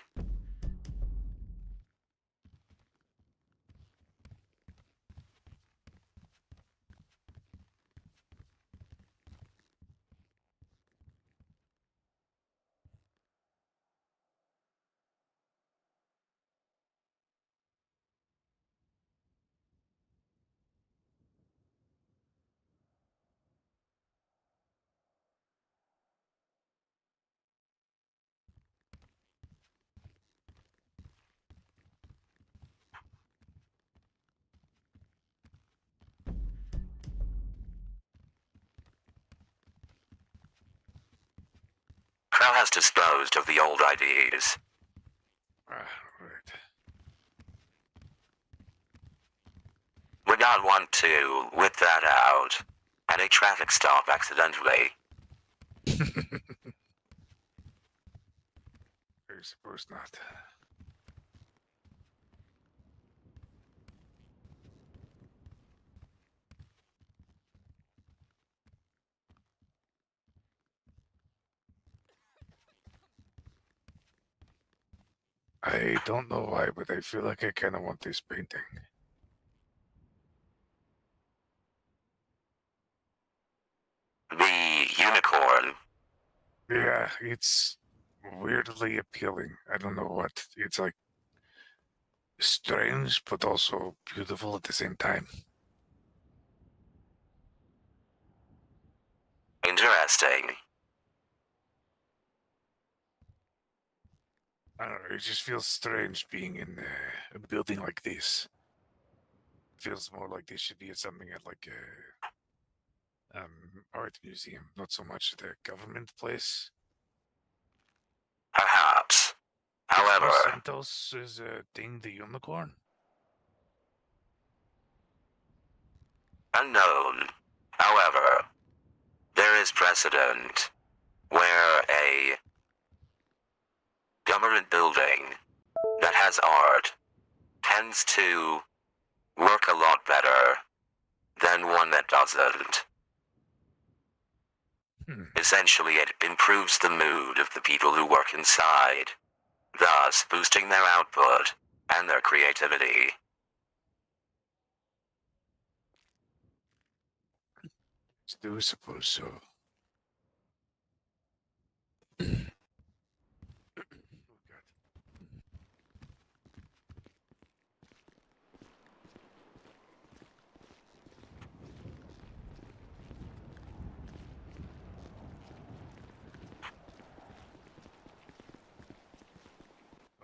Speaker 2: Crow has disposed of the old IDs.
Speaker 5: Ah, right.
Speaker 2: not want to whip that out at a traffic stop accidentally.
Speaker 5: I suppose not. I don't know why, but I feel like I kind of want this painting.
Speaker 2: The unicorn.
Speaker 5: Yeah, it's weirdly appealing. I don't know what. It's like strange, but also beautiful at the same time.
Speaker 2: Interesting.
Speaker 5: I don't know, it just feels strange being in a building like this. Feels more like this should be something at like a art museum, not so much the government place.
Speaker 2: Perhaps. However,
Speaker 5: Los Santos is a thing, the unicorn.
Speaker 2: unknown. However, there is precedent where a government building that has art tends to work a lot better than one that doesn't. Essentially, it improves the mood of the people who work inside, thus boosting their output and their creativity.
Speaker 5: Do suppose so. Oh, God.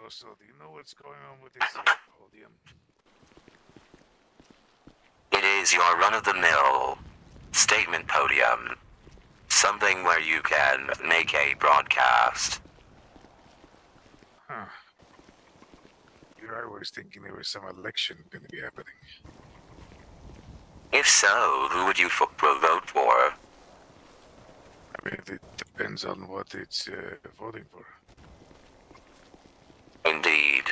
Speaker 5: Also, do you know what's going on with this podium?
Speaker 2: It is your run-of-the-mill statement podium. Something where you can make a broadcast.
Speaker 5: Huh. I was thinking there was some election going to be happening.
Speaker 2: If so, who would you vote for?
Speaker 5: I mean, it depends on what it's voting for.
Speaker 2: Indeed.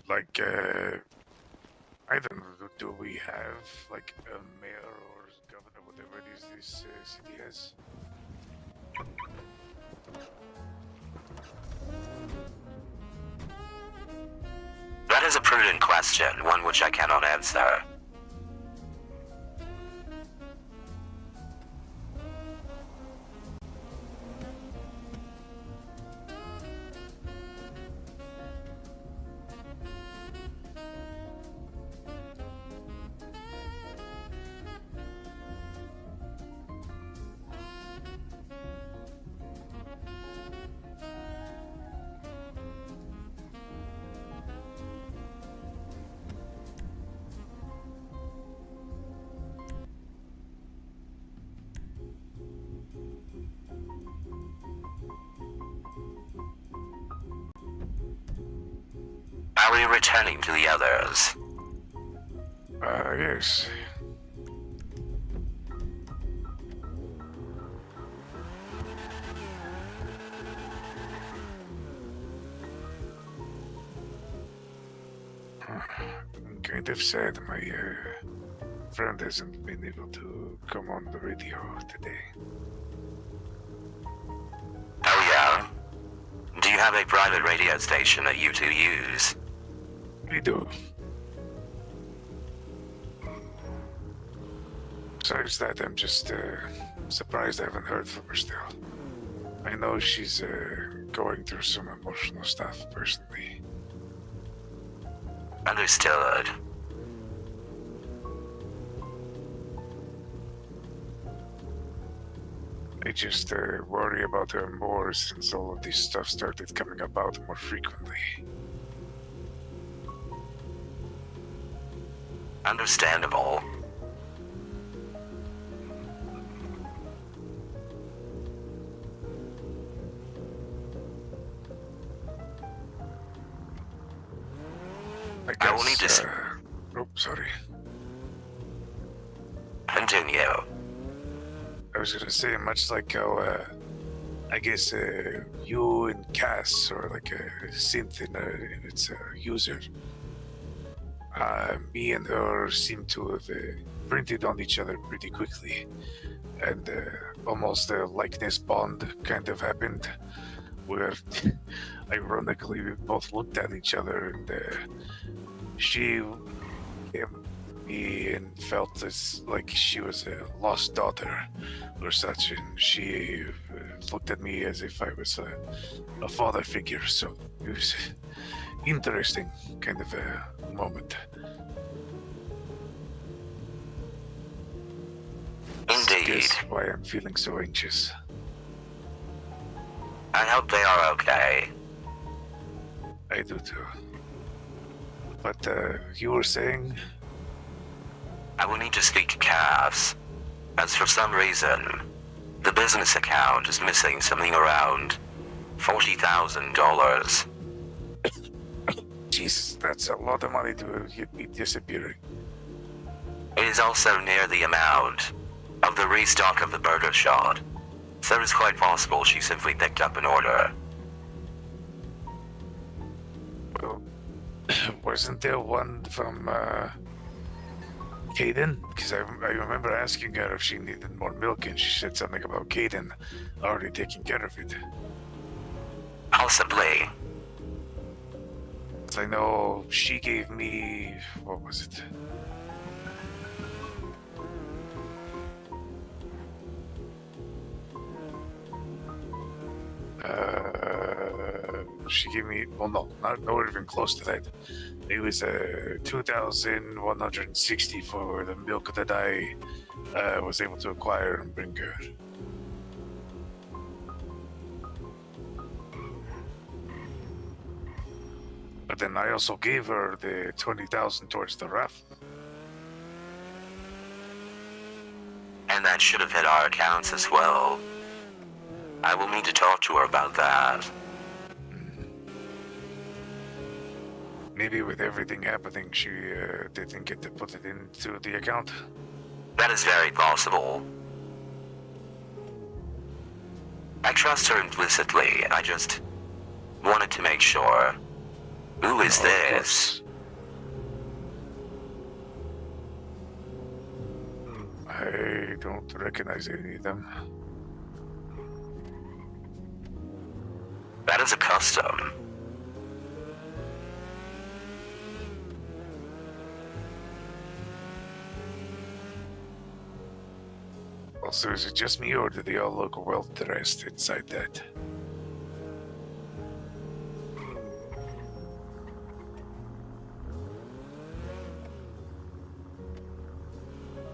Speaker 5: Like, I don't know, do we have, like, a mayor or governor, whatever it is this city has?
Speaker 2: That is a prudent question, one which I cannot answer. Are we returning to the others?
Speaker 5: Yes. I'm kind of sad my friend hasn't been able to come on the radio today.
Speaker 2: Oh yeah? Do you have a private radio station that you two use?
Speaker 5: We do. Besides that, I'm just surprised I haven't heard from her still. I know she's going through some emotional stuff personally.
Speaker 2: Understood.
Speaker 5: I just worry about her more since all of this stuff started coming about more frequently.
Speaker 2: Understandable.
Speaker 5: I
Speaker 2: I will need to
Speaker 5: guess, oops,
Speaker 2: continue.
Speaker 5: I was gonna say, much like how, I guess, you and Cass are like a synth in its user. Me and her seem to have printed on each other pretty quickly, and almost a likeness bond kind of happened, where ironically we both looked at each other, and she came to me and felt as like she was a lost daughter or such, and she looked at me as if I was a father figure. So it was interesting kind of a moment.
Speaker 2: Indeed.
Speaker 5: Guess why I'm feeling so anxious.
Speaker 2: I hope they are okay.
Speaker 5: I do too. But you were saying?
Speaker 2: I will need to speak to Cass, as for some reason, the business account is missing something around $40,000.
Speaker 5: Jesus, that's a lot of money to be disappearing.
Speaker 2: It is also near the amount of the restock of the burger shot, so it is quite possible she simply picked up an order.
Speaker 5: Well, wasn't there one from Caden? Because I remember asking her if she needed more milk, and she said something about Caden already taking care of it.
Speaker 2: Possibly.
Speaker 5: I know she gave me, what was it? She gave me, well, no, nowhere even close to that. It was 2,160 for the milk that I was able to acquire and bring her. But then I also gave her the 20,000 towards the raffle.
Speaker 2: And that should have hit our accounts as well. I will need to talk to her about that.
Speaker 5: Maybe with everything happening, she didn't get to put it into the account.
Speaker 2: That is very possible. I trust her implicitly, I just wanted to make sure. Who is
Speaker 5: Of
Speaker 2: this?
Speaker 5: course. I don't recognize any of them.
Speaker 2: That is a custom.
Speaker 5: Also, is it just me, or do they all look well dressed inside that?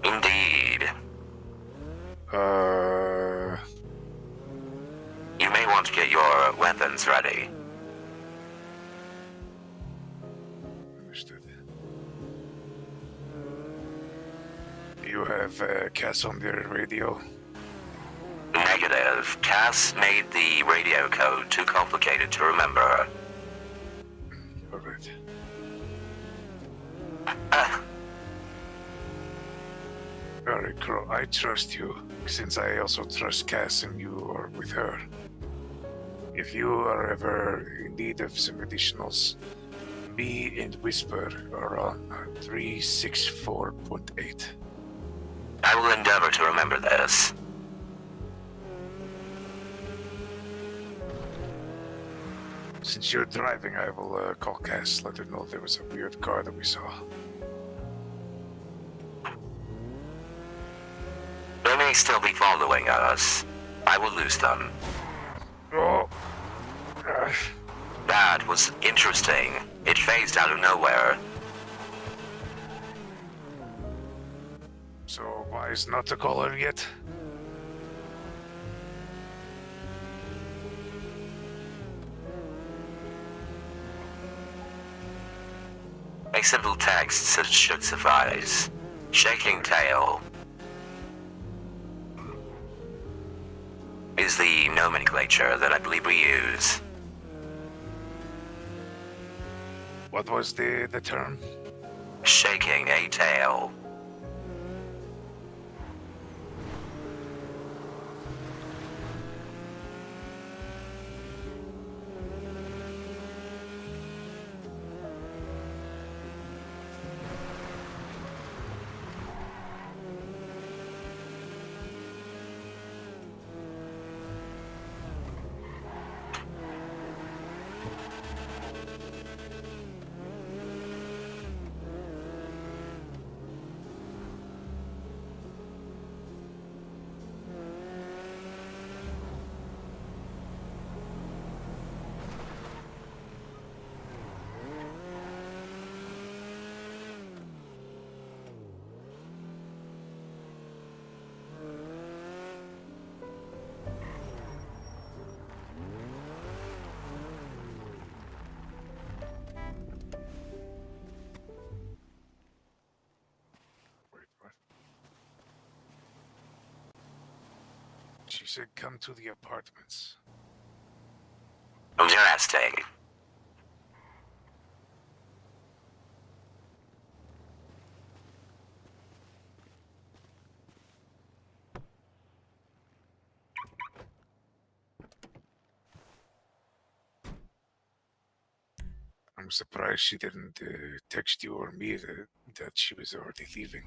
Speaker 2: Indeed. You may want to get your weapons ready.
Speaker 5: Understood. You have Cass on the radio?
Speaker 2: Negative. Cass made the radio code too complicated to remember.
Speaker 5: Alright. Alright, Crow, I trust you, since I also trust Cass and you are with her. If you are ever in need of some additionals, me and Whisper are on 364.8.
Speaker 2: I will endeavor to remember this.
Speaker 5: Since you're driving, I will call Cass, let her know there was a weird car that we saw.
Speaker 2: They may still be following us. I will lose them.
Speaker 5: Oh!
Speaker 2: That was interesting. It phased out of nowhere.
Speaker 5: So, wise not to call her yet?
Speaker 2: A simple text should suffice. Shaking tail is the nomenclature that I believe we use.
Speaker 5: What was the term?
Speaker 2: Shaking a tail.
Speaker 5: She said come to the apartments.
Speaker 2: Interesting.
Speaker 5: I'm surprised she didn't text you or me that she was already leaving.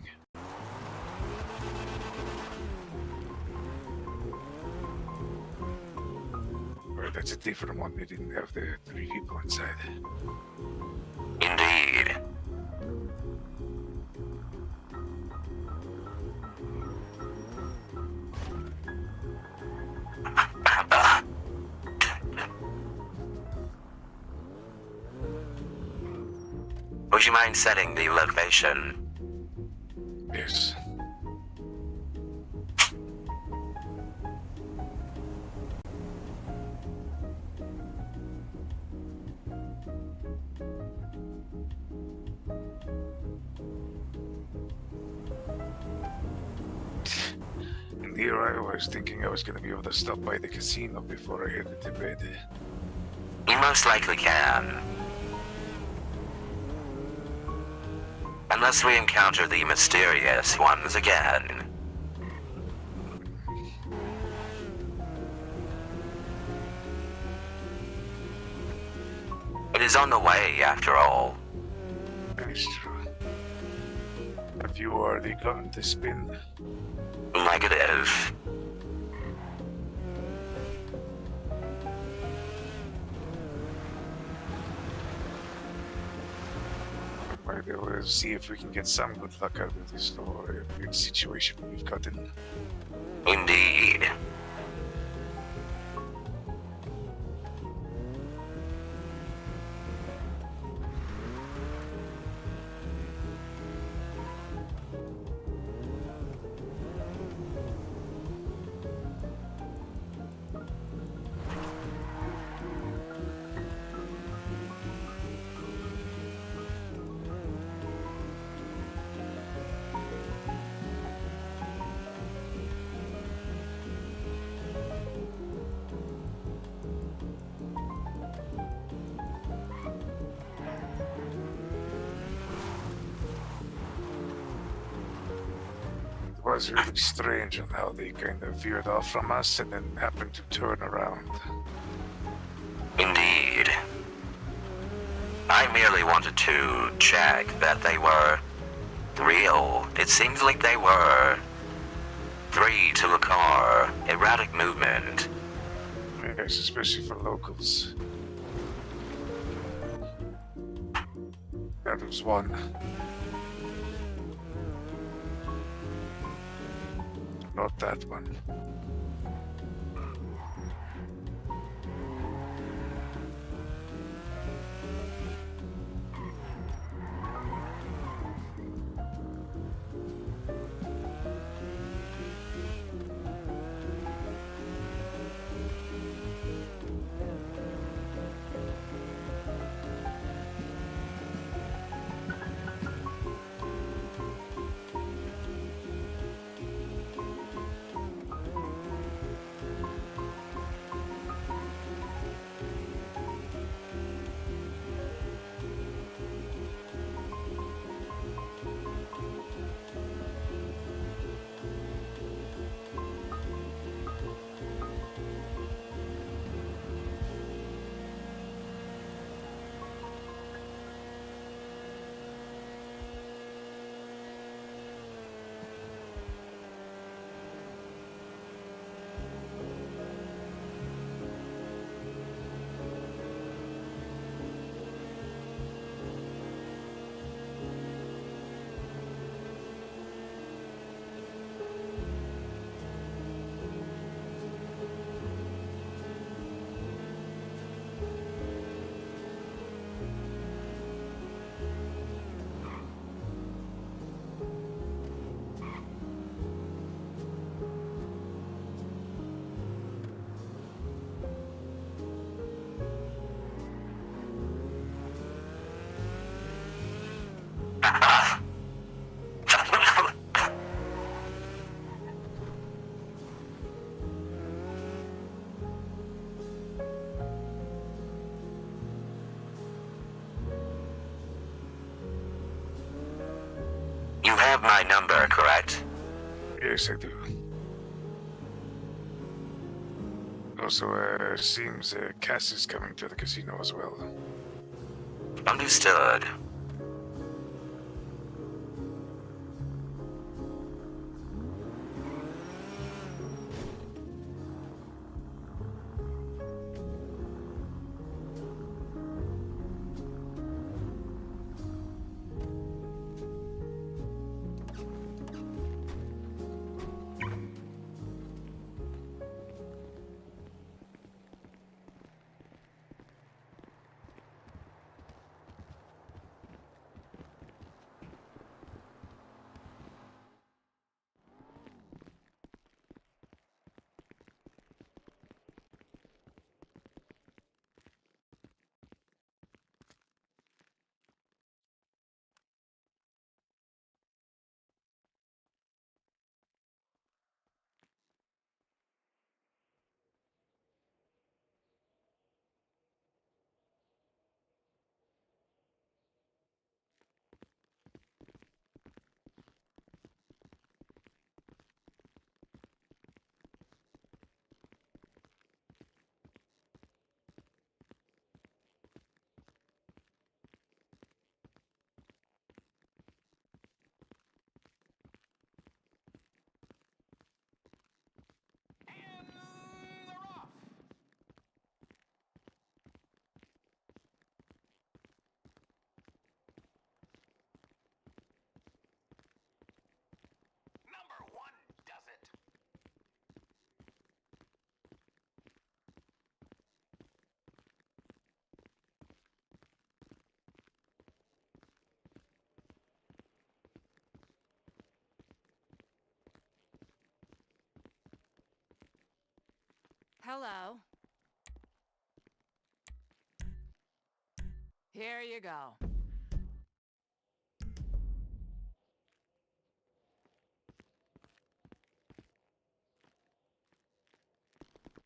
Speaker 5: Or that's a different one. They didn't have the 3 people inside.
Speaker 2: Indeed. Would you mind setting the location?
Speaker 5: Yes. And here I was thinking I was going to be able to stop by the casino before I headed to bed.
Speaker 2: You most likely can. Unless we encounter the mysterious ones again. It is on the way, after all.
Speaker 5: That's true. Have you already gotten the spin?
Speaker 2: Negative.
Speaker 5: We'll see if we can get some good luck out of this weird situation we've gotten.
Speaker 2: Indeed.
Speaker 5: It was really strange on how they kind of veered off from us and then happened to turn around.
Speaker 2: Indeed. I merely wanted to check that they were real. It seems like they were. 3 to a car. Erratic movement.
Speaker 5: Yes, especially for locals. That was one. Not that one.
Speaker 2: have my number, correct?
Speaker 5: Yes, I do. Also, seems Cass is coming to the casino as well.
Speaker 2: Understood.
Speaker 8: Hello. Here you go.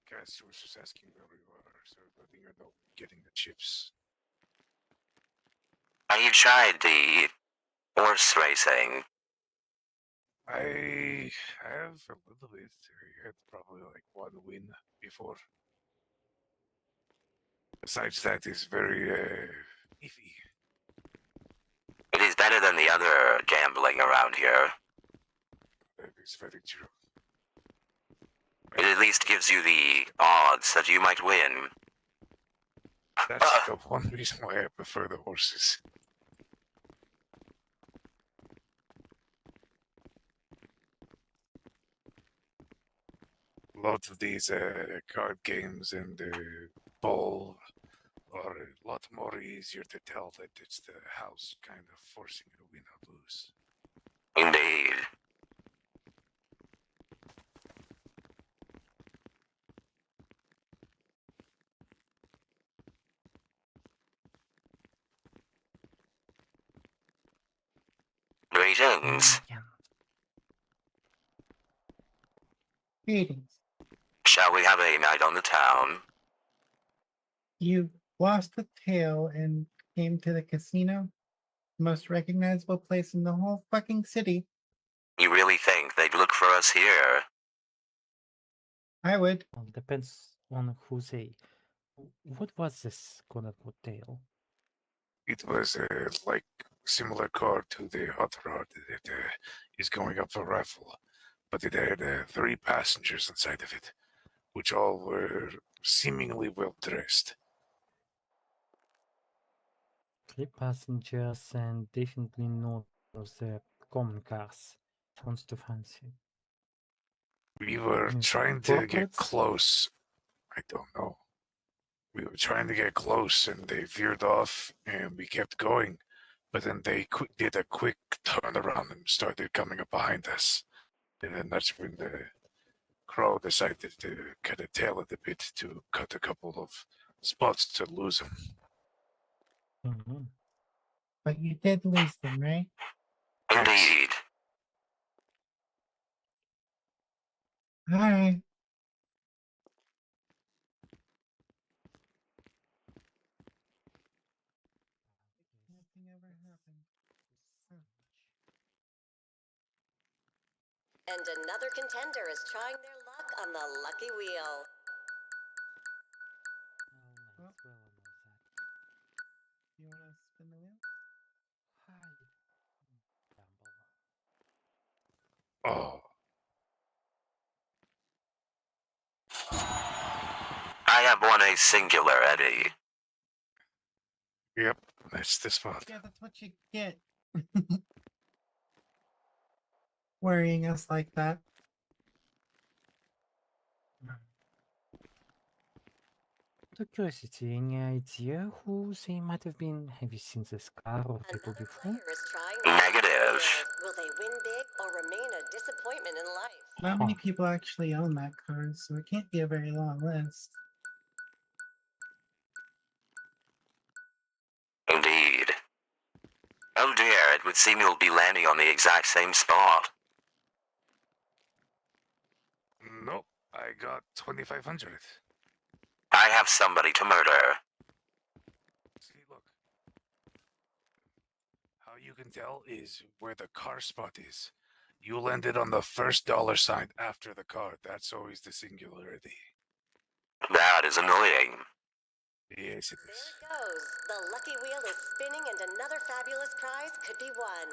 Speaker 5: Cass was just asking where we were, so I think you're not getting the chips.
Speaker 2: Have you tried the horse racing?
Speaker 5: I have a little bit. I had probably like one win before. Besides that, it's very iffy.
Speaker 2: It is better than the other gambling around here.
Speaker 5: That is very true.
Speaker 2: It at least gives you the odds that you might win.
Speaker 5: That's the one reason why I prefer the horses. A lot of these card games and ball are a lot more easier to tell that it's the house kind of forcing you to win or lose.
Speaker 2: Indeed. Greetings.
Speaker 7: Yeah.
Speaker 1: Greetings.
Speaker 2: Shall we have a night on the town?
Speaker 1: You lost the tail and came to the casino? Most recognizable place in the whole fucking city.
Speaker 2: You really think they'd look for us here?
Speaker 1: I would.
Speaker 7: Well, depends on who say. What was this quote-unquote tale?
Speaker 5: It was like similar car to the hot rod that is going up for raffle, but it had 3 passengers inside of it, which all were seemingly well dressed.
Speaker 7: 3 passengers and definitely not the common cars. Sounds too fancy.
Speaker 5: We were
Speaker 7: Mm,
Speaker 5: trying to get
Speaker 7: portraits?
Speaker 5: close. I don't know. We were trying to get close, and they veered off, and we kept going. But then they did a quick turnaround and started coming up behind us. And then that's when the crow decided to cut a tail at the bit to cut a couple of spots to lose him.
Speaker 7: Mhm.
Speaker 1: But you did lose them, right?
Speaker 2: Indeed.
Speaker 1: Alright. Nothing ever happened. Huh.
Speaker 8: And another contender is trying their luck on the lucky wheel.
Speaker 7: Well, it's well enough that.
Speaker 1: You want to spin the wheel?
Speaker 7: Hi. Gamble.
Speaker 5: Oh,
Speaker 2: I have won a singular, Eddie.
Speaker 5: yep, that's the spot.
Speaker 1: Yeah, that's what you get. Worrying us like that.
Speaker 7: Out of curiosity, any idea who they might have been? Have you seen this car or people
Speaker 8: Another
Speaker 7: before?
Speaker 8: player is trying their luck on the
Speaker 2: Negative.
Speaker 8: wheel. Will they win big or remain a disappointment in life?
Speaker 1: Not many
Speaker 7: Huh.
Speaker 1: people actually own that car, so it can't be a very long list.
Speaker 2: Indeed. Oh dear, it would seem you'll be landing on the exact same spot.
Speaker 5: Nope, I got 2,500.
Speaker 2: I have somebody to murder.
Speaker 5: See, look. How you can tell is where the car spot is. You landed on the first dollar sign after the car. That's always the singularity.
Speaker 2: That is annoying.
Speaker 5: Yes, it
Speaker 8: There
Speaker 5: is.
Speaker 8: it goes. The lucky wheel is spinning and another fabulous prize could be won.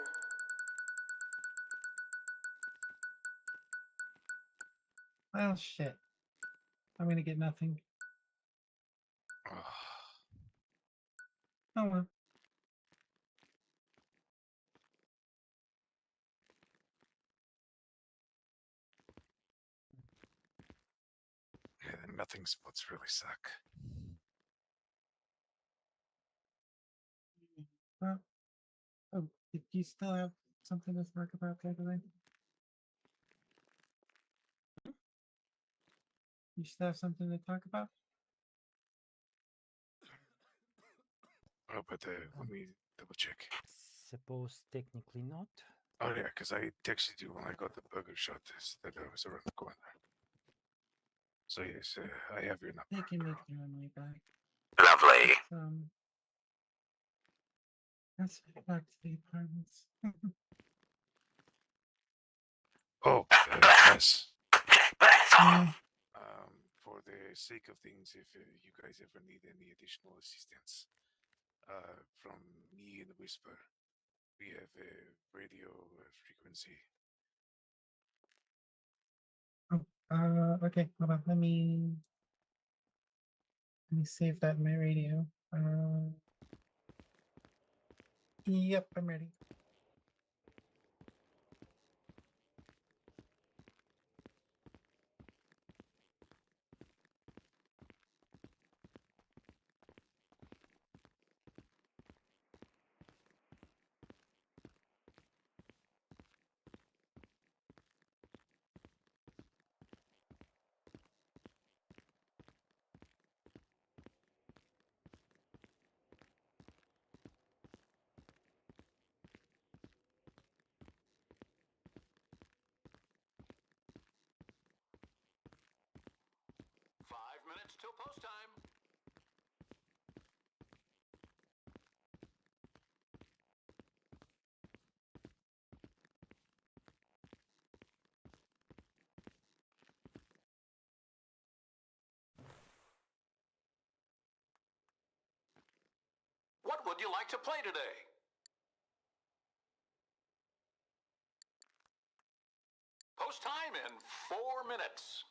Speaker 1: Oh shit. I'm gonna get nothing. Oh well.
Speaker 5: Yeah, the nothing spots really suck.
Speaker 1: Well, oh, do you still have something to talk about there today? You still have something to talk about?
Speaker 5: Oh, but let me double check.
Speaker 7: Suppose technically not.
Speaker 5: Oh yeah, because I texted you when I got the burger shot that I was around the corner. So yes, I have your number.
Speaker 1: They can make
Speaker 5: girl.
Speaker 1: their own way back.
Speaker 2: Lovely.
Speaker 1: Let's get back to the apartments.
Speaker 5: Oh, yes. For the sake of things, if you guys ever need any additional assistance from me and Whisper, we have a radio frequency.
Speaker 1: Okay, hold on. Let me save that in my radio. Yep, I'm ready.
Speaker 9: Till post time. What would you like to play today? Post time in 4 minutes.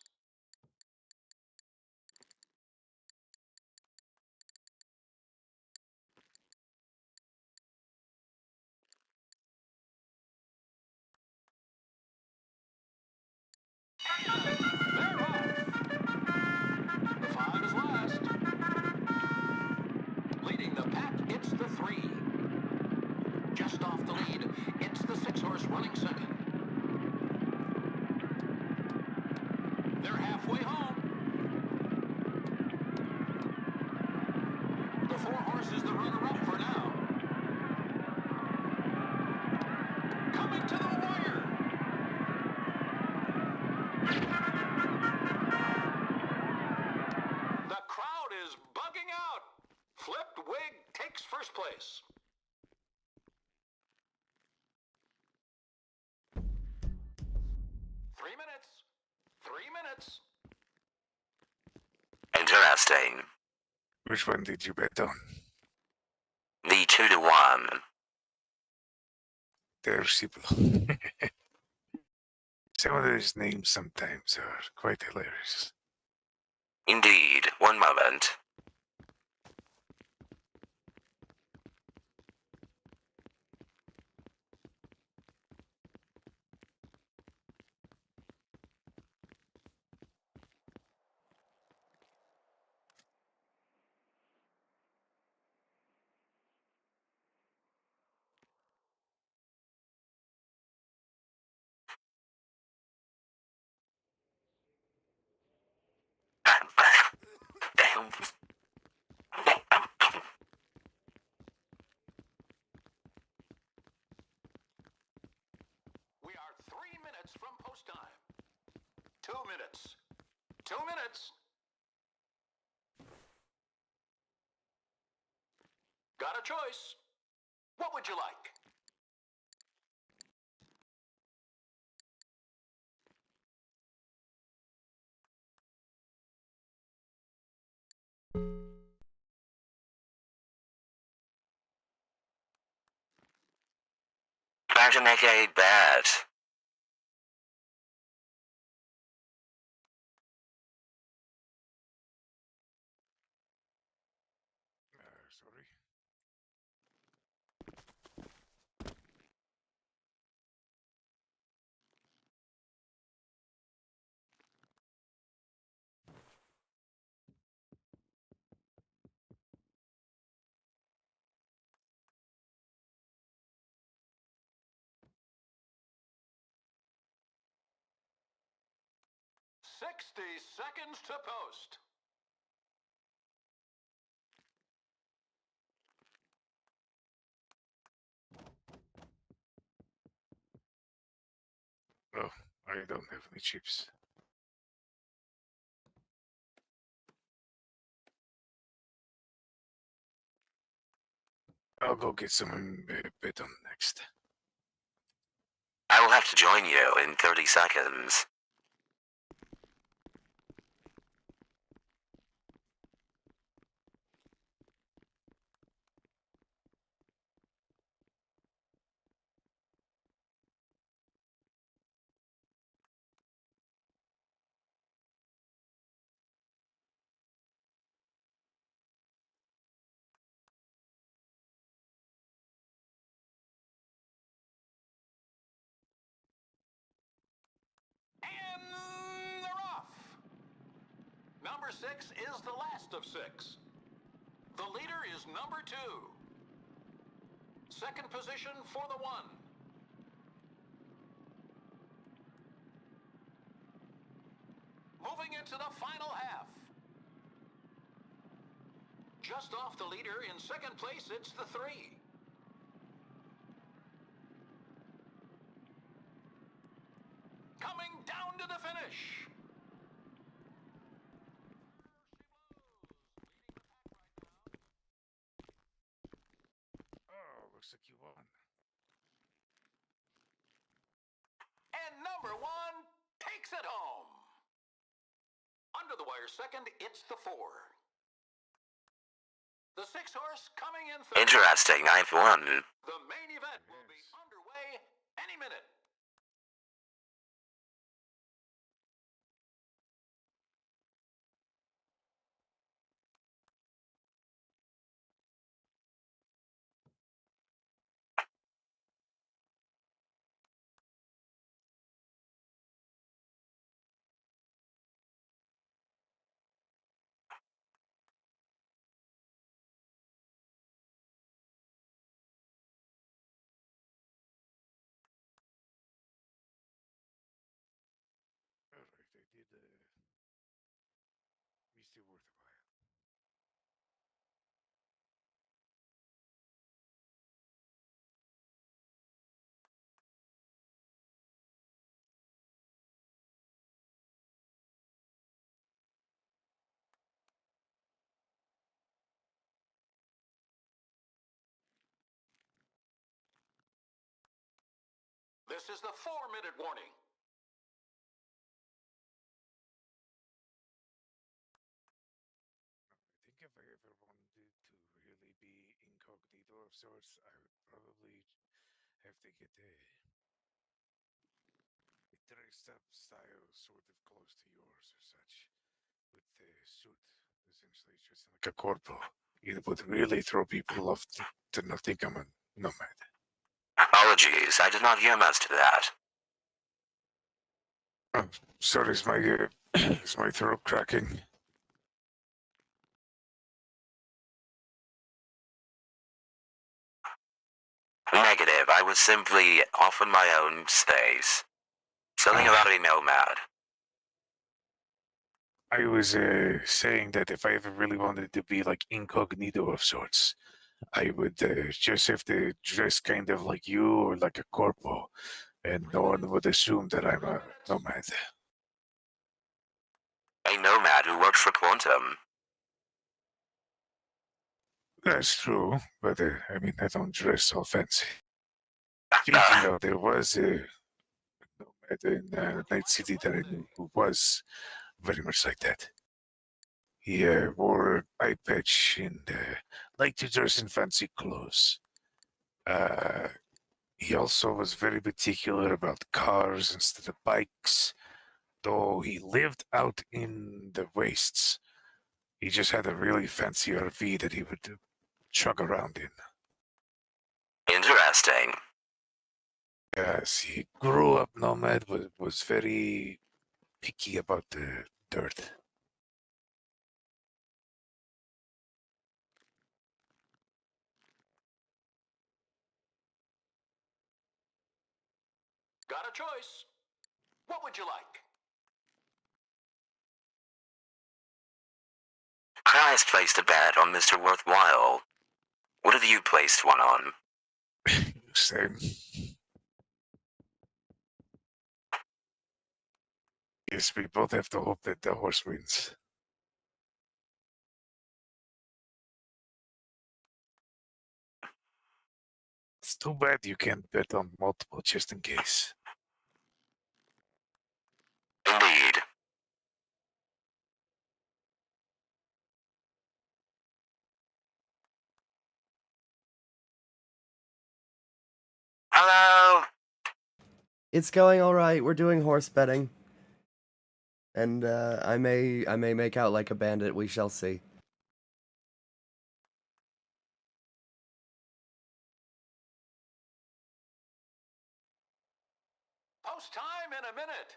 Speaker 9: They're off. The 5 is last. Leading the pack, it's the 3. Just off the lead, it's the 6-horse running second. They're halfway home. The 4-horse is the runner-up for now. Coming to the wire. The crowd is bugging out. Flipped Wig takes first place. 3 minutes.
Speaker 2: Interesting.
Speaker 5: Which one did you bet on?
Speaker 2: The 2-to-1.
Speaker 5: They're simple. Some of those names sometimes are quite hilarious.
Speaker 2: Indeed. One moment.
Speaker 9: We are 3 minutes from post time. 2 minutes. 2 minutes. Got a choice. What would you like?
Speaker 2: Try to make a bet.
Speaker 5: Sorry.
Speaker 9: "60 seconds to post."
Speaker 5: Oh, I don't have any chips. I'll go get some bet on next.
Speaker 2: I will have to join you in 30 seconds.
Speaker 9: And they're off. Number 6 is the last of 6. The leader is number 2. Second position for the 1. Moving into the final half. Just off the leader in second place, it's the 3. Coming down to the finish.
Speaker 5: Oh, looks like you won.
Speaker 9: And number 1 takes it home. Under the wire second, it's the 4. The 6-horse coming in third.
Speaker 2: Interesting. I've won.
Speaker 9: The main event will be underway any minute.
Speaker 5: Alright, I did Misty worthwhile.
Speaker 9: This is the 4-minute warning.
Speaker 5: incognito of sorts, I would probably have to get a dressed up style sort of close to yours or such, with the suit, essentially just like a corporal. It would really throw people off to not think I'm a nomad.
Speaker 2: Apologies, I did not hear most of that.
Speaker 5: Oh, sorry, is my is my throat cracking?
Speaker 2: Negative, I was simply off in my own space. Something about a nomad.
Speaker 5: I was saying that if I ever really wanted to be like incognito of sorts, I would just have to dress kind of like you or like a corporal, and no one would assume that I'm a nomad.
Speaker 2: A nomad who worked for Quantum.
Speaker 5: That's true, but I mean, I don't dress all fancy. Speaking of, there was a nomad in Night City that I knew who was very much like that. He wore an eye patch and liked to dress in fancy clothes. Uh, he also was very particular about cars instead of bikes, though he lived out in the wastes. He just had a really fancy RV that he would chug around in.
Speaker 2: Interesting.
Speaker 5: Yes, he grew up nomad, was very picky about the dirt.
Speaker 9: Got a choice. What would you like?
Speaker 2: Christ placed a bet on Mr. Worthwhile. What have you placed one on?
Speaker 5: Same. Yes, we both have to hope that the horse wins. It's too bad you can't bet on multiple just in case.
Speaker 2: Indeed. Hello?
Speaker 3: It's going all right. We're doing horse betting, and I may make out like a bandit. We shall see.
Speaker 9: Post time in a minute.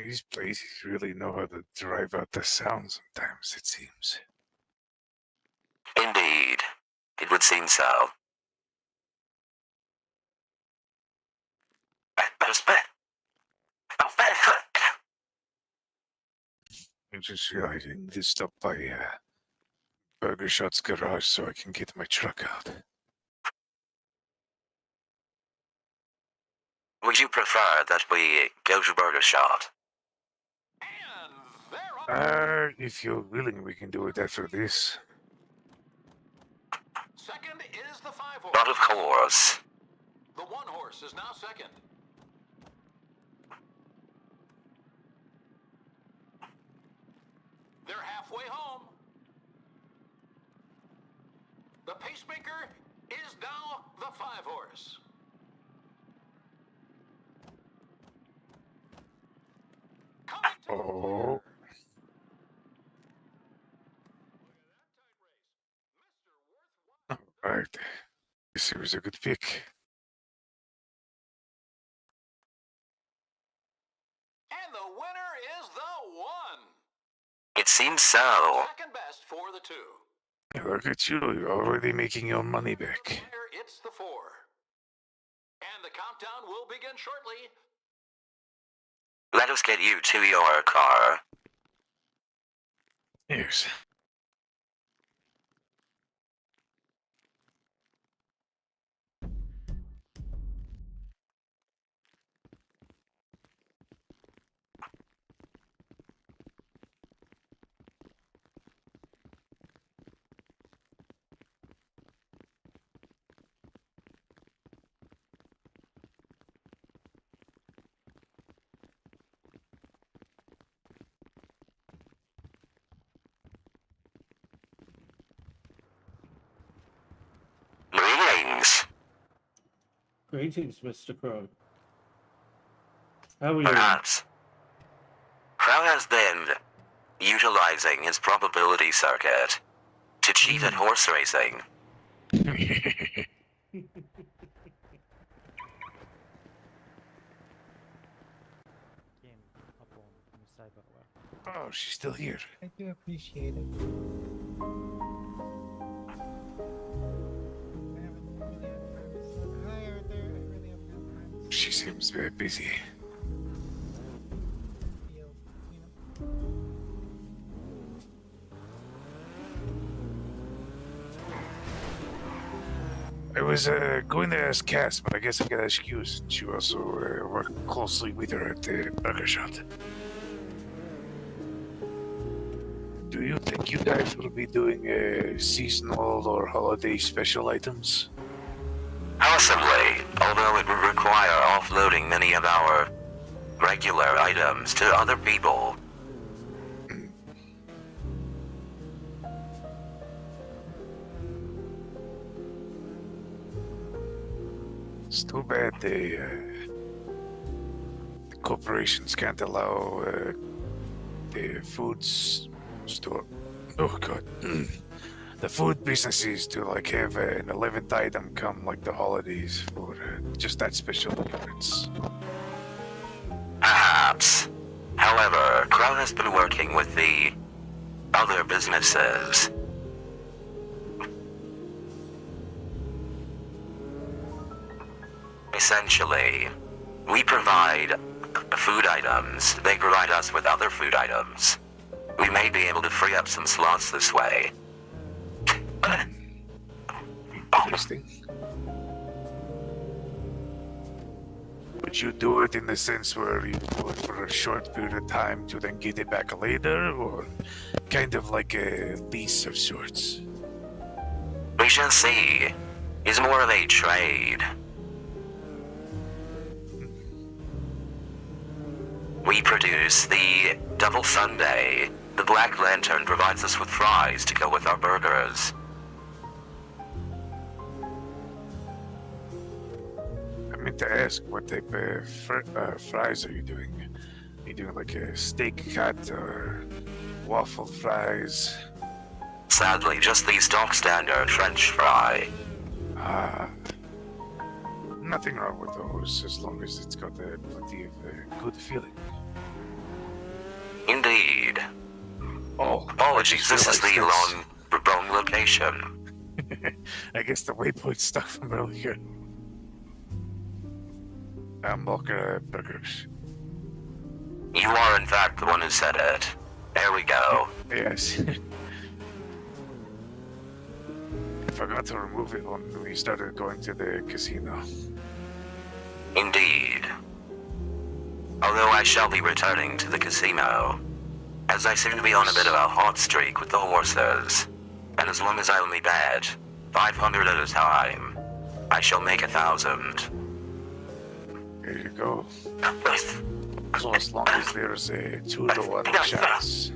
Speaker 5: These places really know how to drive out the sound sometimes, it seems.
Speaker 2: Indeed. It would seem so.
Speaker 5: I'm just realizing to stop by Burger Shot's garage so I can get my truck out.
Speaker 2: Would you prefer that we go to Burger Shot?
Speaker 9: And they're up.
Speaker 5: If you're willing, we can do it after this.
Speaker 9: Second is the 5-horse.
Speaker 2: Not of course.
Speaker 9: The 1-horse is now second. They're halfway home. The pacemaker is now the 5-horse. Coming to
Speaker 5: Oh, alright. This was a good pick.
Speaker 9: And the winner is the 1.
Speaker 2: It seems so.
Speaker 9: Second best for the 2.
Speaker 5: Look at you, you're already making your money back.
Speaker 9: Here it's the 4. And the countdown will begin shortly.
Speaker 2: Let us get you to your car.
Speaker 10: Greetings, Mr. Crow. How are you?
Speaker 2: Perhaps. Crow has been utilizing his probability circuit to cheat at horse racing.
Speaker 7: Game upon new CyberCore.
Speaker 5: Oh, she's still here.
Speaker 1: I do appreciate it. I haven't really had time to say hi, Arthur. I really haven't had time to
Speaker 5: She seems very busy.
Speaker 1: feel,
Speaker 5: I was going to ask Cass, but I guess I got excused. She also worked closely with her at the burger shop. Do you think you guys will be doing seasonal or holiday special items?
Speaker 2: Possibly, although it would require offloading many of our regular items to other people.
Speaker 5: It's too bad the corporations can't allow the foods store. Oh god. The food businesses to like have an 11th item come like the holidays for just that special occurrence.
Speaker 2: Perhaps. However, Crown has been working with the other businesses. Essentially, we provide food items, they provide us with other food items. We may be able to free up some slots this way.
Speaker 5: Interesting. Would you do it in the sense where you do it for a short period of time to then get it back later, or kind of like a lease of sorts?
Speaker 2: We shall see. It's more of a trade. We produce the double sundae. The Black Lantern provides us with fries to go with our burgers.
Speaker 5: I meant to ask, what type of fries are you doing? Are you doing like a steak cut or waffle fries?
Speaker 2: Sadly, just the stock standard French fry.
Speaker 5: Nothing wrong with those, as long as it's got plenty of good feeling.
Speaker 2: Indeed.
Speaker 5: Oh,
Speaker 2: apologies, this is the wrong location.
Speaker 5: I guess the waypoint stuck from earlier. Hamburger burgers.
Speaker 2: You are, in fact, the one who said it. There we go.
Speaker 5: Yes. I forgot to remove it when we started going to the casino.
Speaker 2: Indeed. Although I shall be returning to the casino, as I seem to be on a bit of a hot streak with the horses, and as long as I only bet 500 at a time, I shall make 1,000.
Speaker 5: There you go. So as long as there's a 2-to-1 chance.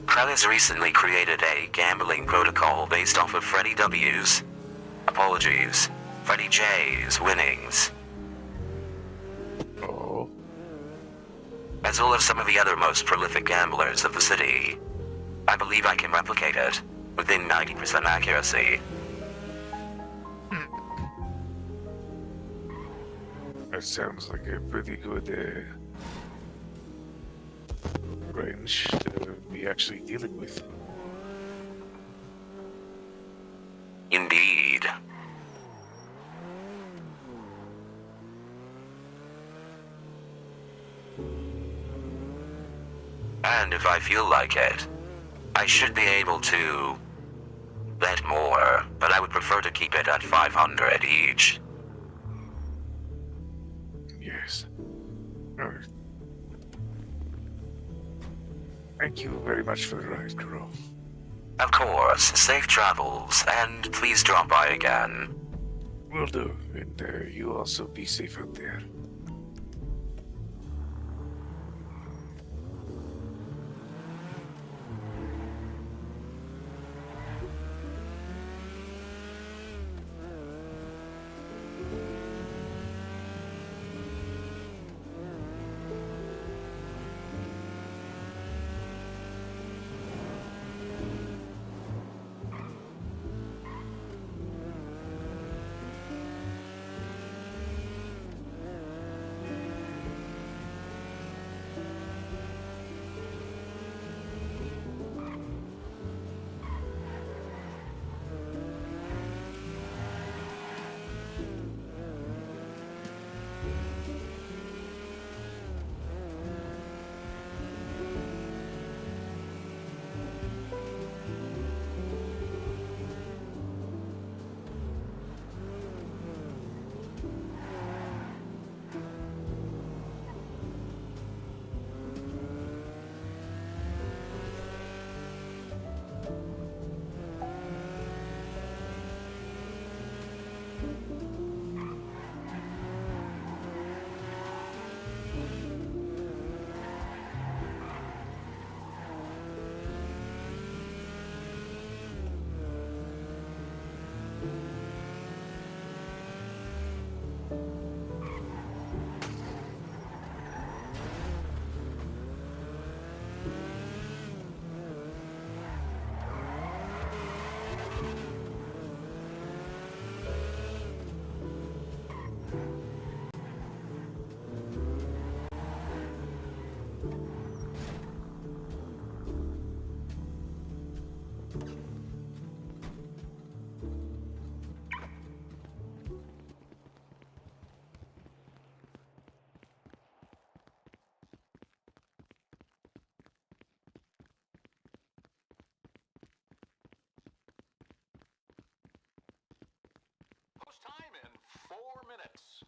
Speaker 2: Krell has recently created a gambling protocol based off of Freddie W's, apologies, Freddie J's winnings.
Speaker 5: Oh.
Speaker 2: As well as some of the other most prolific gamblers of the city. I believe I can replicate it within 90% accuracy.
Speaker 5: That sounds like a pretty good range to be actually dealing with.
Speaker 2: Indeed. And if I feel like it, I should be able to bet more, but I would prefer to keep it at 500 each.
Speaker 5: Yes. Alright. Thank you very much for the ride, Crow.
Speaker 2: Of course, safe travels, and please drop by again.
Speaker 5: Will do, and you also be safe out there.
Speaker 9: minutes.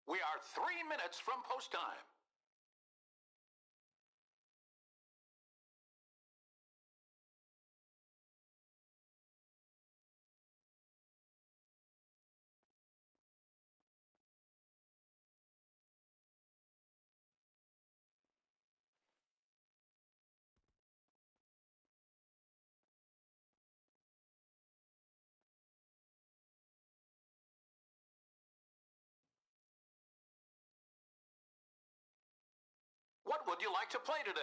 Speaker 9: We are 3 minutes from post time. What would you like to play today?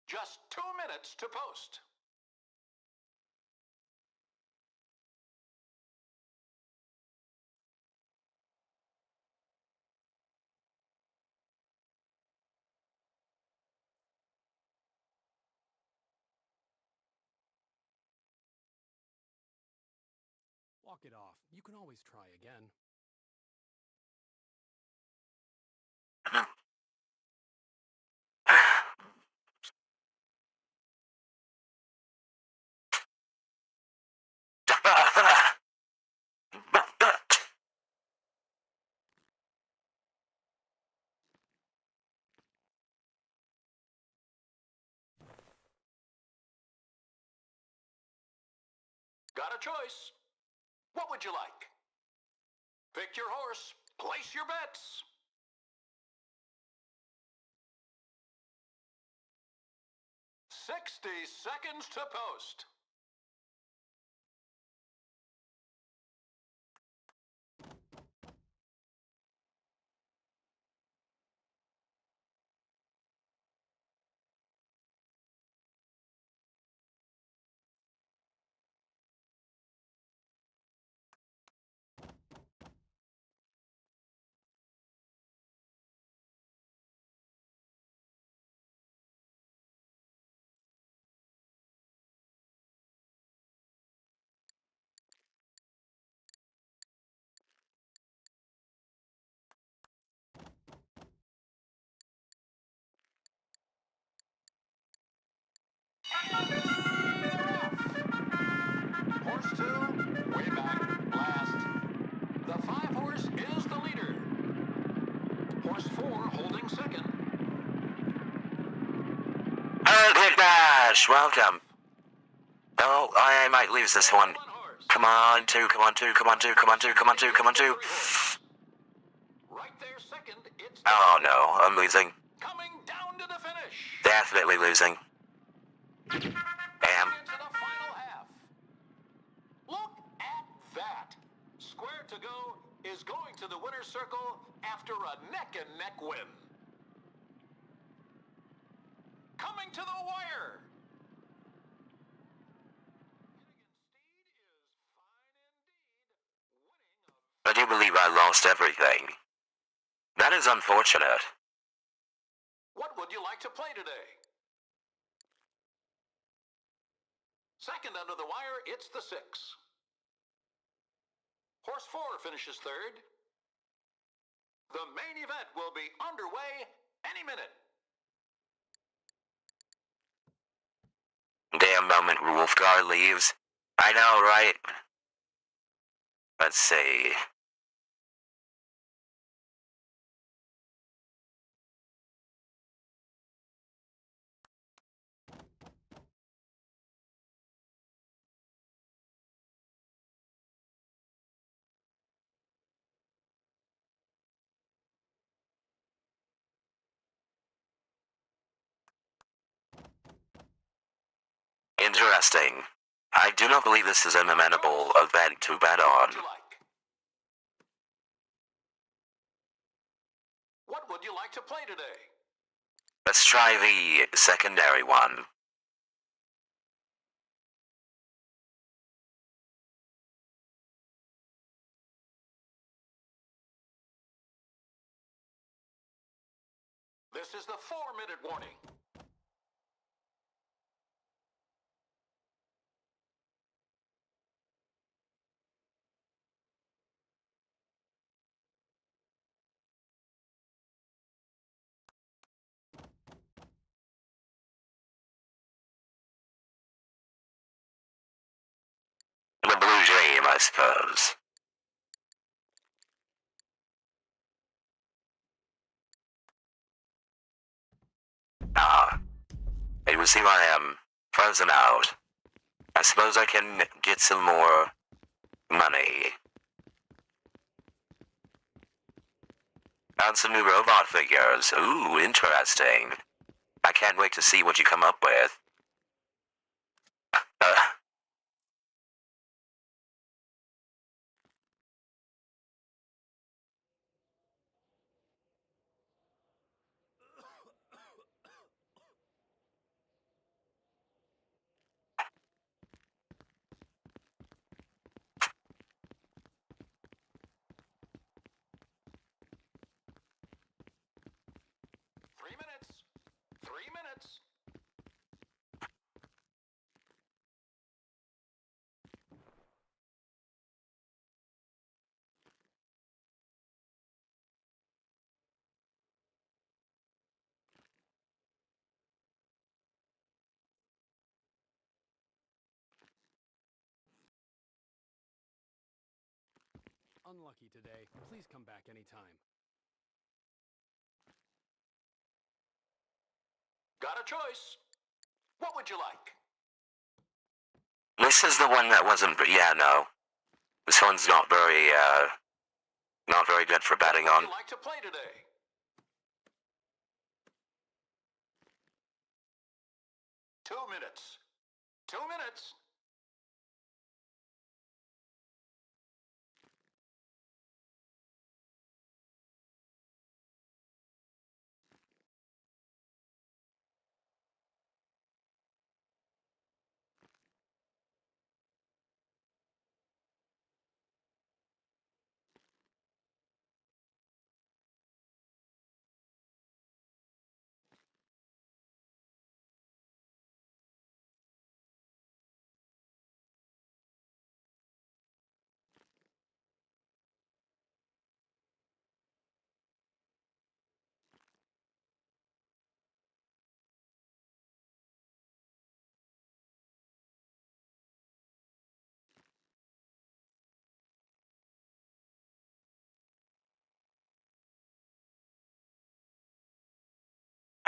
Speaker 9: Just 2 minutes to post.
Speaker 11: Walk it off. You can always try again.
Speaker 9: Got a choice. What would you like? Pick your horse. Place your bets. "60 seconds to post." Horse 2, way back, last. The 5-horse is the leader. Horse 4 holding second.
Speaker 2: Oh, Big Bash, welcome. Oh, I might lose this one. Come on, 2, come on, 2, come on, 2, come on, 2, come on, 2, come on, 2.
Speaker 9: Right there second, it's
Speaker 2: Oh no, I'm losing.
Speaker 9: coming down to the finish.
Speaker 2: Definitely losing. Damn.
Speaker 9: Into the final half. Look at that. Square to go is going to the winner's circle after a neck-and-neck win. Coming to the wire.
Speaker 2: I do believe I lost everything. That is unfortunate.
Speaker 9: What would you like to play today? Second under the wire, it's the 6. Horse 4 finishes third. The main event will be underway any minute.
Speaker 2: Damn moment Wolfgar leaves. I know, right? Let's see. Interesting. I do not believe this is an amenable event to bet on.
Speaker 9: What would you like to play today?
Speaker 2: Let's try the secondary one.
Speaker 9: This is the 4-minute warning.
Speaker 2: The blue dream, I suppose. Ah, it was here I am, frozen out. I suppose I can get some more money. Found some new robot figures. Ooh, interesting. I can't wait to see what you come up with. Uh,
Speaker 9: 3 minutes. 3 minutes.
Speaker 11: Unlucky today. Please come back anytime.
Speaker 9: Got a choice. What would you like?
Speaker 2: this is the one that wasn't, but yeah, no. This one's not very good for betting
Speaker 9: What
Speaker 2: on.
Speaker 9: would you like to play today? Two minutes. 2 minutes.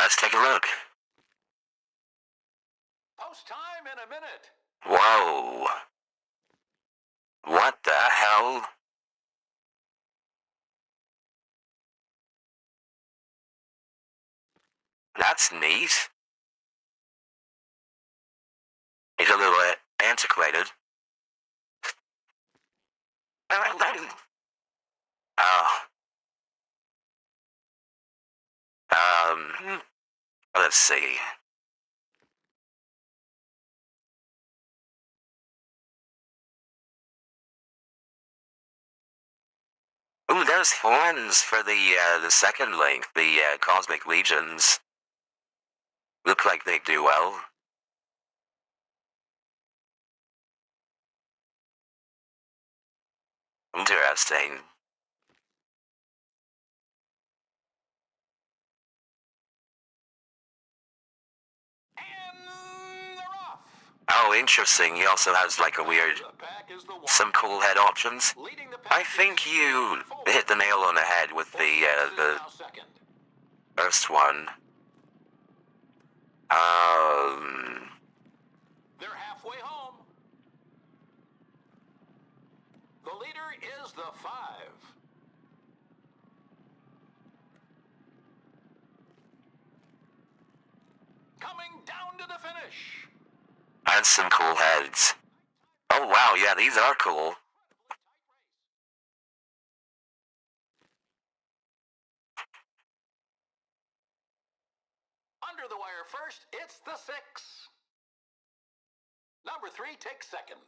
Speaker 2: Let's take a look.
Speaker 9: Post time in a minute.
Speaker 2: Whoa. What the hell? That's neat. It's a little antiquated. Oh. Let's see. Ooh, there's horns for the second link, the Cosmic Legions. Look like they do well. Interesting.
Speaker 9: And they're off.
Speaker 2: Oh, interesting. He also has like a weird,
Speaker 9: The pack is the one.
Speaker 2: some cool head options.
Speaker 9: Leading the
Speaker 2: I
Speaker 9: pack
Speaker 2: think
Speaker 9: is
Speaker 2: you
Speaker 9: forward.
Speaker 2: hit the nail on the head with the
Speaker 9: Now second.
Speaker 2: first one.
Speaker 9: They're halfway home. The leader is the 5. Coming down to the finish.
Speaker 2: And some cool heads. Oh wow, yeah, these are cool.
Speaker 9: Under the wire first, it's the 6. Number 3 takes second.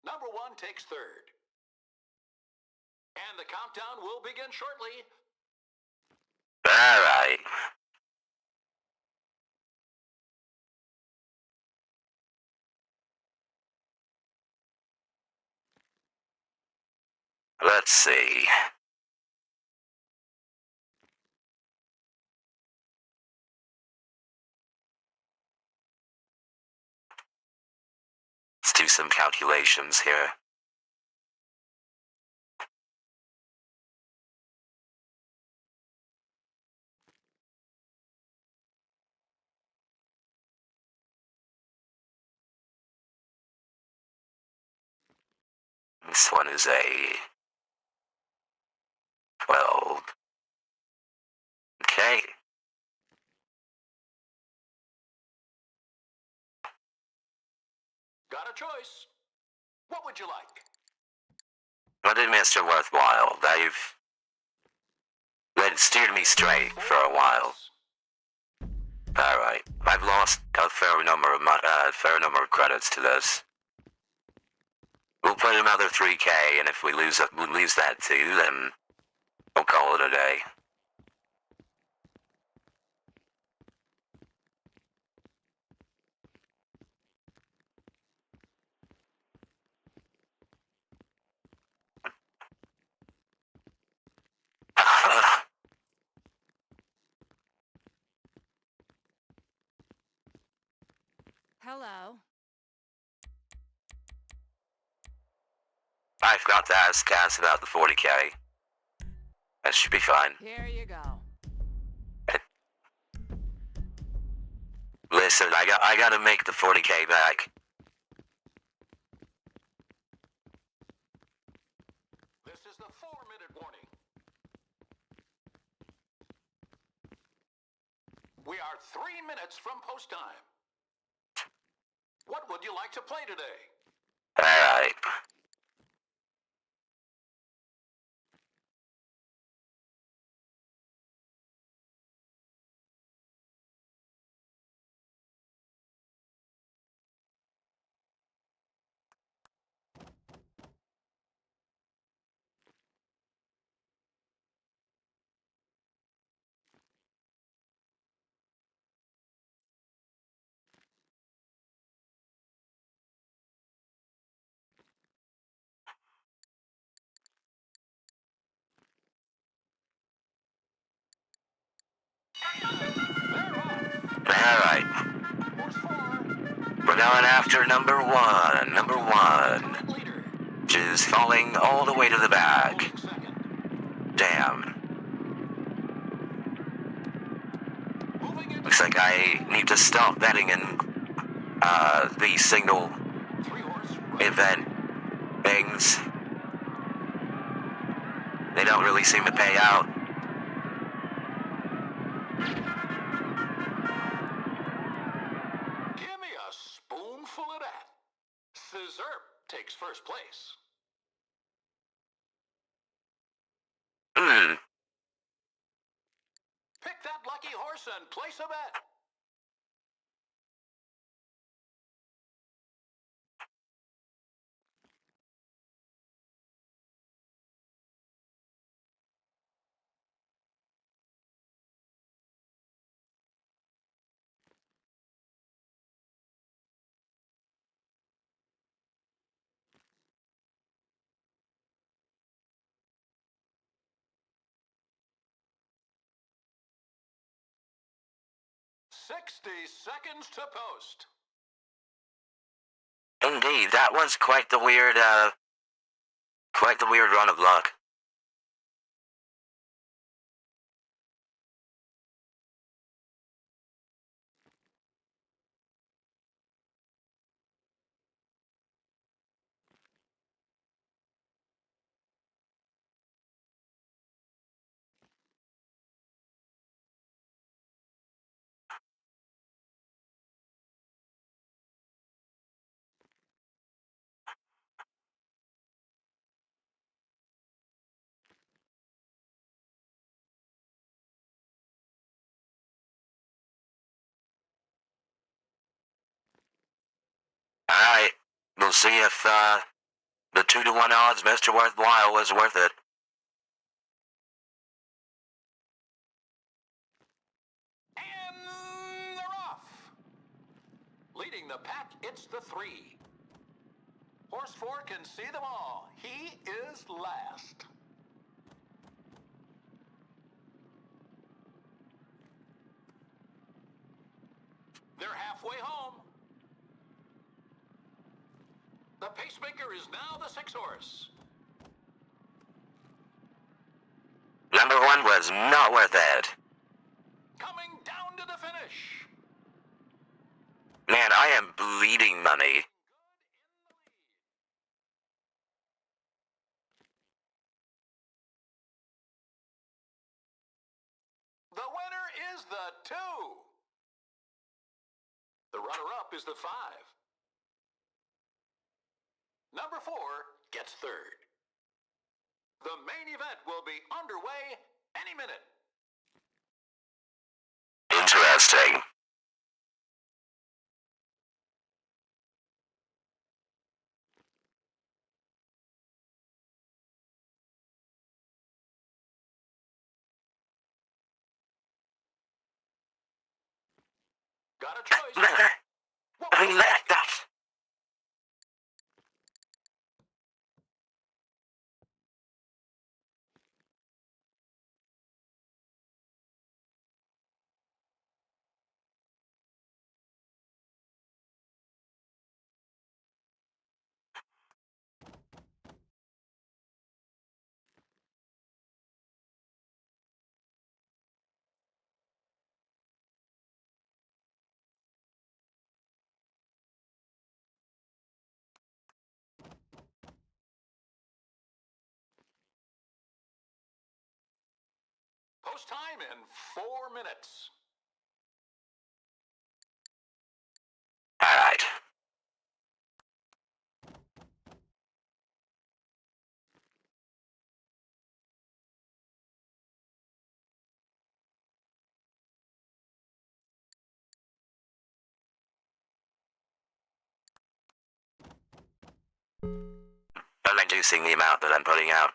Speaker 9: Number 1 takes third. And the countdown will begin shortly.
Speaker 2: Alright. Let's see. Let's do some calculations here. This one is a 12. Okay.
Speaker 9: Got a choice. What would you like?
Speaker 2: What did Mr. Worthwhile? They've steered me straight for a while. Alright. I've lost a fair number of credits to this. We'll put another 3K, and if we lose that too, then we'll call it a day.
Speaker 12: Hello.
Speaker 2: I forgot to ask Cass about the 40K. That should be fine.
Speaker 12: Here you go.
Speaker 2: Listen, I gotta make the 40K back.
Speaker 9: This is the 4-minute warning. We are 3 minutes from post time. What would you like to play today?
Speaker 2: Alright. Alright. We're going after number one. Which is falling all the way to the back. Damn. Looks like I need to stop betting in the single event things. They don't really seem to pay out.
Speaker 9: Give me a spoonful of that. Scissorp takes first place. Pick that lucky horse and place a bet. "60 seconds to post."
Speaker 2: Indeed, that was quite the weird run of luck. Alright, we'll see if the 2-to-1 odds Mr. Worthwhile was worth it.
Speaker 9: a pack, it's the 3. Horse 4 can see them all. He is last. They're halfway home. The pacemaker is now the 6 horse.
Speaker 2: Number 1 was not worth it.
Speaker 9: Coming down to the finish.
Speaker 2: Man, I am bleeding money.
Speaker 9: The winner is the 2. The runner-up is the 5. Number 4 gets 3rd. The main event will be underway any minute.
Speaker 2: Interesting.
Speaker 9: Got a choice.
Speaker 2: That.
Speaker 9: Post time in 4 minutes.
Speaker 2: All right. I'm reducing the amount that I'm putting out.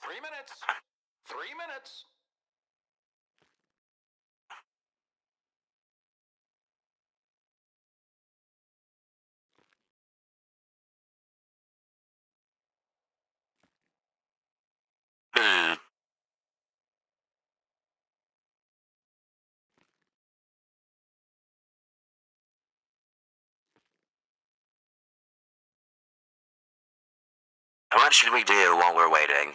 Speaker 9: Three minutes. 3 minutes.
Speaker 2: What should we do while we're waiting?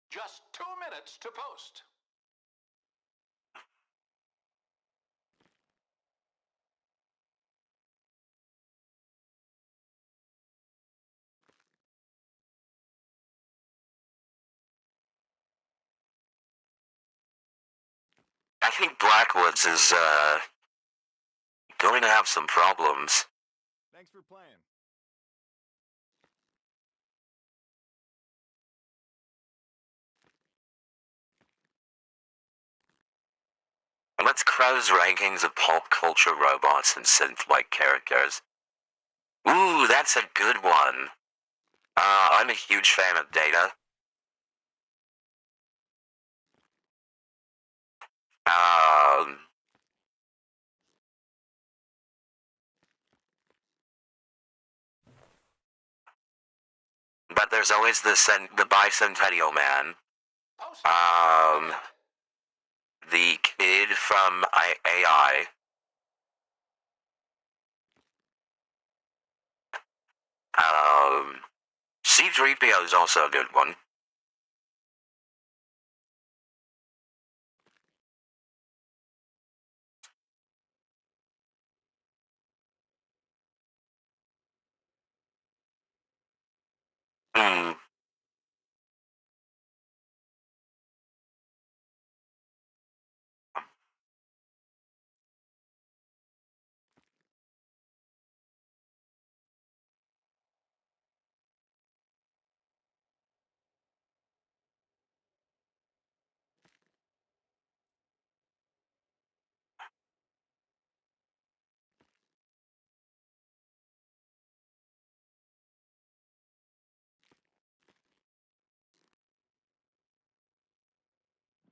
Speaker 9: Just 2 minutes to post.
Speaker 2: I think Blackwoods is, going to have some problems.
Speaker 11: Thanks for playing.
Speaker 2: Let's cruise rankings of pop culture robots and synth-like characters. Ooh, that's a good one. I'm a huge fan of Data. But there's always the Bicentennial Man.
Speaker 9: Post.
Speaker 2: The kid from AI. C-3PO is also a good one. Hmm.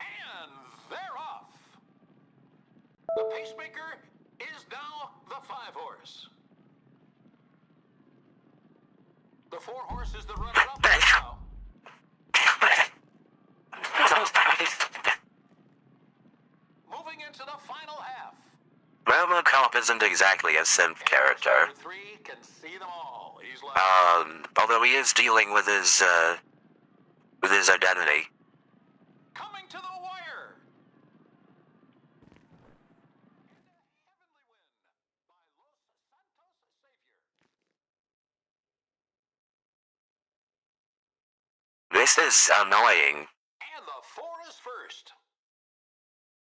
Speaker 9: And they're off. The pacemaker is now the 5-horse. The 4-horse is the runner-up right now. Moving into the final half.
Speaker 2: RoboCop isn't exactly a synth character.
Speaker 9: 3 can see them all. He's like,
Speaker 2: Although he is dealing with his identity.
Speaker 9: coming to the wire.
Speaker 2: This is annoying.
Speaker 9: And the 4 is first.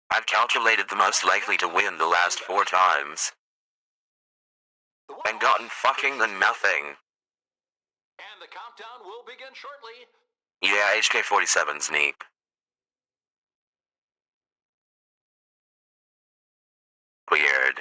Speaker 2: I've calculated the most likely to win the last 4 times. And gotten fucking the nothing.
Speaker 9: And the countdown will begin shortly.
Speaker 2: Yeah, HK-47's neat. Weird.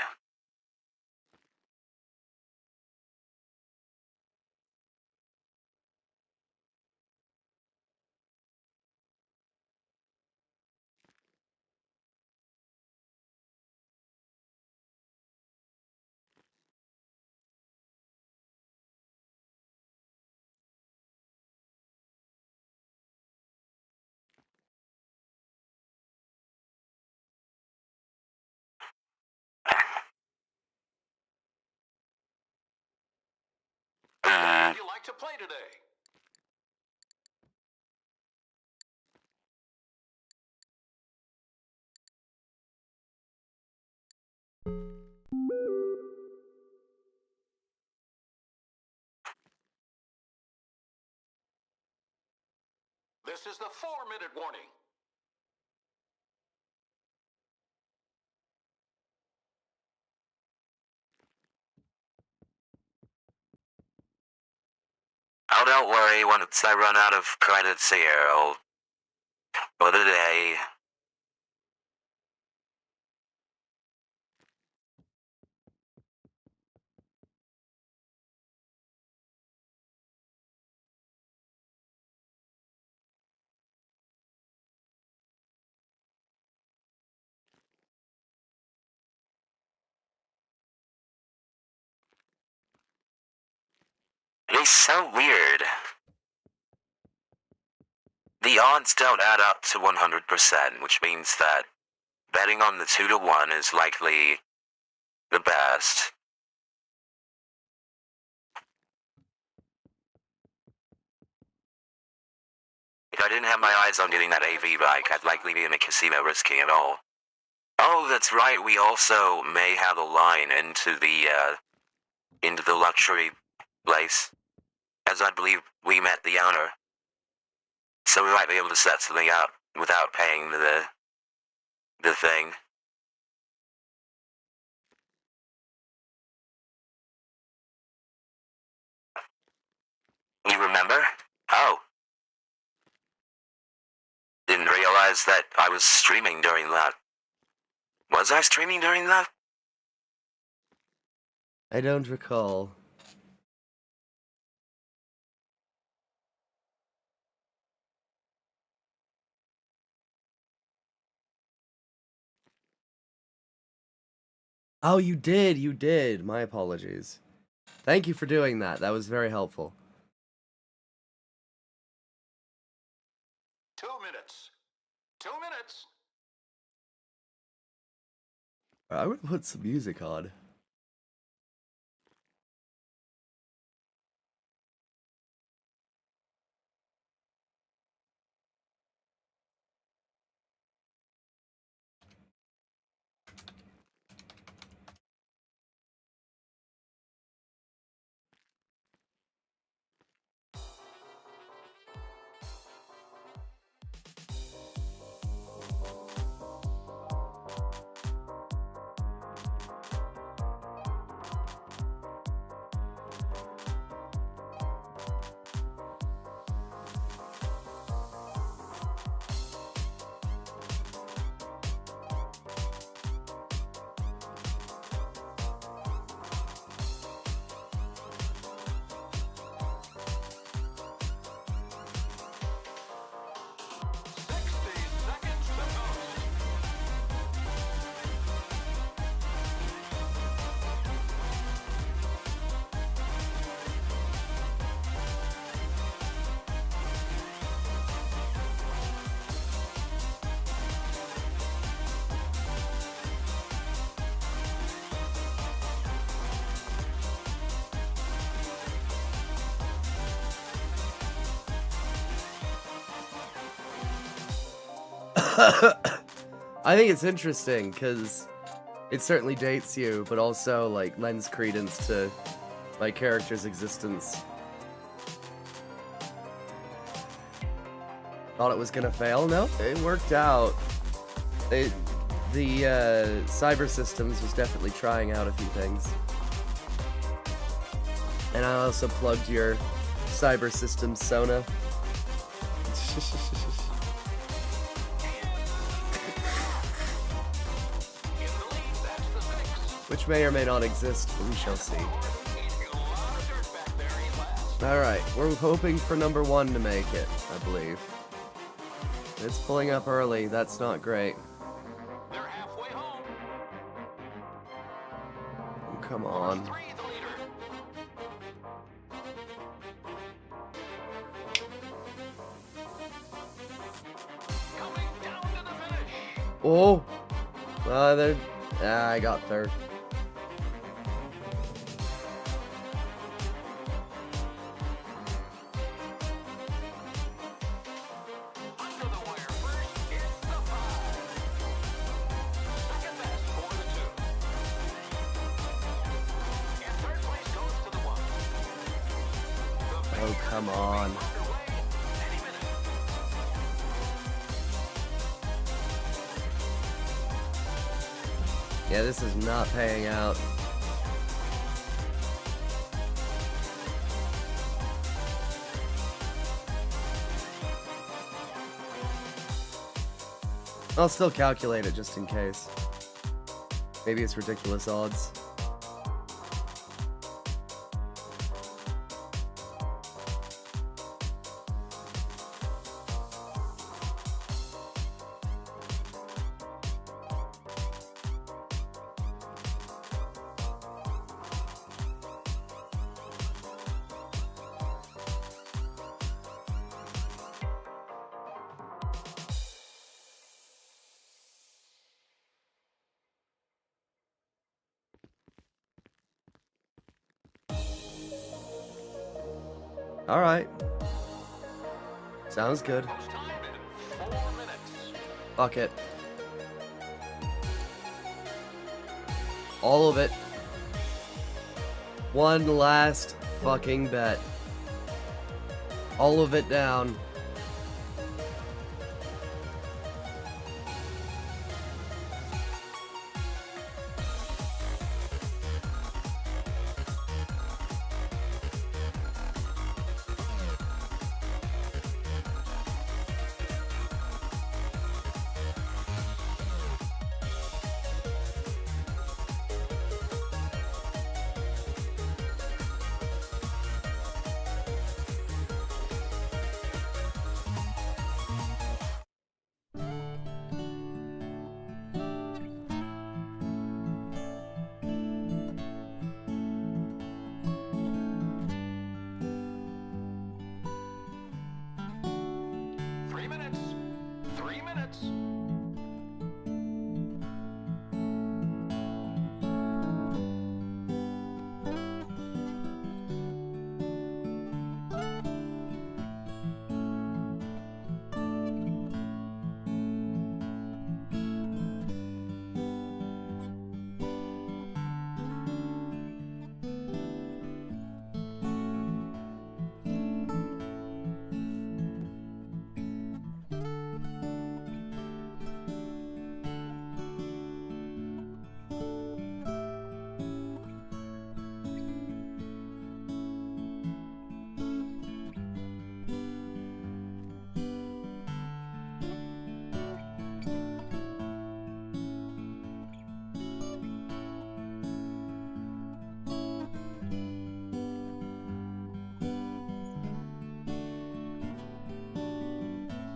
Speaker 9: How would you like to play today? This is the 4-minute warning.
Speaker 2: Oh, don't worry, once I run out of credits here, I'll put it a... It's so weird. The odds don't add up to 100%, which means that betting on the 2-to-1 is likely the best. If I didn't have my eyes on getting that AV bike, I'd likely be in a casino risking it all. Oh, that's right, we also may have a line into the luxury place, as I believe we met the owner. So we might be able to set something up without paying the thing. You remember? Oh. Didn't realize that I was streaming during that. Was I streaming during that?
Speaker 3: I don't recall. Oh, you did, you did. My apologies. Thank you for doing that. That was very helpful.
Speaker 9: 2 minutes. 2 minutes.
Speaker 3: I would put some music on. I think it's interesting because it certainly dates you, but also like lends credence to my character's existence. Thought it was gonna fail? No, it worked out. The cyber systems was definitely trying out a few things. And I also plugged your cyber system Sona. Which may or may not exist, but we shall see. Alright, we're hoping for number 1 to make it, I believe. It's pulling up early, that's not great.
Speaker 9: They're halfway home.
Speaker 3: Oh, come on. Oh! I got third. Oh, come on. Yeah, this is not paying out. I'll still calculate it just in case. Maybe it's ridiculous odds. Alright. Sounds good. Fuck it. All of it. One last fucking bet. All of it down.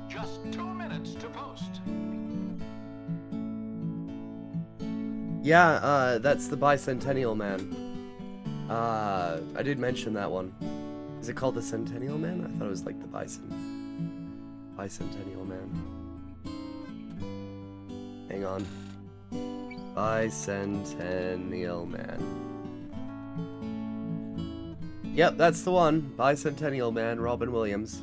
Speaker 9: Just 2 minutes to post.
Speaker 3: Yeah, that's the Bicentennial Man. I did mention that one. Is it called the Centennial Man? I thought it was like the Bicentennial Man. Hang on. Bicentennial Man. Yep, that's the one. Bicentennial Man, Robin Williams.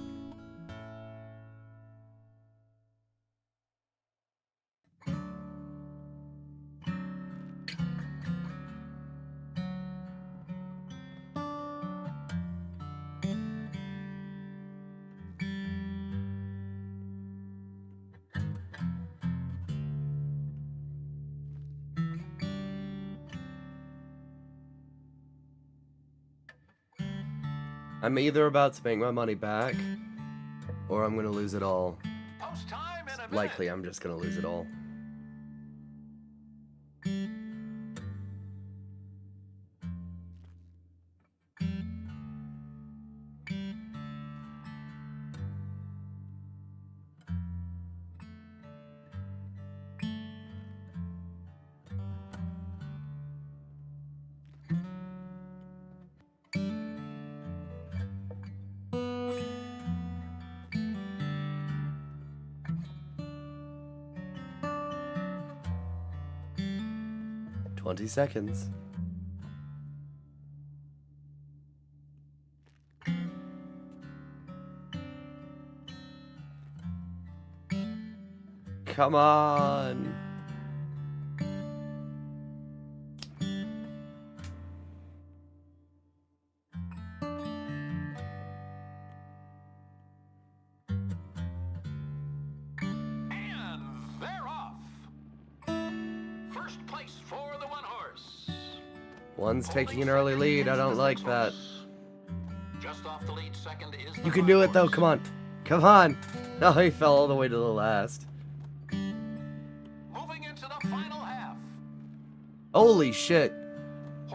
Speaker 3: I'm either about to make my money back, or I'm gonna lose it all.
Speaker 9: Post time in a minute.
Speaker 3: Likely, I'm just gonna lose it all. "20 seconds. Come on.
Speaker 9: And they're off. First place for the one horse.
Speaker 3: One's taking an early lead. I don't like that.
Speaker 9: Just off the lead second is the
Speaker 3: You can
Speaker 9: five
Speaker 3: do it though.
Speaker 9: horse.
Speaker 3: Come on. Come on. No, he fell all the way to the last.
Speaker 9: Moving into the final half.
Speaker 3: Holy shit.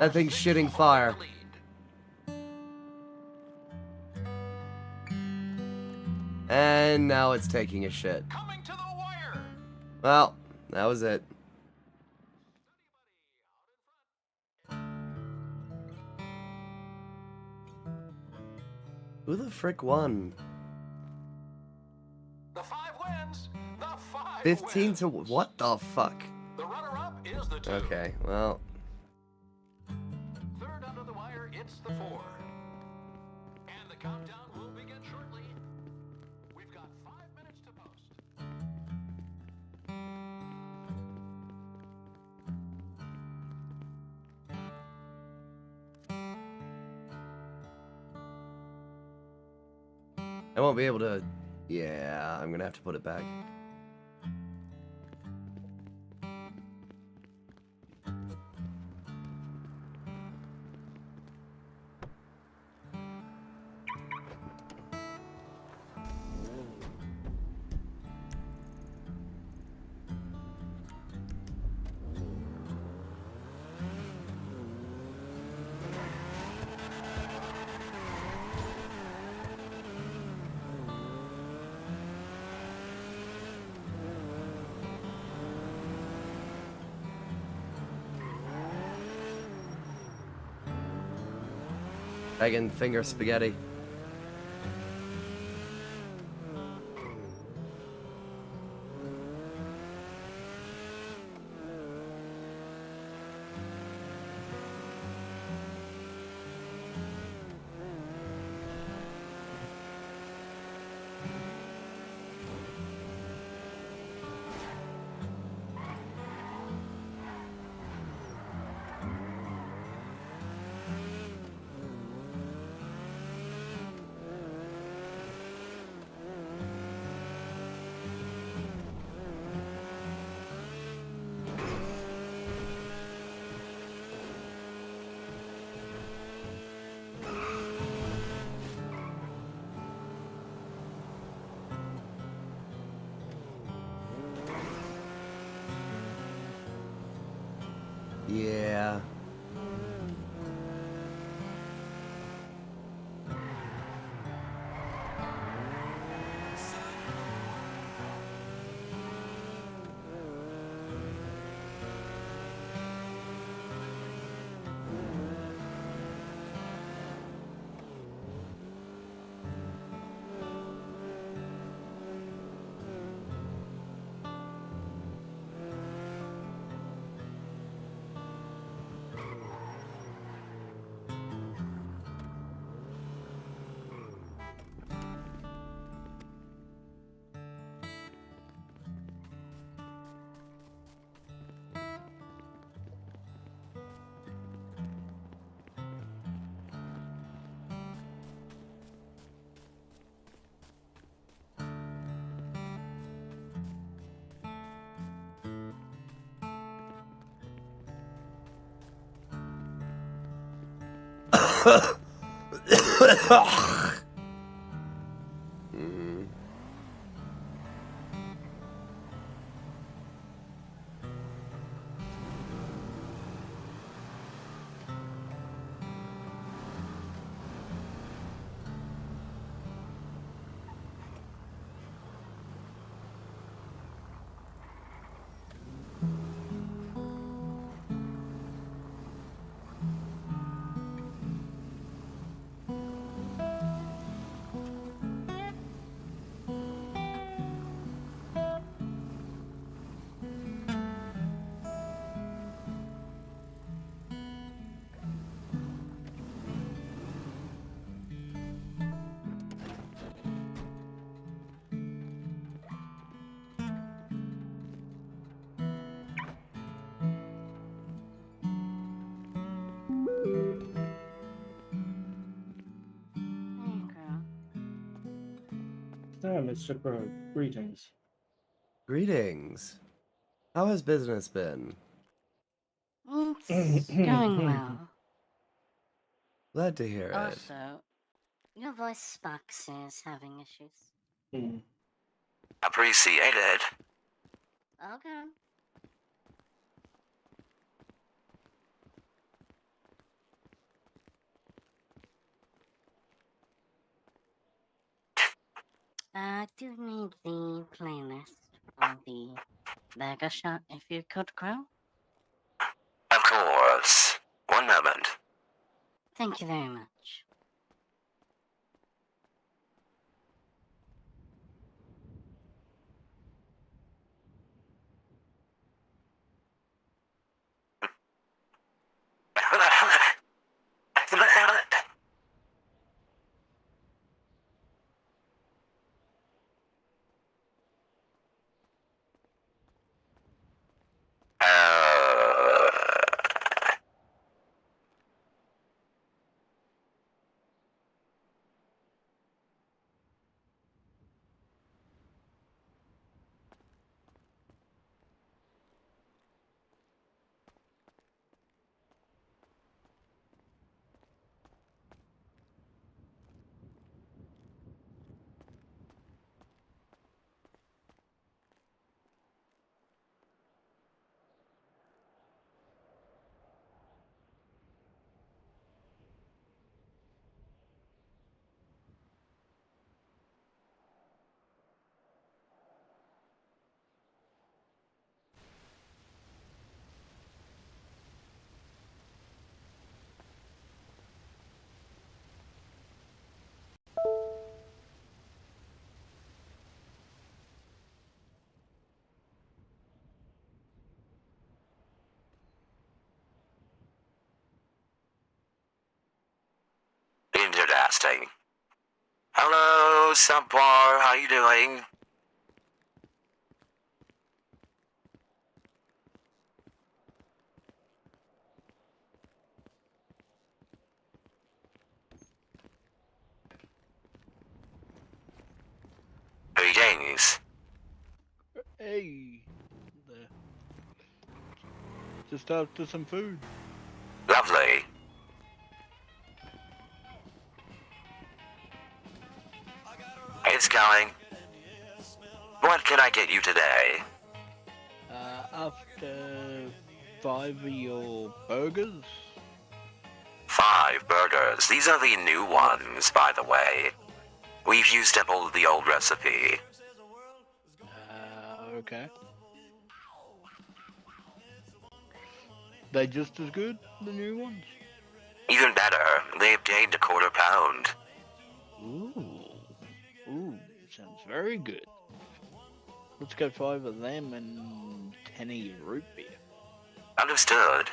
Speaker 3: That thing's shitting fire. And now it's taking a shit.
Speaker 9: Coming to the wire.
Speaker 3: Well, that was it. Who the frick won?
Speaker 9: The 5 wins. The 5
Speaker 3: 15
Speaker 9: wins.
Speaker 3: to what the fuck?
Speaker 9: The runner-up is the 2.
Speaker 3: Okay, well.
Speaker 9: Third under the wire, it's the 4. And the countdown will begin shortly. We've got 5 minutes to post.
Speaker 3: I won't be able to. Yeah, I'm gonna have to put it back. Megan, finger spaghetti. Yeah. Mm.
Speaker 10: So, Mr. Bird, greetings.
Speaker 3: Greetings. How has business been?
Speaker 13: It's going well.
Speaker 3: Glad to hear it.
Speaker 13: Also, your voice box is having issues.
Speaker 2: Appreciated.
Speaker 13: Okay. I do need the playlist for the burger shot, if you could, Crow.
Speaker 2: Of course. One moment.
Speaker 13: Thank you very much.
Speaker 2: Interesting. Hello, subpar. How you doing? Greetings.
Speaker 14: Hey, there. Just after some food.
Speaker 2: Lovely. It's going. What can I get you today?
Speaker 14: After 5 of your burgers?
Speaker 2: 5 burgers. These are the new ones, by the way. We've used up all the old recipe.
Speaker 14: Okay. They just as good, the new ones?
Speaker 2: Even better, they've gained a quarter pound.
Speaker 14: Ooh, sounds very good. Let's go 5 of them and 10 of your root beer.
Speaker 2: Understood.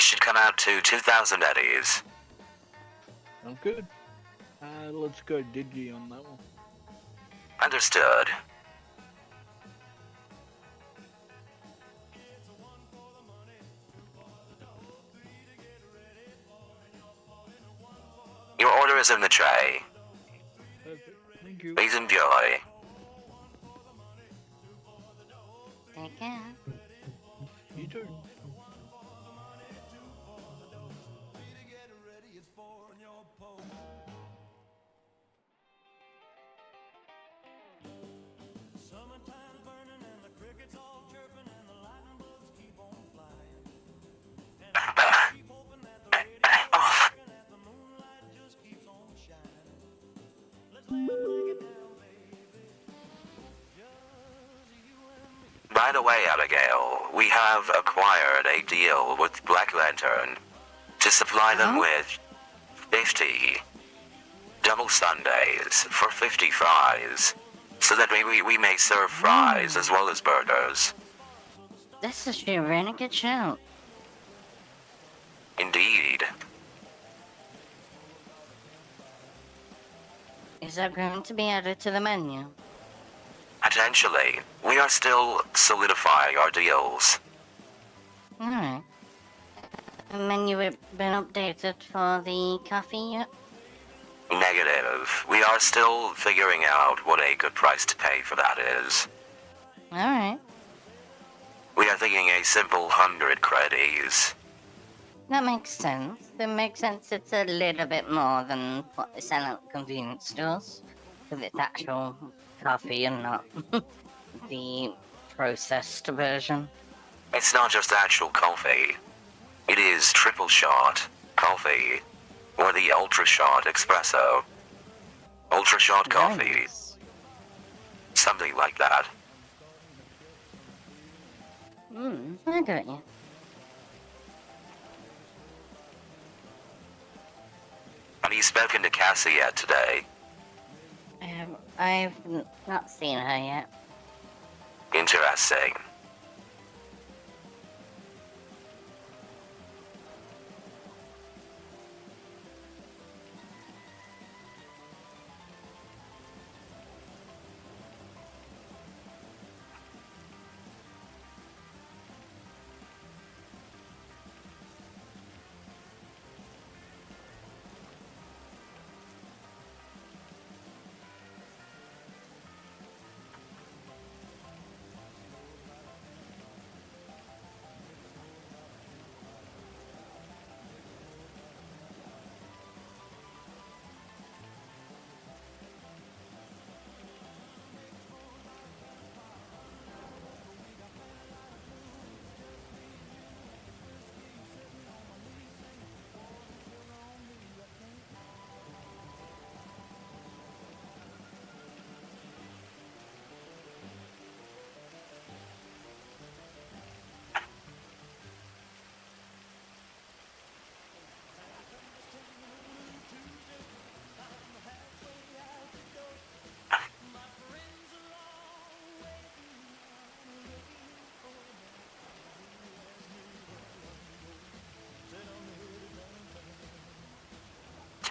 Speaker 2: should come out to 2,000 eddies.
Speaker 14: I'm good. Let's go Digi on that one.
Speaker 2: Understood. Your order is in the tray.
Speaker 14: Perfect. Thank you.
Speaker 2: Please enjoy.
Speaker 13: Take care.
Speaker 14: You too.
Speaker 2: By the way, Abigail, we have acquired a deal with Black Lantern to supply them with 50 double sundaes for 50 fries, so that we may serve fries as well as burgers.
Speaker 13: This is a really good show.
Speaker 2: Indeed.
Speaker 13: Is that going to be added to the menu?
Speaker 2: Potentially. We are still solidifying our deals.
Speaker 13: Alright. The menu been updated for the coffee yet?
Speaker 2: Negative. We are still figuring out what a good price to pay for that is.
Speaker 13: Alright.
Speaker 2: We are thinking a simple 100 credits.
Speaker 13: That makes sense. It makes sense it's a little bit more than what they sell at convenience stores. Because it's actual coffee and not the processed version.
Speaker 2: It's not just actual coffee. It is triple shot coffee, or the ultra shot espresso. Ultra shot coffee.
Speaker 13: Nice.
Speaker 2: Something like that.
Speaker 13: I got you.
Speaker 2: Have you spoken to Cassie yet today?
Speaker 13: I've not seen her yet.
Speaker 2: Interesting.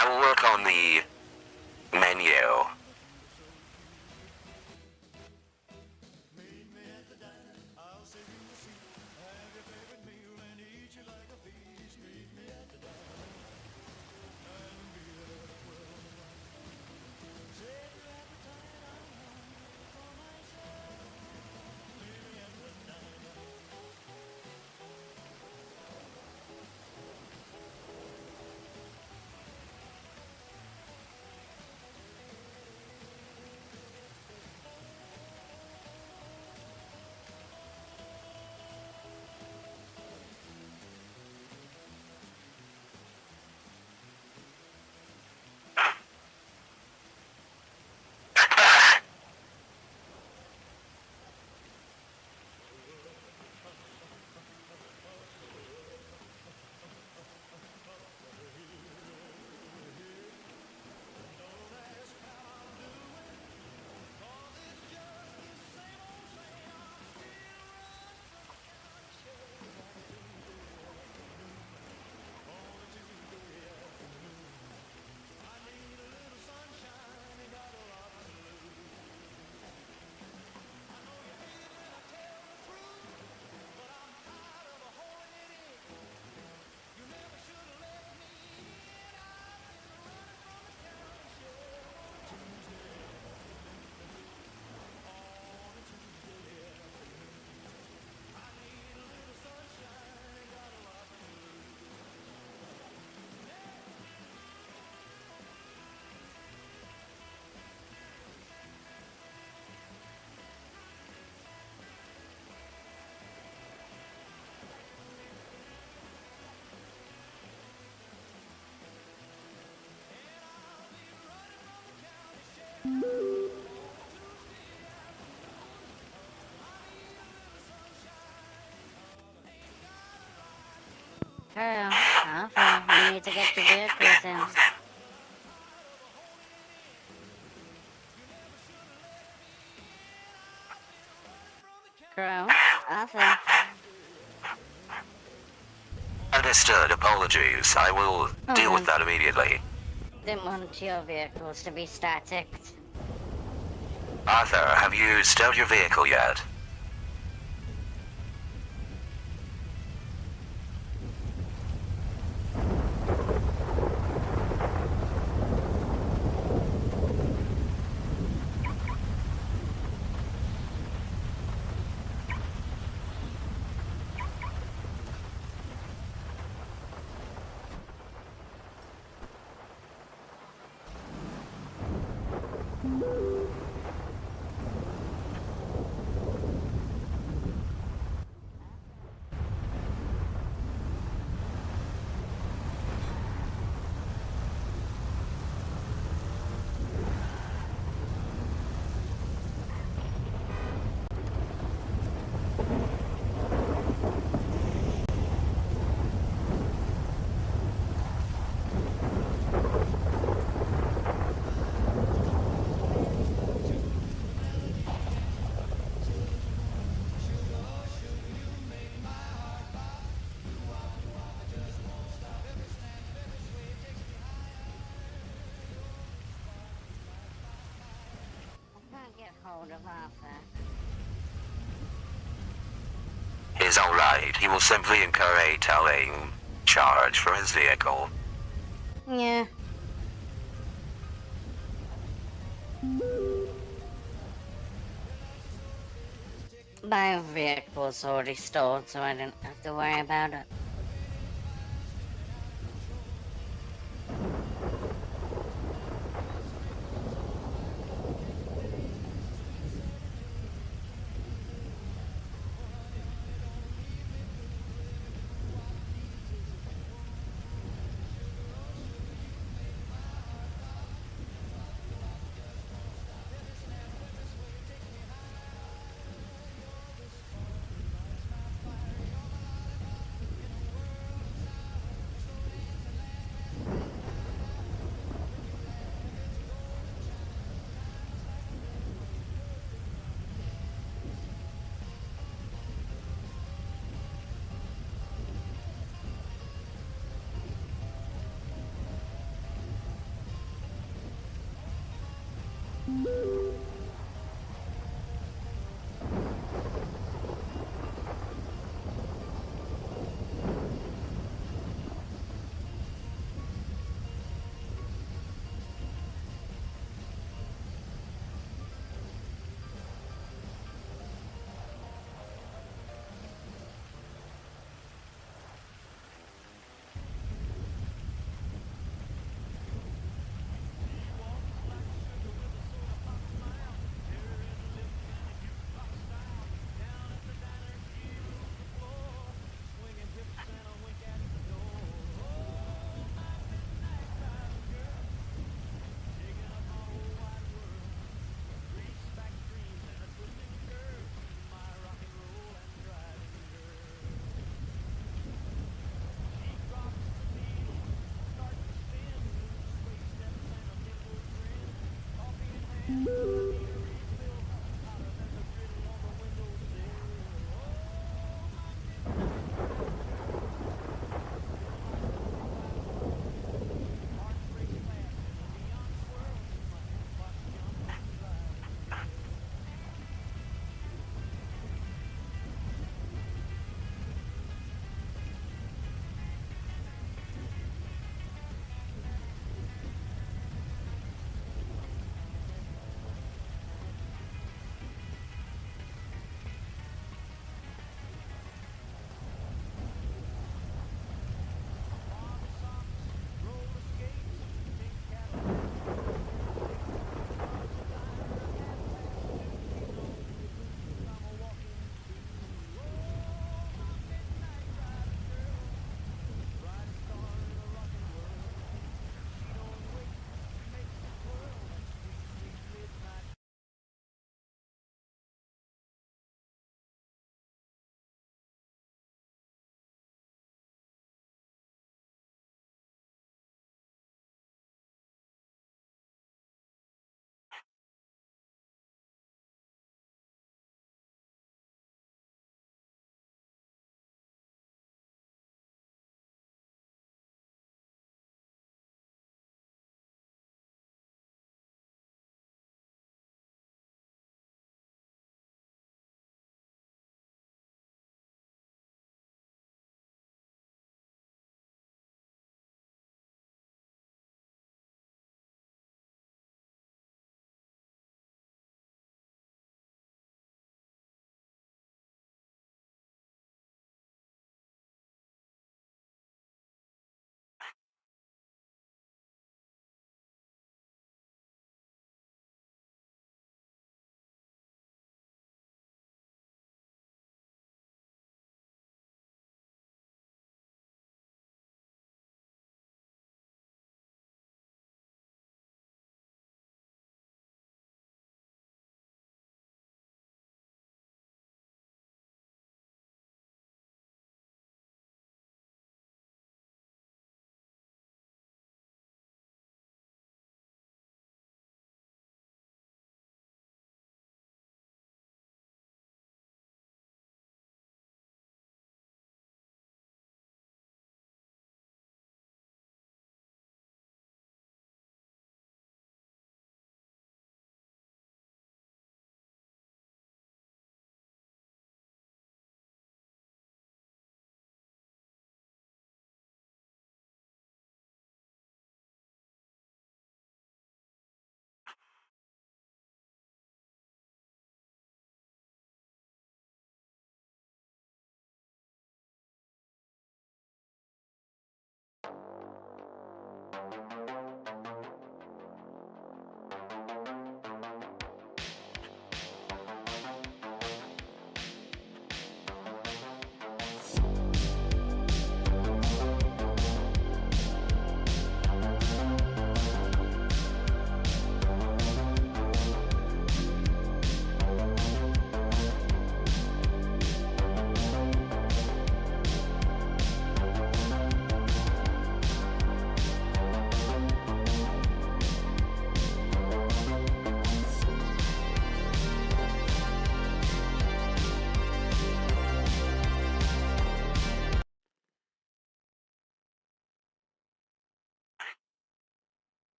Speaker 2: I will work on the menu.
Speaker 13: True. Arthur, you need to get your vehicles in. True. Arthur.
Speaker 2: Understood. Apologies. I will deal with that immediately.
Speaker 13: Didn't want your vehicles to be static.
Speaker 2: Arthur, have you stowed your vehicle yet?
Speaker 13: Get hold of Arthur.
Speaker 2: He's alright. He will simply incur a towing charge for his vehicle.
Speaker 13: Yeah. My vehicle's already stored, so I didn't have to worry about it.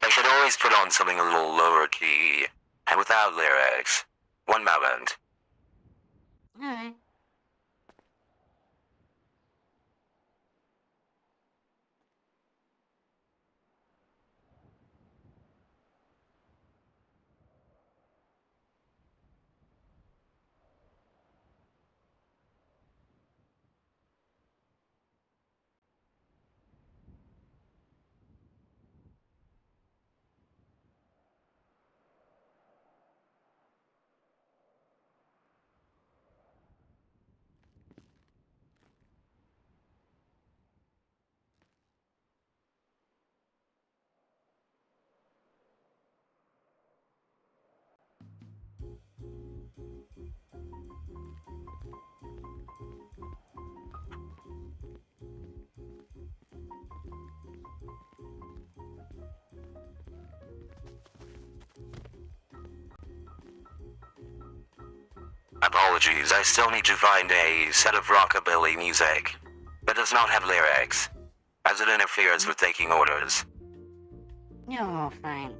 Speaker 2: I should always put on something a little lower key, and without lyrics. One moment.
Speaker 13: Alright.
Speaker 2: Apologies, I still need to find a set of rockabilly music that does not have lyrics, as it interferes with taking orders.
Speaker 13: You're fine.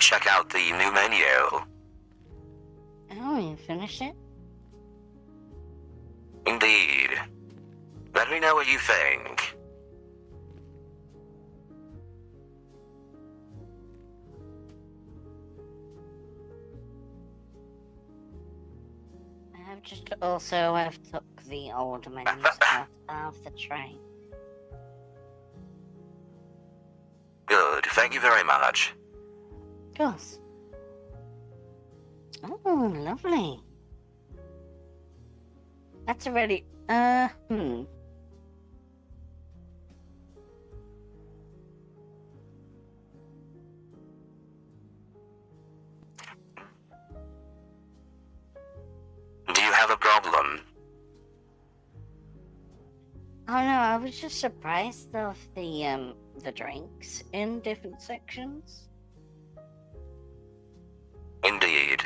Speaker 2: check out the new menu.
Speaker 13: Oh, you finished it?
Speaker 2: Indeed. Let me know what you think.
Speaker 13: I've just also took the old menus out of the tray.
Speaker 2: Good, thank you very much.
Speaker 13: Of course. Oh, lovely. That's already,
Speaker 2: Do you have a problem?
Speaker 13: Oh no, I was just surprised of the drinks in different sections.
Speaker 2: Indeed.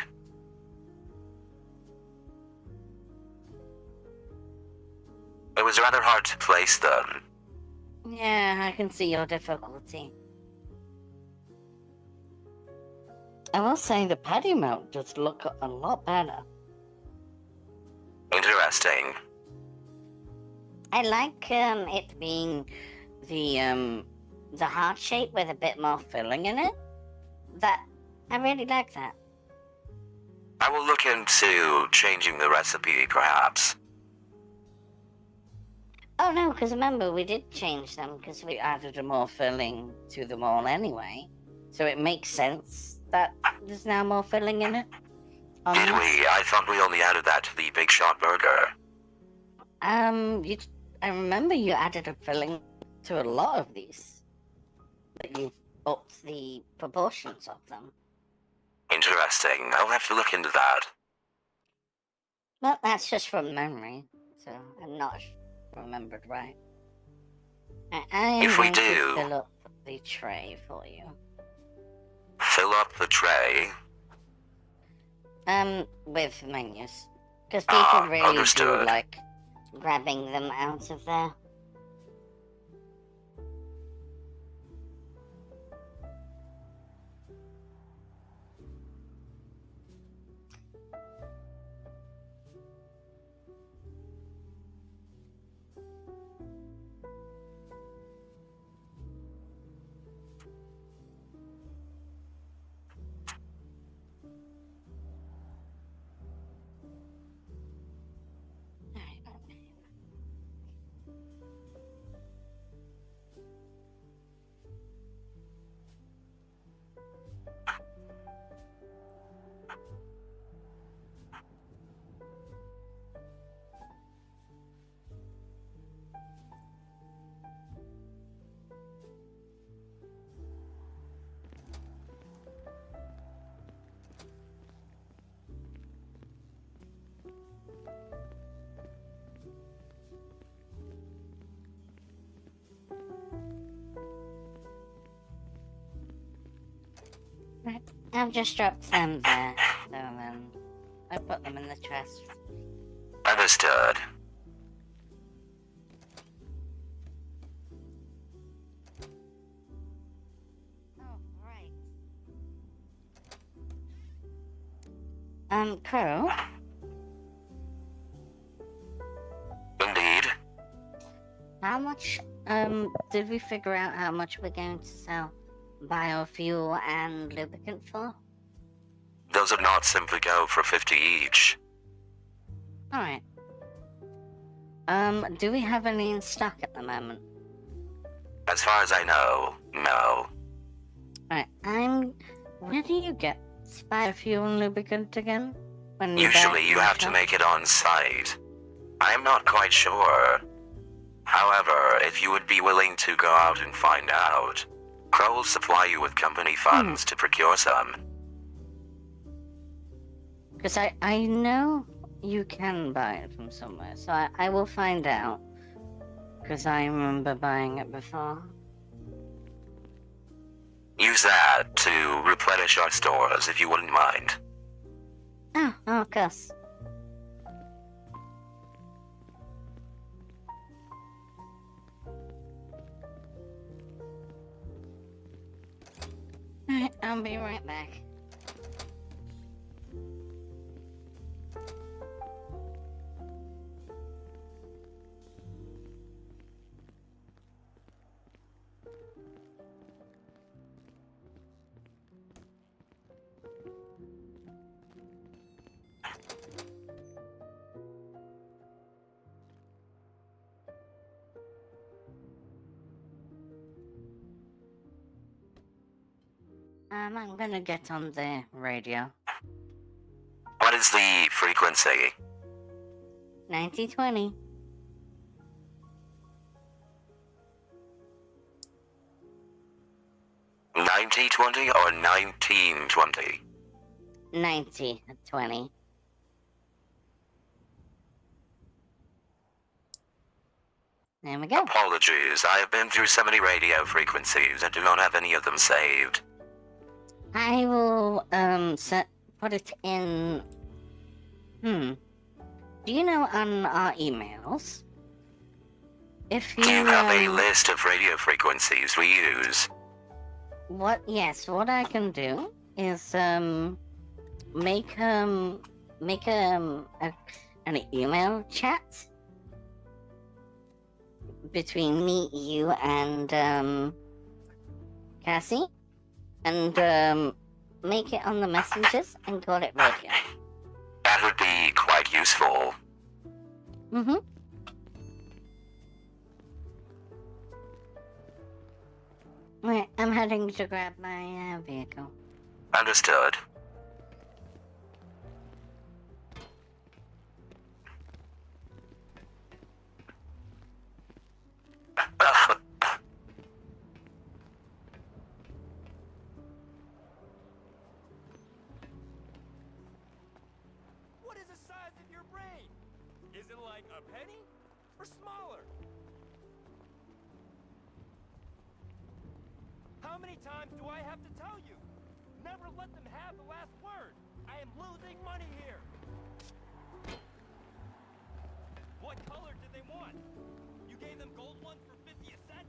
Speaker 2: It was rather hard to place them.
Speaker 13: Yeah, I can see your difficulty. I will say the patty melt does look a lot better.
Speaker 2: Interesting.
Speaker 13: I like it being the heart shape with a bit more filling in it. I really like that.
Speaker 2: I will look into changing the recipe, perhaps.
Speaker 13: Oh no, because remember we did change them because we added a more filling to them all anyway. So it makes sense that there's now more filling in it.
Speaker 2: Did we? I thought we only added that to the Big Shot Burger.
Speaker 13: I remember you added a filling to a lot of these. But you've upped the proportions of them.
Speaker 2: Interesting. I'll have to look into that.
Speaker 13: Well, that's just from memory, so I'm not remembered right. I am
Speaker 2: If we
Speaker 13: going to
Speaker 2: do-
Speaker 13: fill up the tray for you.
Speaker 2: Fill up the tray.
Speaker 13: With menus. Because people really
Speaker 2: understood.
Speaker 13: do like grabbing them out of there. Right. I've just dropped them there, so I put them in the trash.
Speaker 2: Understood.
Speaker 13: Oh, right. Crow,
Speaker 2: Indeed.
Speaker 13: how much, did we figure out how much we're going to sell biofuel and lubricant for?
Speaker 2: Those would not simply go for 50 each.
Speaker 13: Alright. Do we have any in stock at the moment?
Speaker 2: As far as I know, no.
Speaker 13: Alright, where do you get biofuel and lubricant again? When
Speaker 2: Usually you
Speaker 13: buy it
Speaker 2: have
Speaker 13: from
Speaker 2: to
Speaker 13: the
Speaker 2: make it on site. I am not quite sure. However, if you would be willing to go out and find out, Crow will supply you with company funds to procure some.
Speaker 13: Because I know you can buy it from somewhere, so I will find out. Because I remember buying it before.
Speaker 2: Use that to replenish our stores if you wouldn't mind.
Speaker 13: Oh, of course. Alright, I'll be right back. I'm gonna get on the radio.
Speaker 2: What is the frequency?
Speaker 13: 9020.
Speaker 2: $90.20 or $19.20?
Speaker 13: 9020. There we go.
Speaker 2: Apologies, I have been through so many radio frequencies and do not have any of them saved.
Speaker 13: I will put it in. Do you know on our emails? If you
Speaker 2: Do you have a list of radio frequencies we use?
Speaker 13: Yes, what I can do is make an email chat between me, you, and Cassie, and make it on the messengers and call it radio.
Speaker 2: That would be quite useful.
Speaker 13: Mm-hmm. Right, I'm heading to grab my vehicle.
Speaker 2: Understood.
Speaker 15: What is the size of your brain? Is it like a penny or smaller? How many times do I have to tell you? Never let them have the last word. I am losing money here. What color did they want? You gave them gold ones for 50 a set?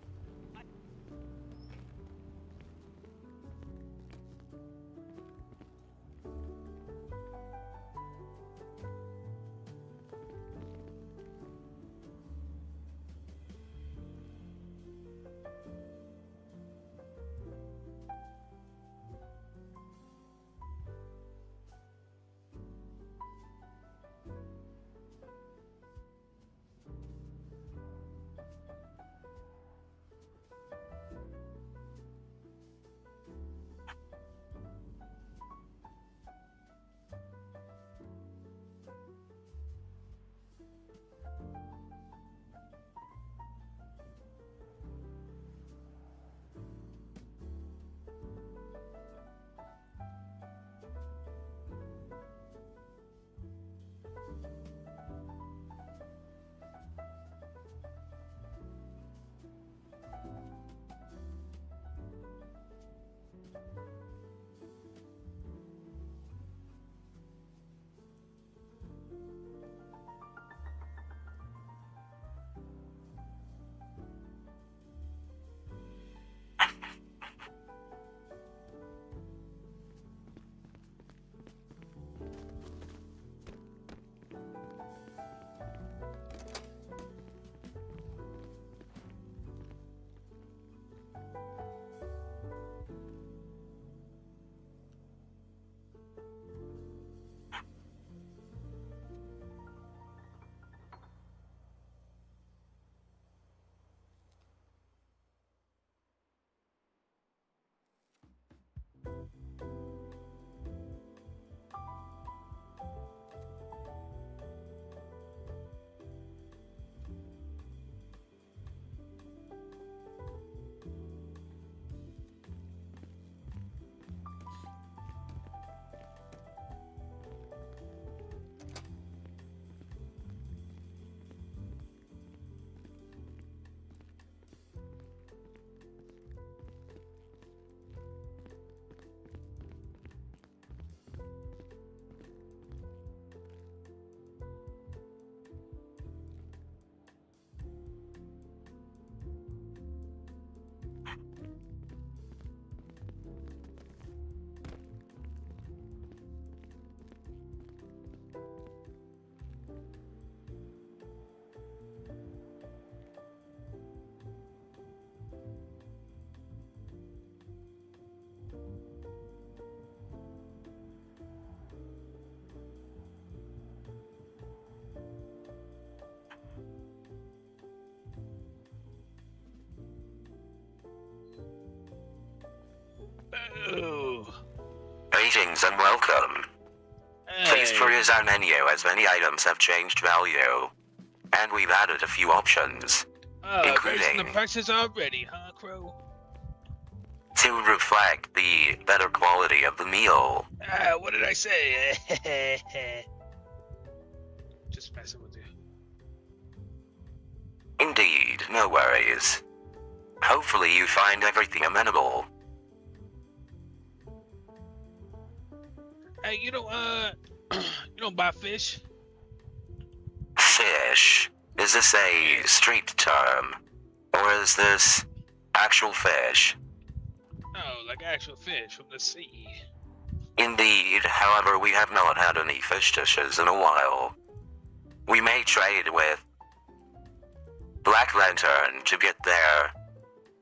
Speaker 2: Greetings and welcome. Please peruse our menu as many items have changed value. And we've added a few options,
Speaker 16: Raising
Speaker 2: including
Speaker 16: the prices already, huh, Crow?
Speaker 2: to reflect the better quality of the meal.
Speaker 16: What did I say? Just messing with you.
Speaker 2: Indeed, no worries. Hopefully you find everything amenable.
Speaker 16: Hey, you don't buy fish?
Speaker 2: Fish? Is this a street term? Or is this actual fish?
Speaker 16: No, like actual fish from the sea.
Speaker 2: Indeed, however, we have not had any fish dishes in a while. We may trade with Black Lantern to get their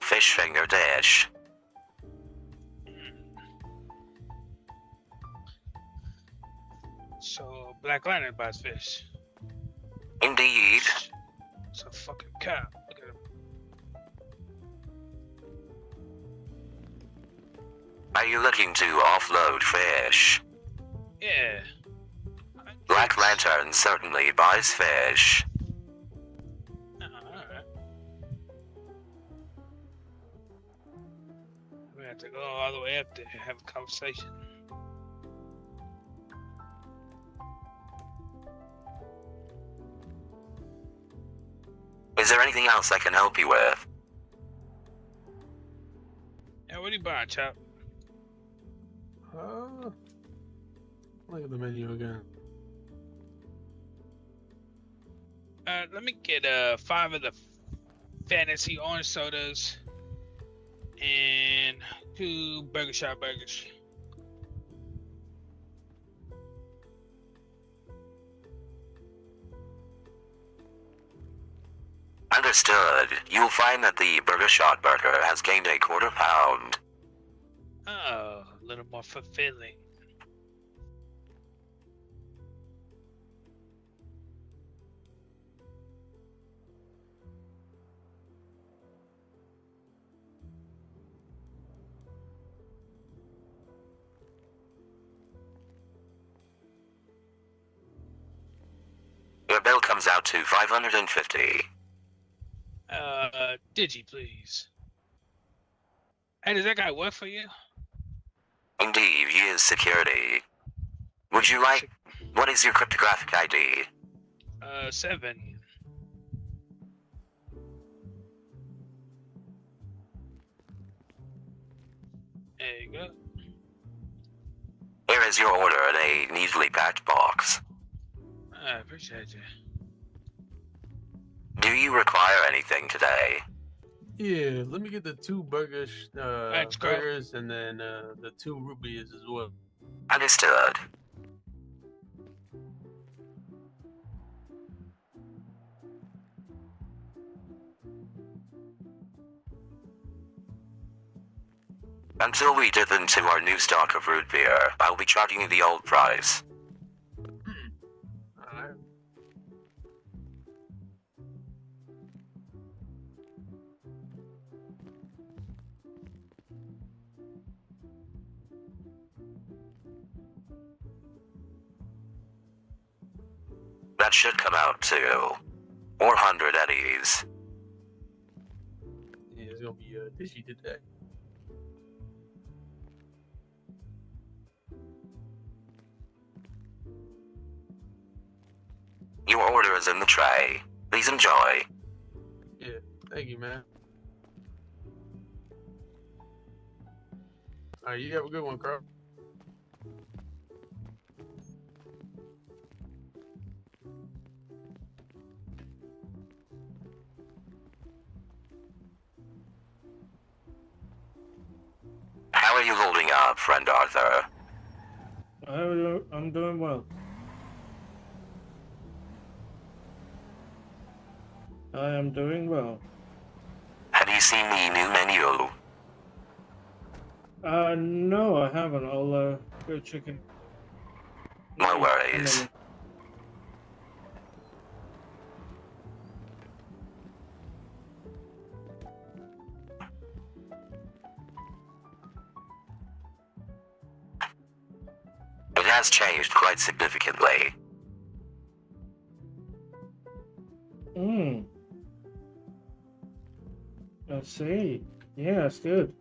Speaker 2: fish finger dish.
Speaker 16: So Black Lantern buys fish.
Speaker 2: Indeed.
Speaker 16: It's a fucking cow. Look at him.
Speaker 2: Are you looking to offload fish?
Speaker 16: Yeah.
Speaker 2: Black Lantern certainly buys fish.
Speaker 16: Alright. We have to go all the way up there and have a conversation.
Speaker 2: Is there anything else I can help you with?
Speaker 16: Yeah, what are you buying, Chop?
Speaker 10: Look at the menu again.
Speaker 16: Let me get 5 of the fantasy orange sodas and 2 burger shot burgers.
Speaker 2: Understood. You'll find that the Burger Shot Burger has gained a quarter pound.
Speaker 16: Oh, a little more fulfilling.
Speaker 2: Your bill comes out to $550.
Speaker 16: Digi, please. Hey, does that guy work for you?
Speaker 2: Indeed, he is security. Would you like... What is your cryptographic ID?
Speaker 16: 7. There you go.
Speaker 2: Here is your order in a neatly packed box.
Speaker 16: I appreciate you.
Speaker 2: Do you require anything today?
Speaker 10: Yeah, let me get the 2 burgers and then the 2 rubies as well.
Speaker 2: Understood. Until we dip into our new stock of root beer, I'll be charging you the old price.
Speaker 10: Alright.
Speaker 2: That should come out to 400 eddies.
Speaker 10: Yeah, it's gonna be dishy today.
Speaker 2: Your order is in the tray. Please enjoy.
Speaker 10: Yeah, thank you, man. Alright, you have a good one, Carl.
Speaker 2: How are you holding up, friend Arthur?
Speaker 17: I'm doing well. I am doing well.
Speaker 2: Have you seen the new menu?
Speaker 17: No, I haven't. I'll go check in.
Speaker 2: No worries. has changed quite significantly.
Speaker 17: I see. Yeah, that's good.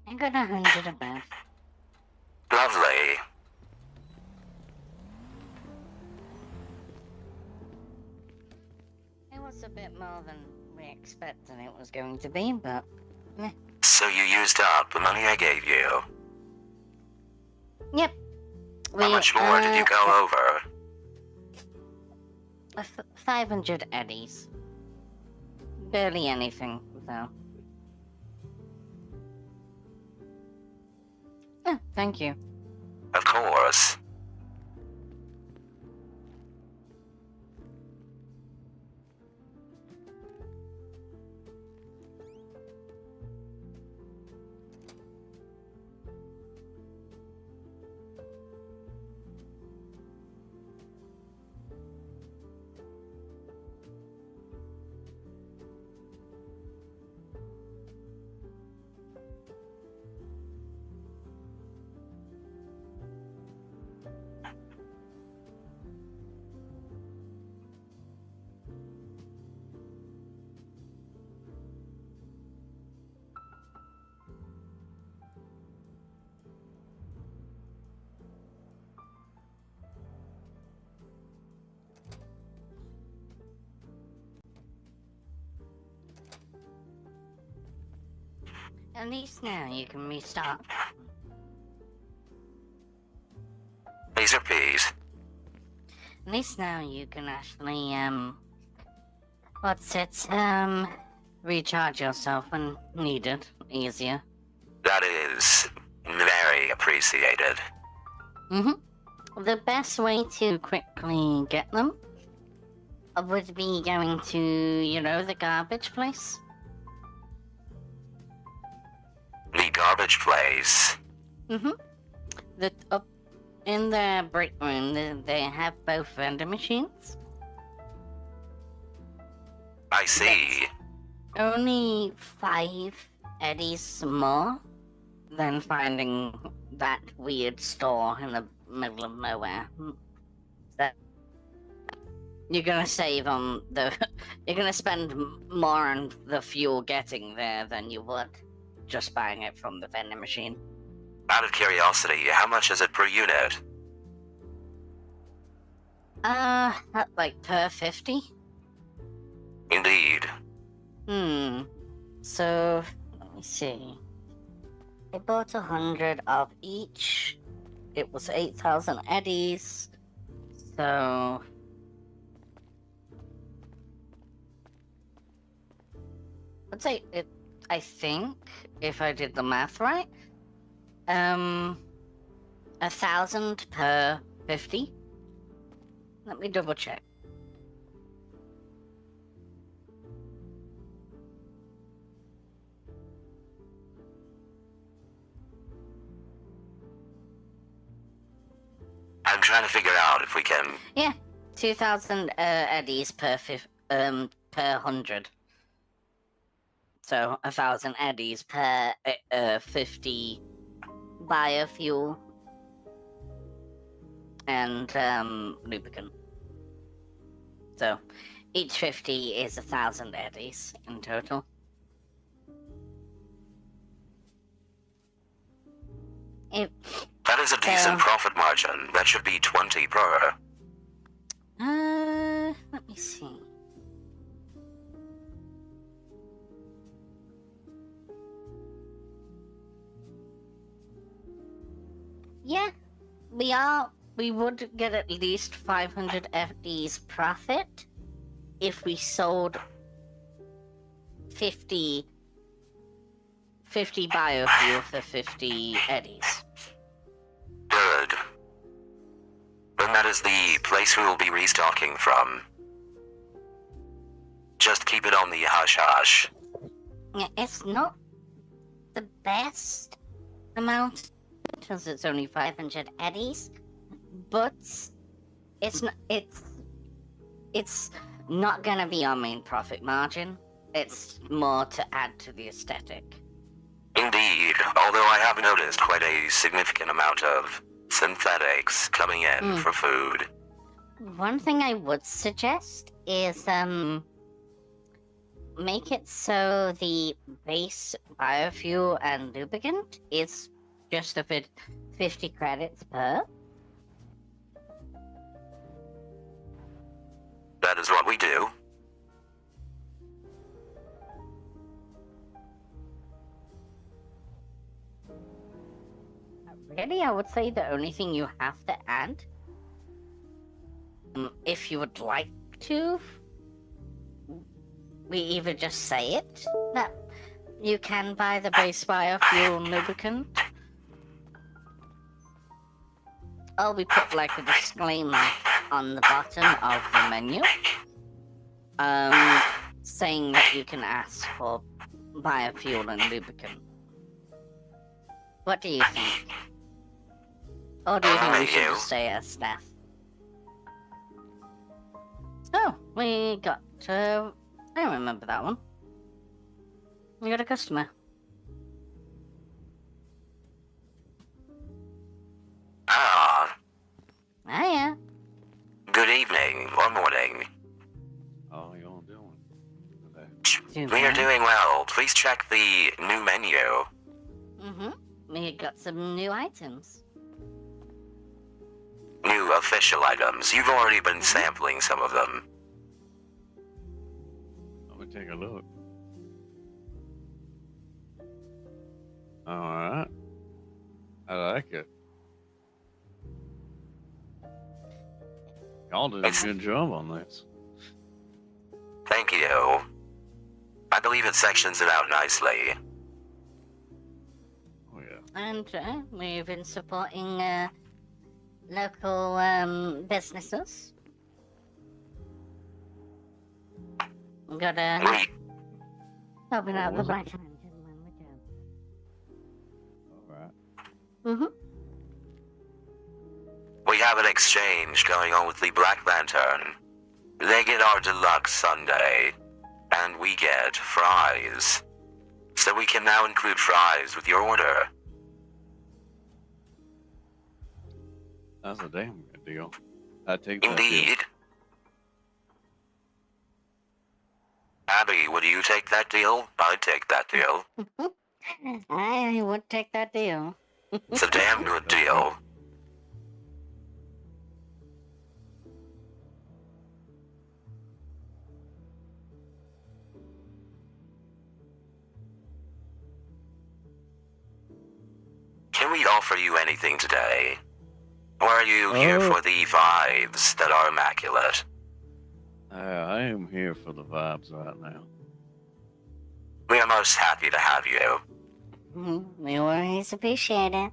Speaker 13: I got 100 above.
Speaker 2: Lovely.
Speaker 13: It was a bit more than we expected it was going to be, but meh.
Speaker 2: So you used up the money I gave you.
Speaker 13: Yep.
Speaker 2: How much more did you go over?
Speaker 13: 500 eddies. Barely anything, though. Oh, thank you.
Speaker 2: Of course.
Speaker 13: At least now you can restart.
Speaker 2: These are peas.
Speaker 13: At least now you can actually, recharge yourself when needed. Easier.
Speaker 2: That is very appreciated.
Speaker 13: The best way to quickly get them would be going to, you know, the garbage place.
Speaker 2: The garbage place.
Speaker 13: The up in the break room, they have both vending machines.
Speaker 2: I see.
Speaker 13: Only 5 eddies more than finding that weird store in the middle of nowhere. That you're gonna save on the. You're gonna spend more on the fuel getting there than you would just buying it from the vending machine.
Speaker 2: Out of curiosity, how much is it per unit?
Speaker 13: Like per 50.
Speaker 2: Indeed.
Speaker 13: So let me see. I bought 100 of each. It was 8,000 eddies. So I'd say it. I think if I did the math right, 1,000 per 50. Let me double check.
Speaker 2: I'm trying to figure out if we can.
Speaker 13: Yeah, 2,000 eddies per 100. So 1,000 eddies per 50 biofuel and lubricant. So Each 50 is 1,000 eddies in total.
Speaker 2: That is a decent profit margin. That should be 20 per.
Speaker 13: Let me see. Yeah, we would get at least 500 FDs profit if we sold 50 biofuel for 50 eddies.
Speaker 2: Good. Then that is the place we will be restocking from. Just keep it on the hush-hush.
Speaker 13: Yeah, it's not the best amount because it's only 500 eddies, but it's not gonna be our main profit margin. It's more to add to the aesthetic.
Speaker 2: Indeed, although I have noticed quite a significant amount of synthetics coming in for food.
Speaker 13: One thing I would suggest is make it so the base biofuel and lubricant is just 50 credits per.
Speaker 2: That is what we do.
Speaker 13: Really, I would say the only thing you have to add, if you would like to, we either just say it, that you can buy the base biofuel and lubricant, or we put like a disclaimer on the bottom of the menu, saying that you can ask for biofuel and lubricant. What do you think? Or do you think we should just say as staff? Oh, we got, I remember that one. We got a customer.
Speaker 2: Ah.
Speaker 13: Hiya.
Speaker 2: Good evening, or morning.
Speaker 18: How are you all doing today?
Speaker 2: We are doing well. Please check the new menu.
Speaker 13: We got some new items.
Speaker 2: New official items. You've already been sampling some of them.
Speaker 18: Let me take a look. Alright. I like it. Y'all did a good job on this.
Speaker 2: Thank you. I believe it sections it out nicely.
Speaker 18: Oh yeah.
Speaker 13: And we've been supporting local businesses. We got a helping out the Black Lantern when we can.
Speaker 18: Alright.
Speaker 2: We have an exchange going on with the Black Lantern. They get our deluxe sundae, and we get fries. So we can now include fries with your order.
Speaker 18: That's a damn good deal. I take that.
Speaker 2: Indeed. Abby, would you take that deal? I'd take that deal.
Speaker 13: I would take that deal.
Speaker 2: It's a damn good deal. Can we offer you anything today? Or are you here for the vibes that are immaculate?
Speaker 18: I am here for the vibes right now.
Speaker 2: We are most happy to have you.
Speaker 13: We always appreciate it.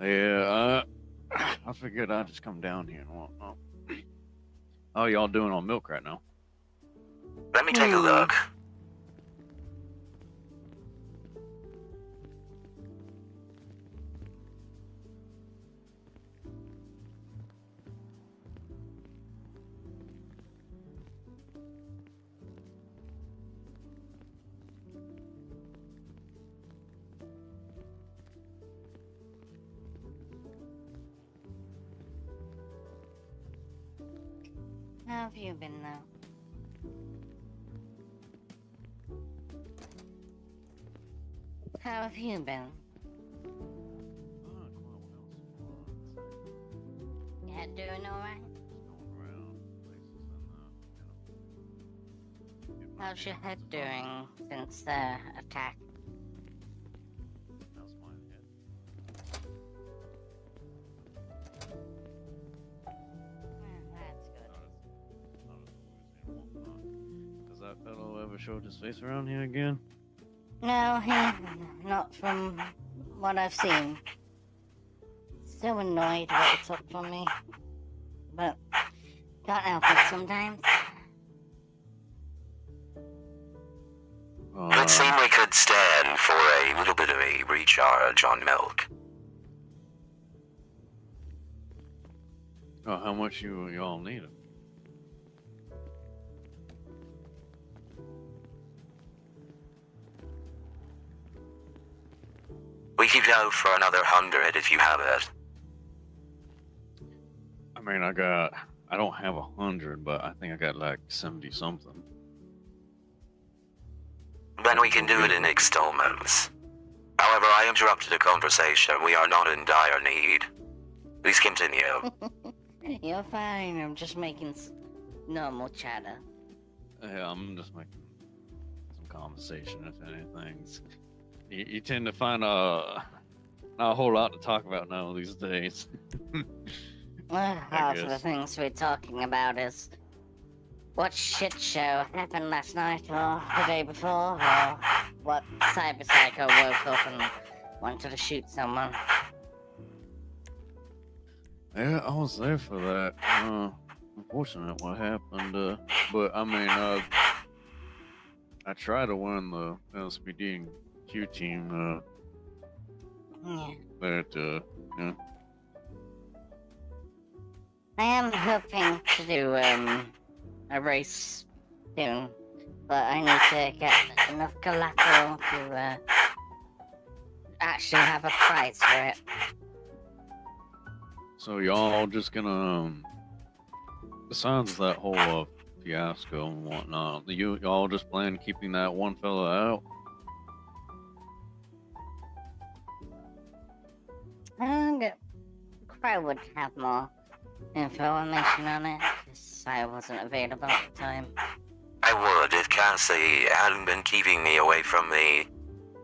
Speaker 18: Yeah, I figured I'd just come down here and whatnot. Oh, y'all doing on milk right now?
Speaker 2: Let me take a look.
Speaker 13: How have you been, though? How have you been? Your head doing alright? How's your head doing since the attack?
Speaker 18: Does that fellow ever show his face around here again?
Speaker 13: No, not from what I've seen. So annoyed what he took from me. But can't help it sometimes.
Speaker 2: It seemed we could stand for a little bit of a recharge on milk.
Speaker 18: Oh, how much y'all need it?
Speaker 2: We could go for another 100 if you have it.
Speaker 18: I mean, I don't have 100, but I think I got like 70 something.
Speaker 2: Then we can do it in installments. However, I interrupted a conversation. We are not in dire need. Please continue.
Speaker 13: You're fine. I'm just making normal chatter.
Speaker 18: Yeah, I'm just making some conversation, if anything. You tend to find not a whole lot to talk about now these days.
Speaker 13: Half of the things we're talking about is what shit show happened last night or the day before, or what cyberpsycho woke up and wanted to shoot someone.
Speaker 18: Yeah, I was there for that. Unfortunate what happened, but I mean, I try to win the LSPD and Q team,
Speaker 13: Yeah.
Speaker 18: yeah.
Speaker 13: I am hoping to do a race soon, but I need to get enough collateral to actually have a prize for it.
Speaker 18: So y'all just gonna, besides that whole fiasco and whatnot, y'all just plan keeping that one fella out?
Speaker 13: I would have more information on it, because I wasn't available at the time.
Speaker 2: I would if Cassie hadn't been keeping me away from the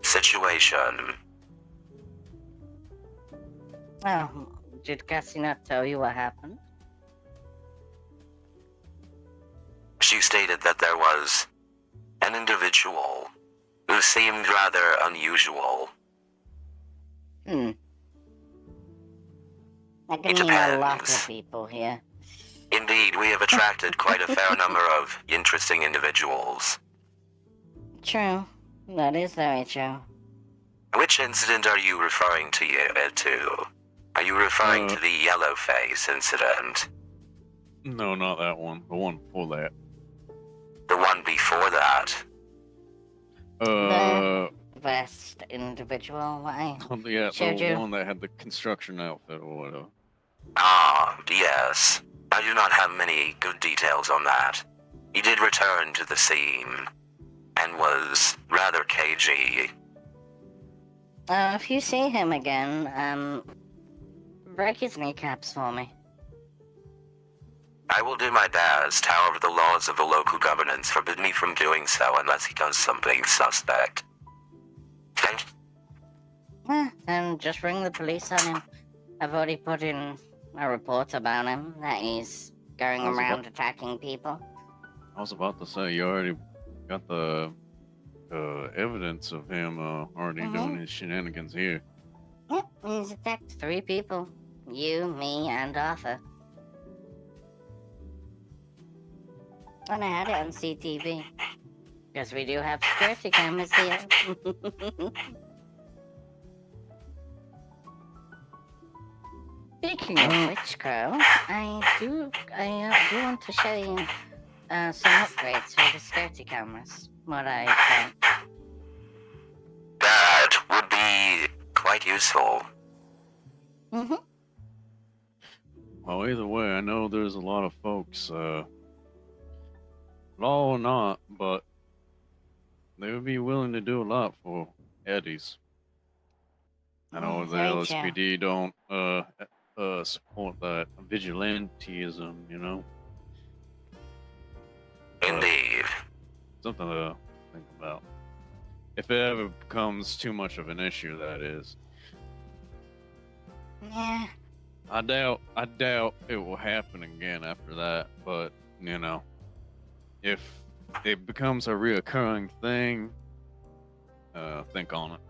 Speaker 2: situation.
Speaker 13: Oh, did Cassie not tell you what happened?
Speaker 2: She stated that there was an individual who seemed rather unusual.
Speaker 13: That can mean a lot of people here.
Speaker 2: Indeed, we have attracted quite a fair number of interesting individuals.
Speaker 13: True. That is very true.
Speaker 2: Which incident are you referring to? Are you referring to the yellow face incident?
Speaker 18: No, not that one. The one before that.
Speaker 2: The one before that?
Speaker 13: The vest individual, why?
Speaker 18: Yeah,
Speaker 13: showed
Speaker 18: the
Speaker 13: you.
Speaker 18: one that had the construction outfit or whatever.
Speaker 2: Ah, yes. I do not have many good details on that. He did return to the scene, and was rather cagey.
Speaker 13: If you see him again, break his kneecaps for me.
Speaker 2: I will do my best, however the laws of the local governance forbid me from doing so unless he does something suspect. Okay?
Speaker 13: Then just ring the police on him. I've already put in a report about him, that he's going around attacking people.
Speaker 18: I was about to say, you already got the evidence of him already doing his shenanigans here.
Speaker 13: Yep, he's attacked 3 people. You, me, and Arthur. And I had it on CTV. Because we do have security cameras here. Speaking of which, Crow, I do want to show you some upgrades for the security cameras. What I found.
Speaker 2: That would be quite useful.
Speaker 18: Well, either way, I know there's a lot of folks law or not, but they would be willing to do a lot for Eddies. I know the
Speaker 13: Very true.
Speaker 18: LSPD don't support that vigilantism, you know.
Speaker 2: Indeed.
Speaker 18: Something to think about. If it ever becomes too much of an issue, that is.
Speaker 13: Yeah.
Speaker 18: I doubt it will happen again after that, but you know, if it becomes a reoccurring thing, think on it.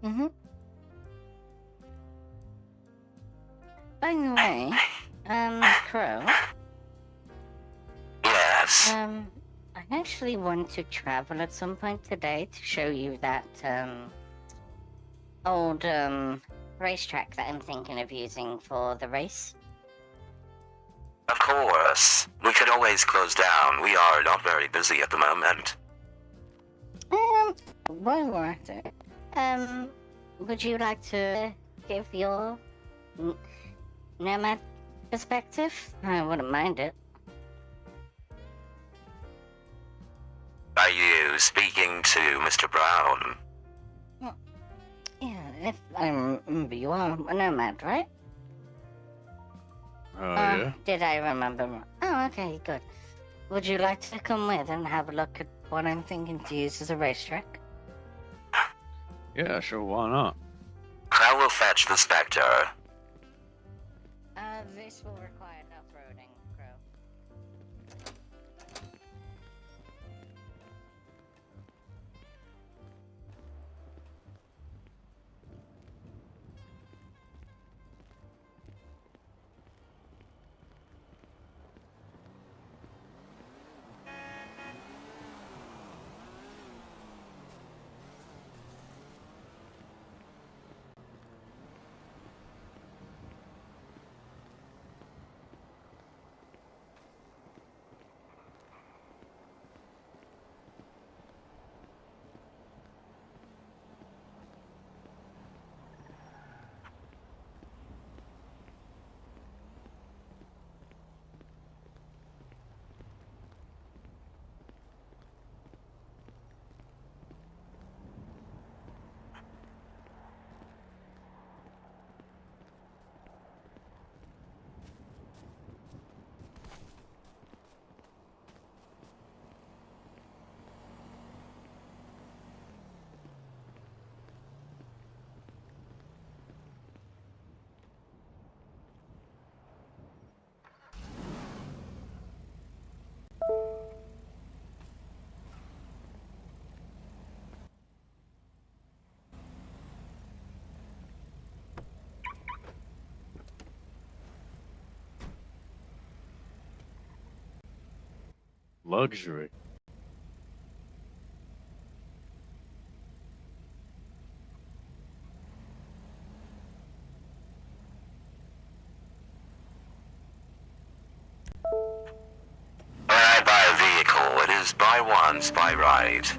Speaker 13: Mm-hmm. By the way, Crow.
Speaker 2: Yes.
Speaker 13: I actually want to travel at some point today to show you that, old, racetrack that I'm thinking of using for the race.
Speaker 2: Of course. We could always close down. We are not very busy at the moment.
Speaker 13: While we're at it, would you like to give your nomad perspective? I wouldn't mind it.
Speaker 2: Are you speaking to Mr. Brown?
Speaker 13: Yeah, if I remember, you are a nomad, right?
Speaker 18: Yeah.
Speaker 13: Did I remember? Oh, okay, good. Would you like to come with and have a look at what I'm thinking to use as a racetrack?
Speaker 18: Yeah, sure, why not?
Speaker 2: I will fetch the Spectre.
Speaker 13: This will require off-roading, Crow.
Speaker 18: Luxury.
Speaker 2: When I buy a vehicle, it is buy once, buy right.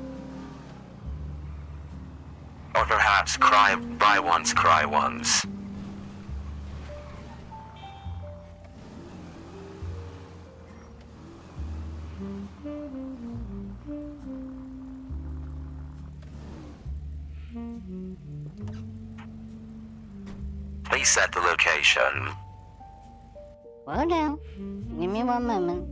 Speaker 2: Or perhaps buy once, cry once. Please set the location.
Speaker 13: Well now, give me one moment.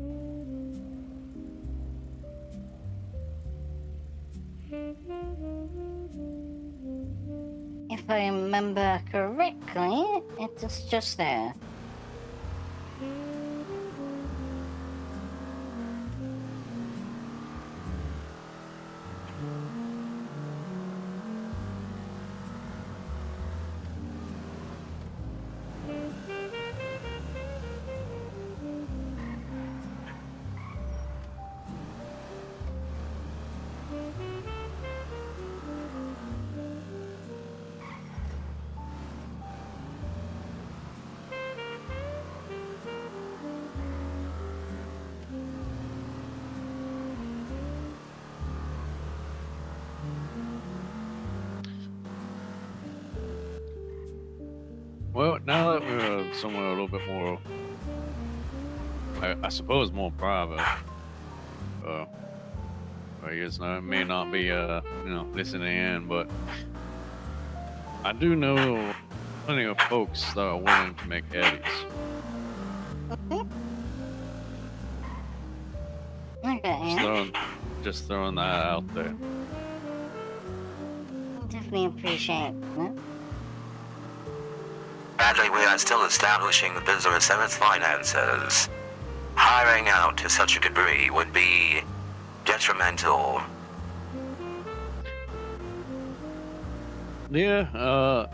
Speaker 13: If I remember correctly, it is just there.
Speaker 18: Well, now that we're somewhere a little bit more, I suppose, more private, I guess I may not be, listening in, but I do know plenty of folks that are willing to make eddies.
Speaker 13: Okay.
Speaker 18: Just throwing that out there.
Speaker 13: Definitely appreciate it.
Speaker 2: Sadly, we are still establishing the Business and its finances. Hiring out to such a degree would be detrimental.
Speaker 18: Yeah,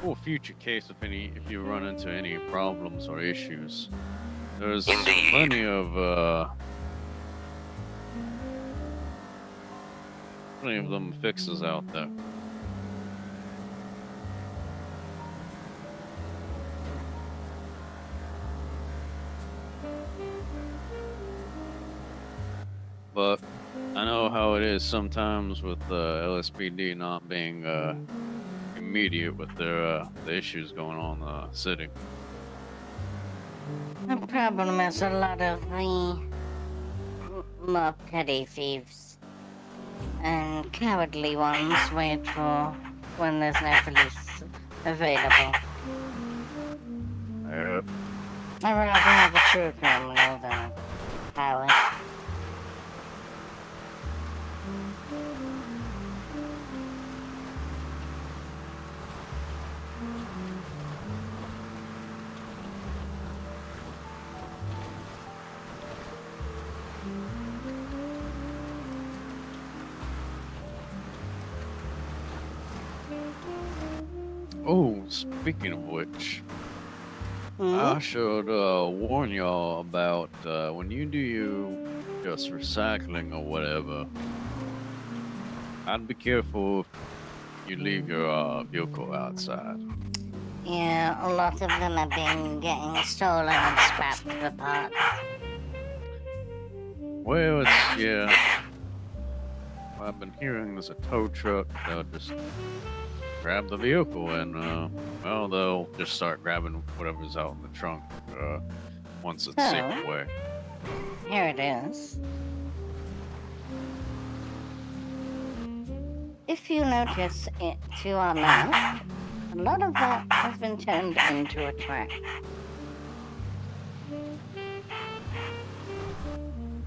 Speaker 18: for future case, if you run into any problems or issues, there's plenty of them fixes out there. But I know how it is sometimes with LSPD not being immediate with their the issues going on in the city.
Speaker 13: The problem is a lot of the more petty thieves and cowardly ones wait for when there's no police available.
Speaker 18: Yep.
Speaker 13: I'd rather have a true criminal than a coward.
Speaker 18: Oh, speaking of which, I should warn y'all about when you do just recycling or whatever. I'd be careful if you leave your vehicle outside.
Speaker 13: Yeah, a lot of them have been getting stolen and scrapped for parts.
Speaker 18: Well, yeah. I've been hearing there's a tow truck that'll just grab the vehicle and, well, they'll just start grabbing whatever's out in the trunk once it's safe away.
Speaker 13: Here it is. If you notice it to our left, a lot of that has been turned into a track.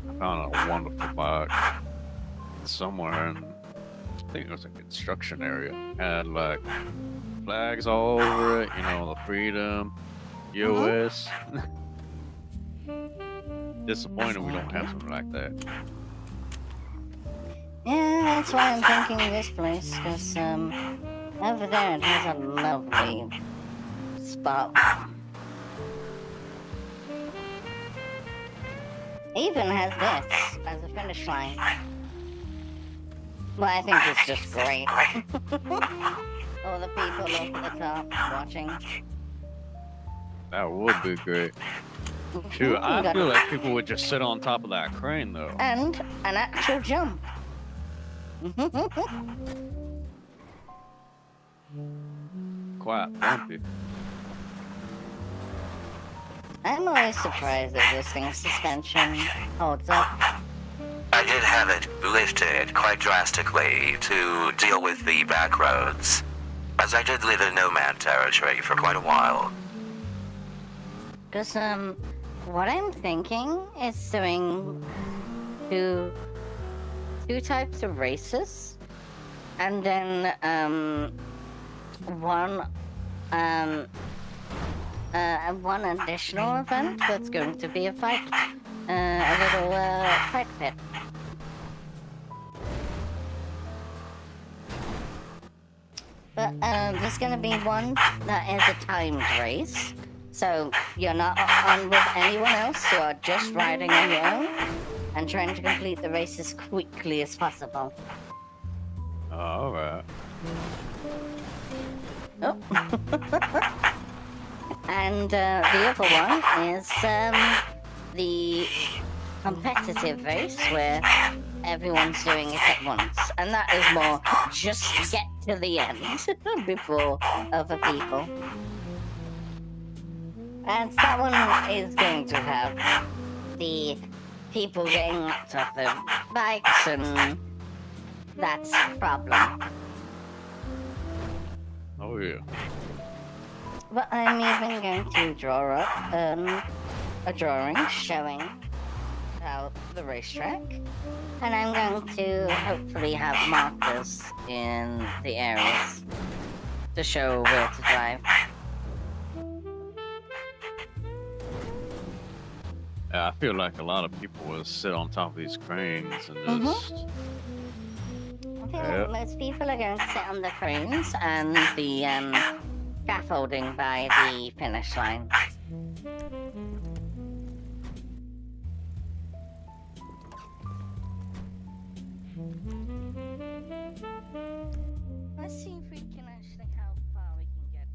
Speaker 18: I found a wonderful bike somewhere in, I think it was a construction area. Had like flags all over it, the freedom, US. Disappointed we don't have something like that.
Speaker 13: Yeah, that's why I'm thinking this place, because over there it has a lovely spot. Even has this as a finish line. Well, I think it's just great. All the people up at the top watching.
Speaker 18: That would be great. Shoot, I feel like people would just sit on top of that crane though.
Speaker 13: And an actual jump.
Speaker 18: Quite bumpy.
Speaker 13: I'm always surprised that this thing's suspension holds up.
Speaker 2: I did have it lifted quite drastically to deal with the back roads, as I did live in no-man territory for quite a while.
Speaker 13: Because, what I'm thinking is doing two types of races, and then, one additional event that's going to be a fight, a little, fight pit. But, there's gonna be one that is a timed race, so you're not on with anyone else, you are just riding on your own, and trying to complete the race as quickly as possible.
Speaker 18: Alright.
Speaker 13: Oh. And the other one is the competitive race where everyone's doing it at once. And that is more just get to the end before other people. And that one is going to have the people getting knocked off their bikes, and that's a problem.
Speaker 18: Oh yeah.
Speaker 13: But I'm even going to draw up a drawing showing out the racetrack, and I'm going to hopefully have markers in the areas to show where to drive.
Speaker 18: I feel like a lot of people will sit on top of these cranes and just.
Speaker 13: I think most people are going to sit on the cranes and the scaffolding by the finish line. Let's see if we can actually how far we can get.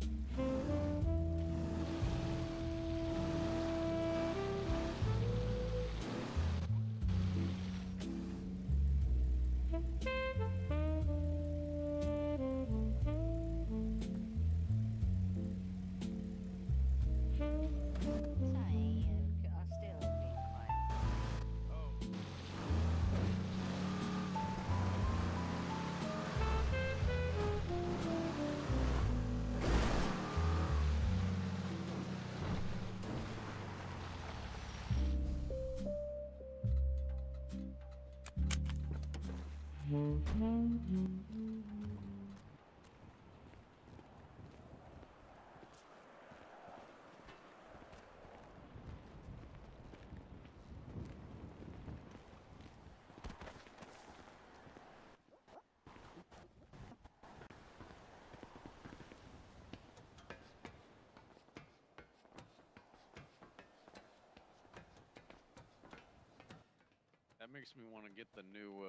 Speaker 18: That makes me want to get the new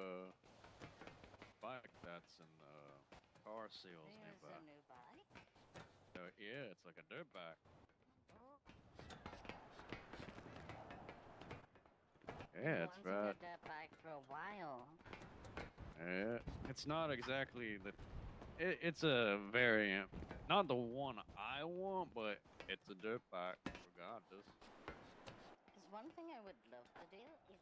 Speaker 18: bike that's in car sales nearby.
Speaker 13: A new bike?
Speaker 18: Yeah, it's like a dirt bike. Yeah, that's right.
Speaker 13: I've wanted a dirt bike for a while.
Speaker 18: Yeah, it's not exactly the. It's a variant, not the one I want, but it's a dirt bike regardless.
Speaker 13: Because one thing I would love to do is.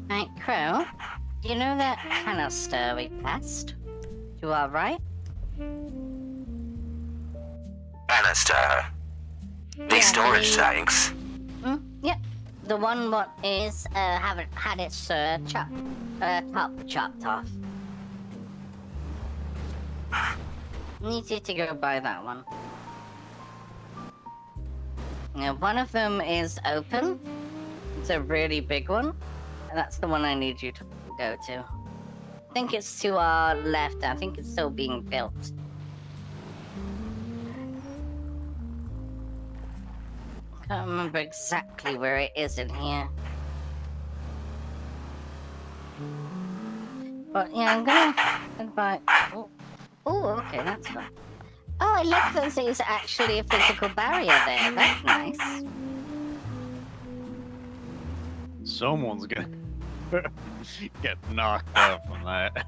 Speaker 13: Right, Crow, you know that canister we passed? To our right?
Speaker 2: Canister. The storage tanks.
Speaker 13: Yep. The one what is, haven't had its, top chopped off. Need you to go buy that one. Now, one of them is open. It's a really big one. And that's the one I need you to go to. I think it's to our left. I think it's still being built. Can't remember exactly where it is in here. But yeah, I'm gonna buy. Oh, okay, that's fine. Oh, I look, there's actually a physical barrier there. That's nice.
Speaker 18: Someone's gonna get knocked out from that.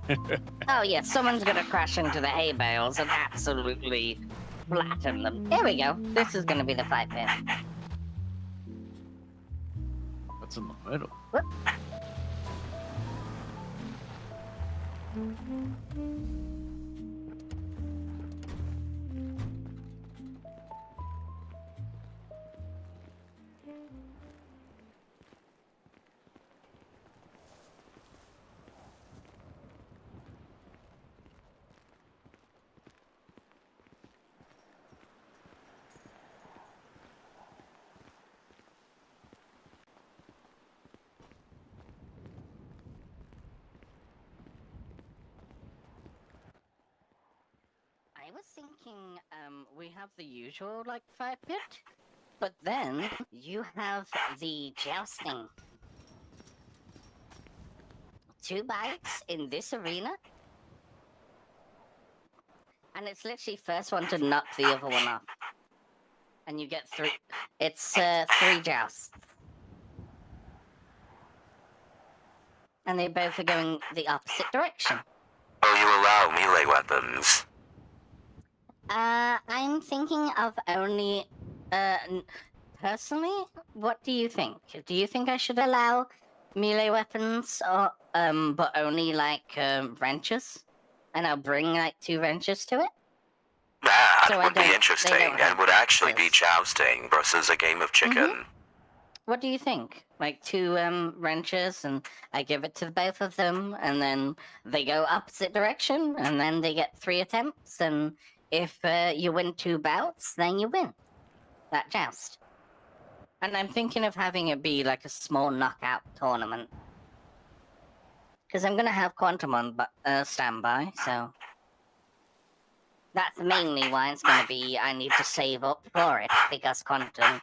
Speaker 13: Oh yeah, someone's gonna crash into the hay bales and absolutely flatten them. There we go. This is gonna be the fight pit.
Speaker 18: What's in the middle?
Speaker 13: Whoop. I was thinking, we have the usual, like, fire pit, but then you have the jousting. 2 bites in this arena, and it's literally first one to knock the other one off. And you get 3, it's, 3 jousts. And they both are going the opposite direction.
Speaker 2: Will you allow melee weapons?
Speaker 13: I'm thinking of only, personally, what do you think? Do you think I should allow melee weapons, or, but only, like, wrenches? And I'll bring, like, 2 wrenches to it?
Speaker 2: That
Speaker 13: So
Speaker 2: would be interesting and would actually be jousting versus a game of chicken.
Speaker 13: What do you think? Like 2, wrenches, and I give it to both of them, and then they go opposite direction, and then they get 3 attempts, and if, you win 2 bouts, then you win that joust. And I'm thinking of having it be like a small knockout tournament. Because I'm going to have Quantum on standby, so... That's mainly why it's going to be I need to save up for it, because Quantum,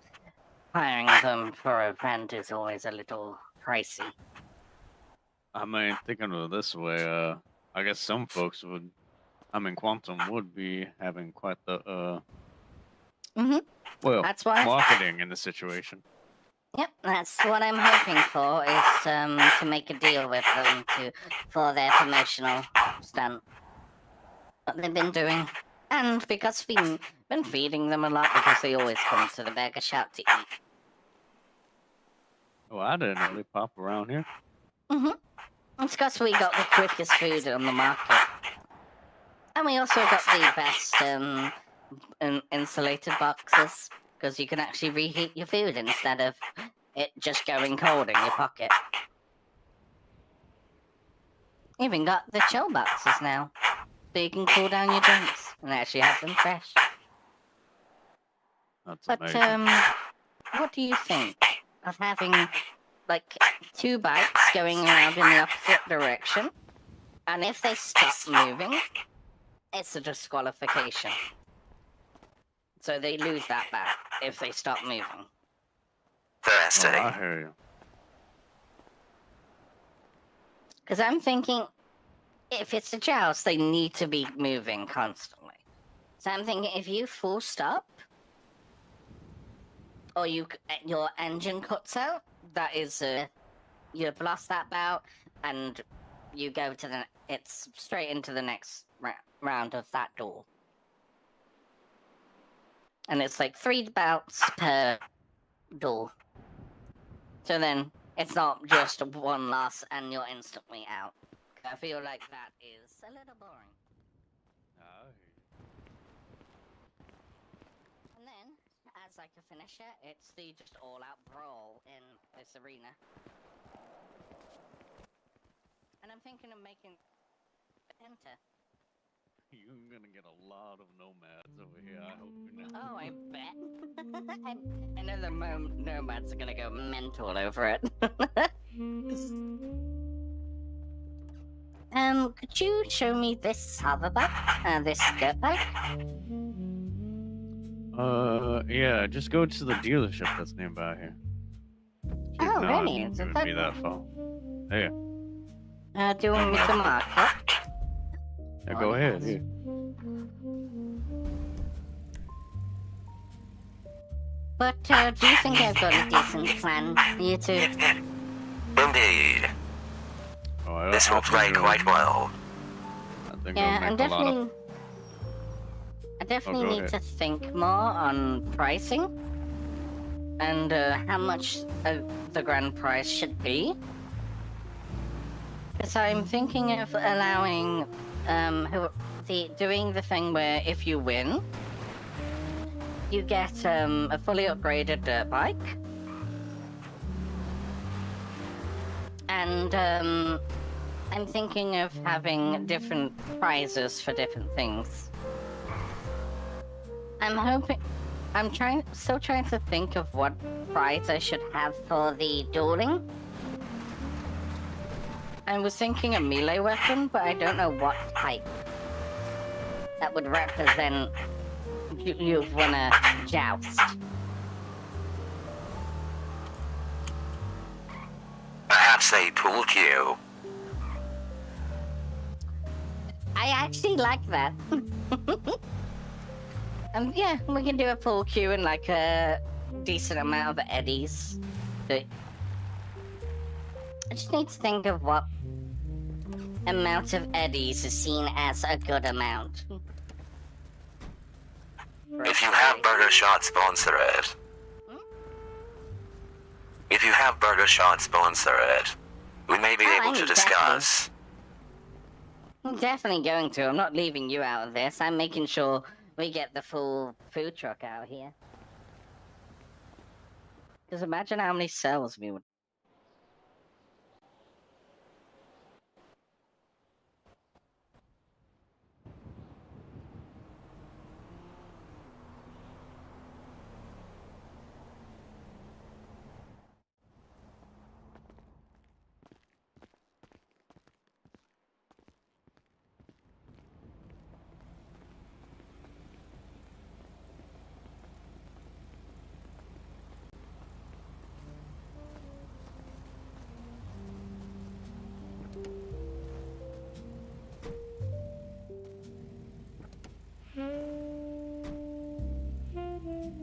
Speaker 13: hiring them for a event is always a little pricey.
Speaker 18: I mean, thinking of it this way, I guess some folks would. I mean, Quantum would be having quite the well,
Speaker 13: That's why
Speaker 18: marketing in the situation.
Speaker 13: Yep, that's what I'm hoping for, is to make a deal with them for their promotional stunt. What they've been doing. And because we've been feeding them a lot, because they always come to the burger shop to eat.
Speaker 18: Oh, I didn't know they pop around here.
Speaker 13: It's because we got the quickest food on the market. And we also got the best insulated boxes, because you can actually reheat your food instead of it just going cold in your pocket. Even got the chill boxes now, so you can cool down your drinks and actually have them fresh.
Speaker 18: That's
Speaker 13: But
Speaker 18: amazing.
Speaker 13: what do you think of having like 2 bikes going around in the opposite direction, and if they stop moving, it's a disqualification. So they lose that back if they stop moving.
Speaker 2: Interesting.
Speaker 18: I hear you.
Speaker 13: Because I'm thinking, if it's a joust, they need to be moving constantly. So I'm thinking, if you full stop, or your engine cuts out, that is, you've lost that bout, and you go to it's straight into the next round of that duel. And it's like 3 bouts per duel. So then, it's not just 1 loss and you're instantly out. I feel like that is a little boring. And then, as like a finisher, it's the just all-out brawl in this arena. And I'm thinking of making enter.
Speaker 18: You're gonna get a lot of nomads over here, I hope you know.
Speaker 13: Oh, I bet. I know the nomads are gonna go mental over it. Could you show me this other bike? This dirt bike?
Speaker 18: Yeah, just go to the dealership that's nearby here.
Speaker 13: Oh,
Speaker 18: No,
Speaker 13: really?
Speaker 18: it
Speaker 13: Is it
Speaker 18: wouldn't
Speaker 13: that
Speaker 18: be that far. Here.
Speaker 13: Do you want me to mark it?
Speaker 18: Yeah, go ahead. Here.
Speaker 13: But, do you think I've got a decent plan, you two?
Speaker 2: Indeed.
Speaker 18: Oh,
Speaker 2: This will play quite well.
Speaker 13: Yeah, I
Speaker 18: make a lot of-
Speaker 13: definitely
Speaker 18: go
Speaker 13: need
Speaker 18: ahead.
Speaker 13: to think more on pricing and how much the grand prize should be. Because I'm thinking of allowing doing the thing where if you win, you get a fully upgraded dirt bike, and I'm thinking of having different prizes for different things. Still trying to think of what prize I should have for the dueling. I was thinking a melee weapon, but I don't know what type that would represent you've won a joust.
Speaker 2: Perhaps a pool cue.
Speaker 13: I actually like that. Yeah, we can do a pool cue and like a decent amount of eddies. I just need to think of what amount of eddies is seen as a good amount.
Speaker 2: If you have Burger Shot, sponsor it. If you have Burger Shot, sponsor it. We may be able to discuss.
Speaker 13: I'm definitely going to. I'm not leaving you out of this. I'm making sure we get the full food truck out here. Just imagine how many sales we would.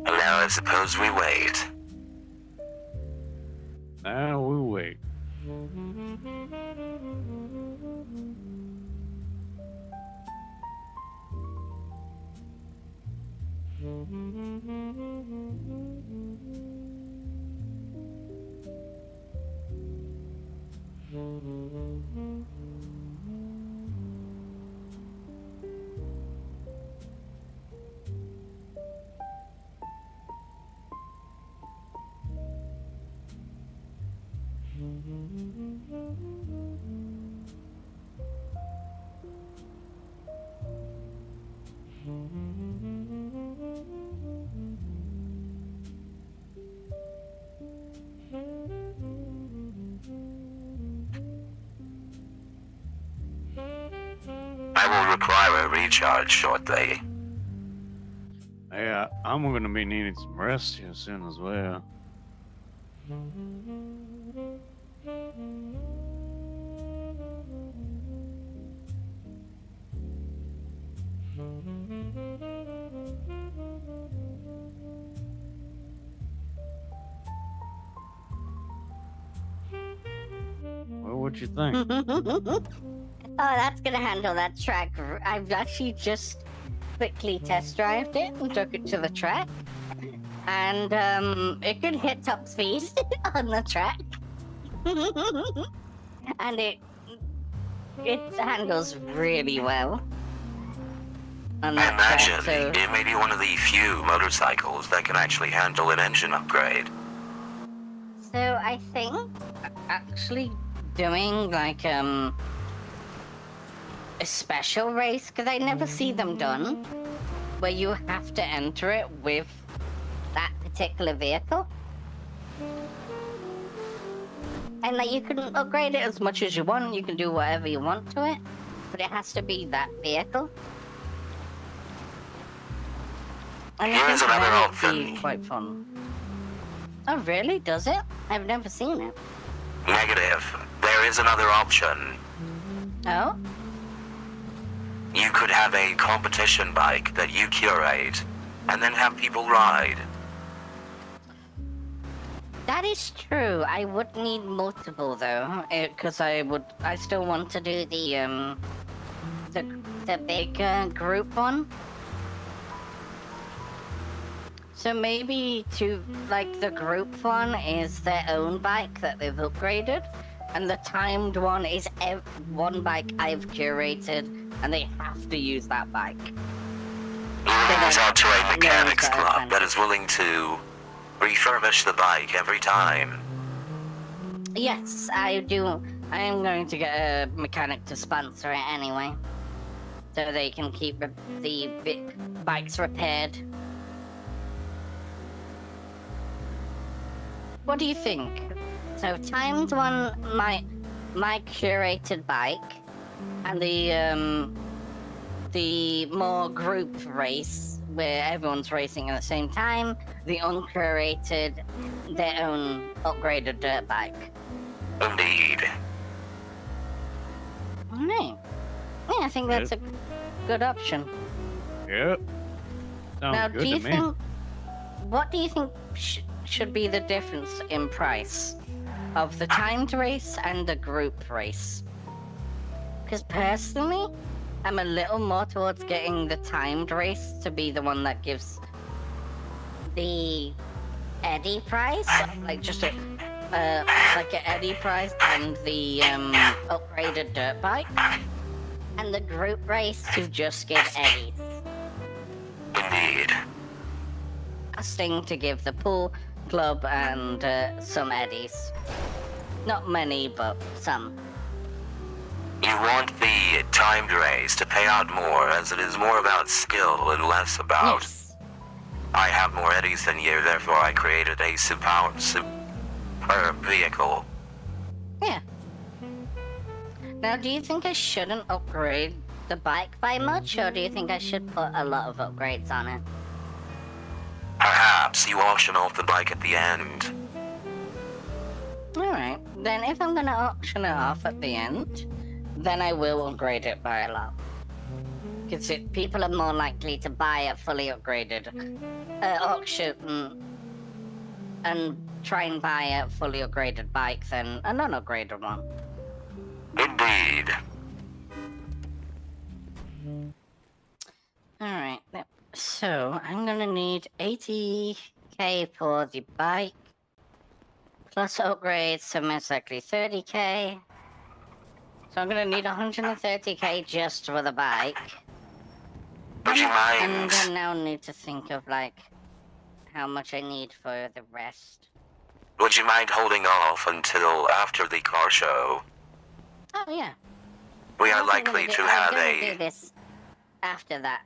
Speaker 2: Now I suppose we wait.
Speaker 18: Now we wait.
Speaker 2: I will require a recharge shortly.
Speaker 18: Yeah, I'm gonna be needing some rest here soon as well. Well, what you think?
Speaker 13: Oh, that's gonna handle that track. I've actually just quickly test drived it and took it to the track, and it could hit top speed on the track, and it handles really well on
Speaker 2: I
Speaker 13: that
Speaker 2: imagine
Speaker 13: track. So
Speaker 2: it may be one of the few motorcycles that can actually handle an engine upgrade.
Speaker 13: I think actually doing like a special race, because I never see them done, where you have to enter it with that particular vehicle. And like you can upgrade it as much as you want, you can do whatever you want to it, but it has to be that vehicle. And I
Speaker 2: Here's
Speaker 13: think
Speaker 2: another
Speaker 13: then it'd
Speaker 2: option.
Speaker 13: be quite fun. Oh really? Does it? I've never seen it.
Speaker 2: Negative. There is another option.
Speaker 13: Oh?
Speaker 2: You could have a competition bike that you curate, and then have people ride.
Speaker 13: That is true. I would need multiple though, because I still want to do the big group one. So maybe the group one is their own bike that they've upgraded, and the timed one is one bike I've curated, and they have to use that bike.
Speaker 2: Leaving this out to a mechanics club that is willing to refurbish the bike every time.
Speaker 13: Yes, I do. I am going to get a mechanic to sponsor it anyway, so they can keep the bikes repaired. What do you think? So timed one, my curated bike, and the more group race where everyone's racing at the same time, the uncurated, their own upgraded dirt bike.
Speaker 2: Indeed.
Speaker 13: Alright. Yeah, I think that's a good option.
Speaker 18: Yep. Sounds
Speaker 13: Now,
Speaker 18: good
Speaker 13: do you
Speaker 18: to me.
Speaker 13: think? What do you think should be the difference in price of the timed race and the group race? Because personally, I'm a little more towards getting the timed race to be the one that gives the Eddie prize, like just a like an Eddie prize and the upgraded dirt bike, and the group race to just give Eddies.
Speaker 2: Indeed.
Speaker 13: Casting to give the pool club and some Eddies. Not many, but some.
Speaker 2: You want the timed race to pay out more, as it is more about skill and less about...
Speaker 13: Yes.
Speaker 2: I have more eddies than you, therefore I created a superb vehicle.
Speaker 13: Yeah. Now, do you think I shouldn't upgrade the bike by much, or do you think I should put a lot of upgrades on it?
Speaker 2: Perhaps you auction off the bike at the end.
Speaker 13: Alright, then if I'm gonna auction it off at the end, then I will upgrade it by a lot. Because people are more likely to buy a fully upgraded auction and try and buy a fully upgraded bike than a non-upgraded one.
Speaker 2: Indeed.
Speaker 13: Alright, so I'm gonna need 80k for the bike, plus upgrades, so most likely 30k. So I'm gonna need 130k just for the bike.
Speaker 2: Would you mind?
Speaker 13: And I now need to think of like how much I need for the rest.
Speaker 2: Would you mind holding off until after the car show?
Speaker 13: Oh yeah.
Speaker 2: We are likely to have
Speaker 13: I'm gonna do
Speaker 2: a...
Speaker 13: this after that.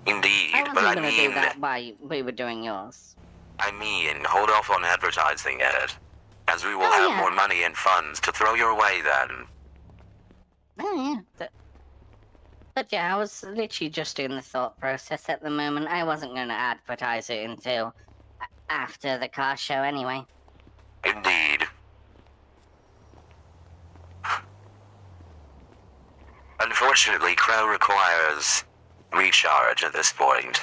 Speaker 2: Indeed,
Speaker 13: I
Speaker 2: but
Speaker 13: wasn't
Speaker 2: I
Speaker 13: gonna
Speaker 2: mean...
Speaker 13: do that while we were doing yours.
Speaker 2: I mean, hold off on advertising it, as we will
Speaker 13: Oh,
Speaker 2: have
Speaker 13: yeah.
Speaker 2: more money and funds to throw your way then.
Speaker 13: Oh, yeah. But yeah, I was literally just doing the thought process at the moment. I wasn't going to advertise it until after the car show anyway.
Speaker 2: Indeed. Unfortunately, Crow requires recharge at this point.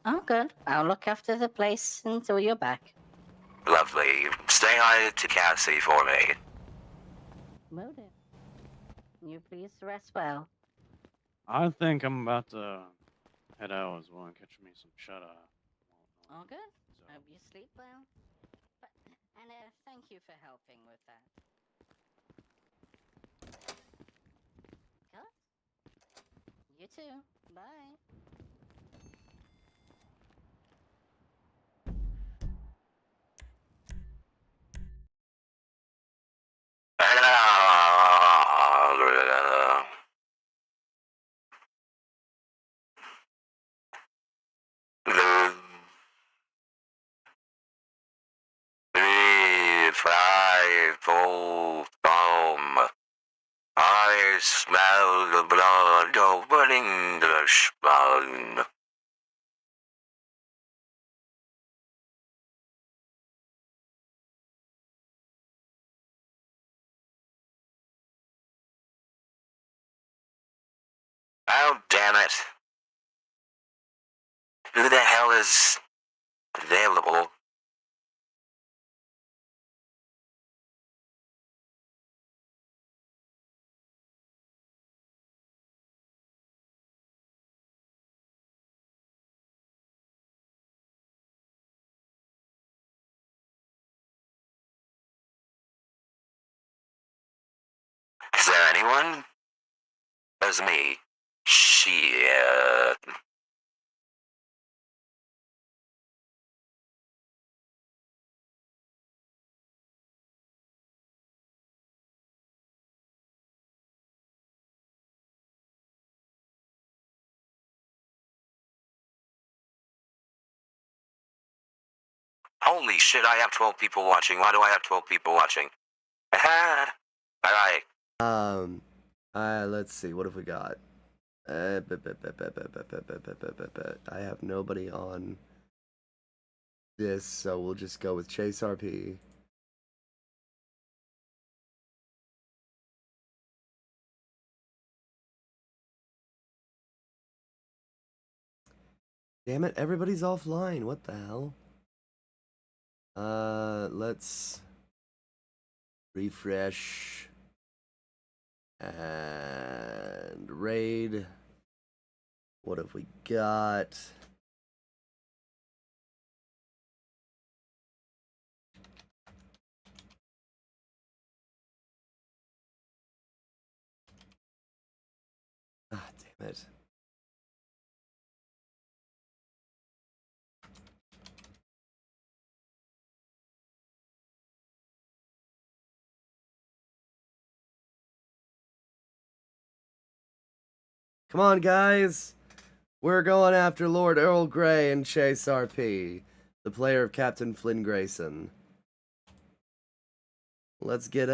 Speaker 13: Oh, good. I'll look after the place until you're back.
Speaker 2: Lovely. Stay hi to Cassie for me.
Speaker 13: Will do. You please rest well.
Speaker 18: I think I'm about to head out as well and catch me some shut-eye.
Speaker 13: All good. Hope you sleep well. And thank you for helping with that. Cut? You too. Bye.
Speaker 2: I smell the blood of an Englishman. Oh, damn it. Who the hell is available? Is there anyone? There's me. Shit. Holy shit, I have 12 people watching. Why do I have 12 people watching? Alright.
Speaker 3: Let's see, what have we got? I have nobody on this, so we'll just go with Chase RP. Damn it, everybody's offline. What the hell? Let's refresh and raid. What have we got? Ah, damn it. Come on, guys. We're going after Lord Earl Grey and Chase RP, the player of Captain Flynn Grayson. Let's get,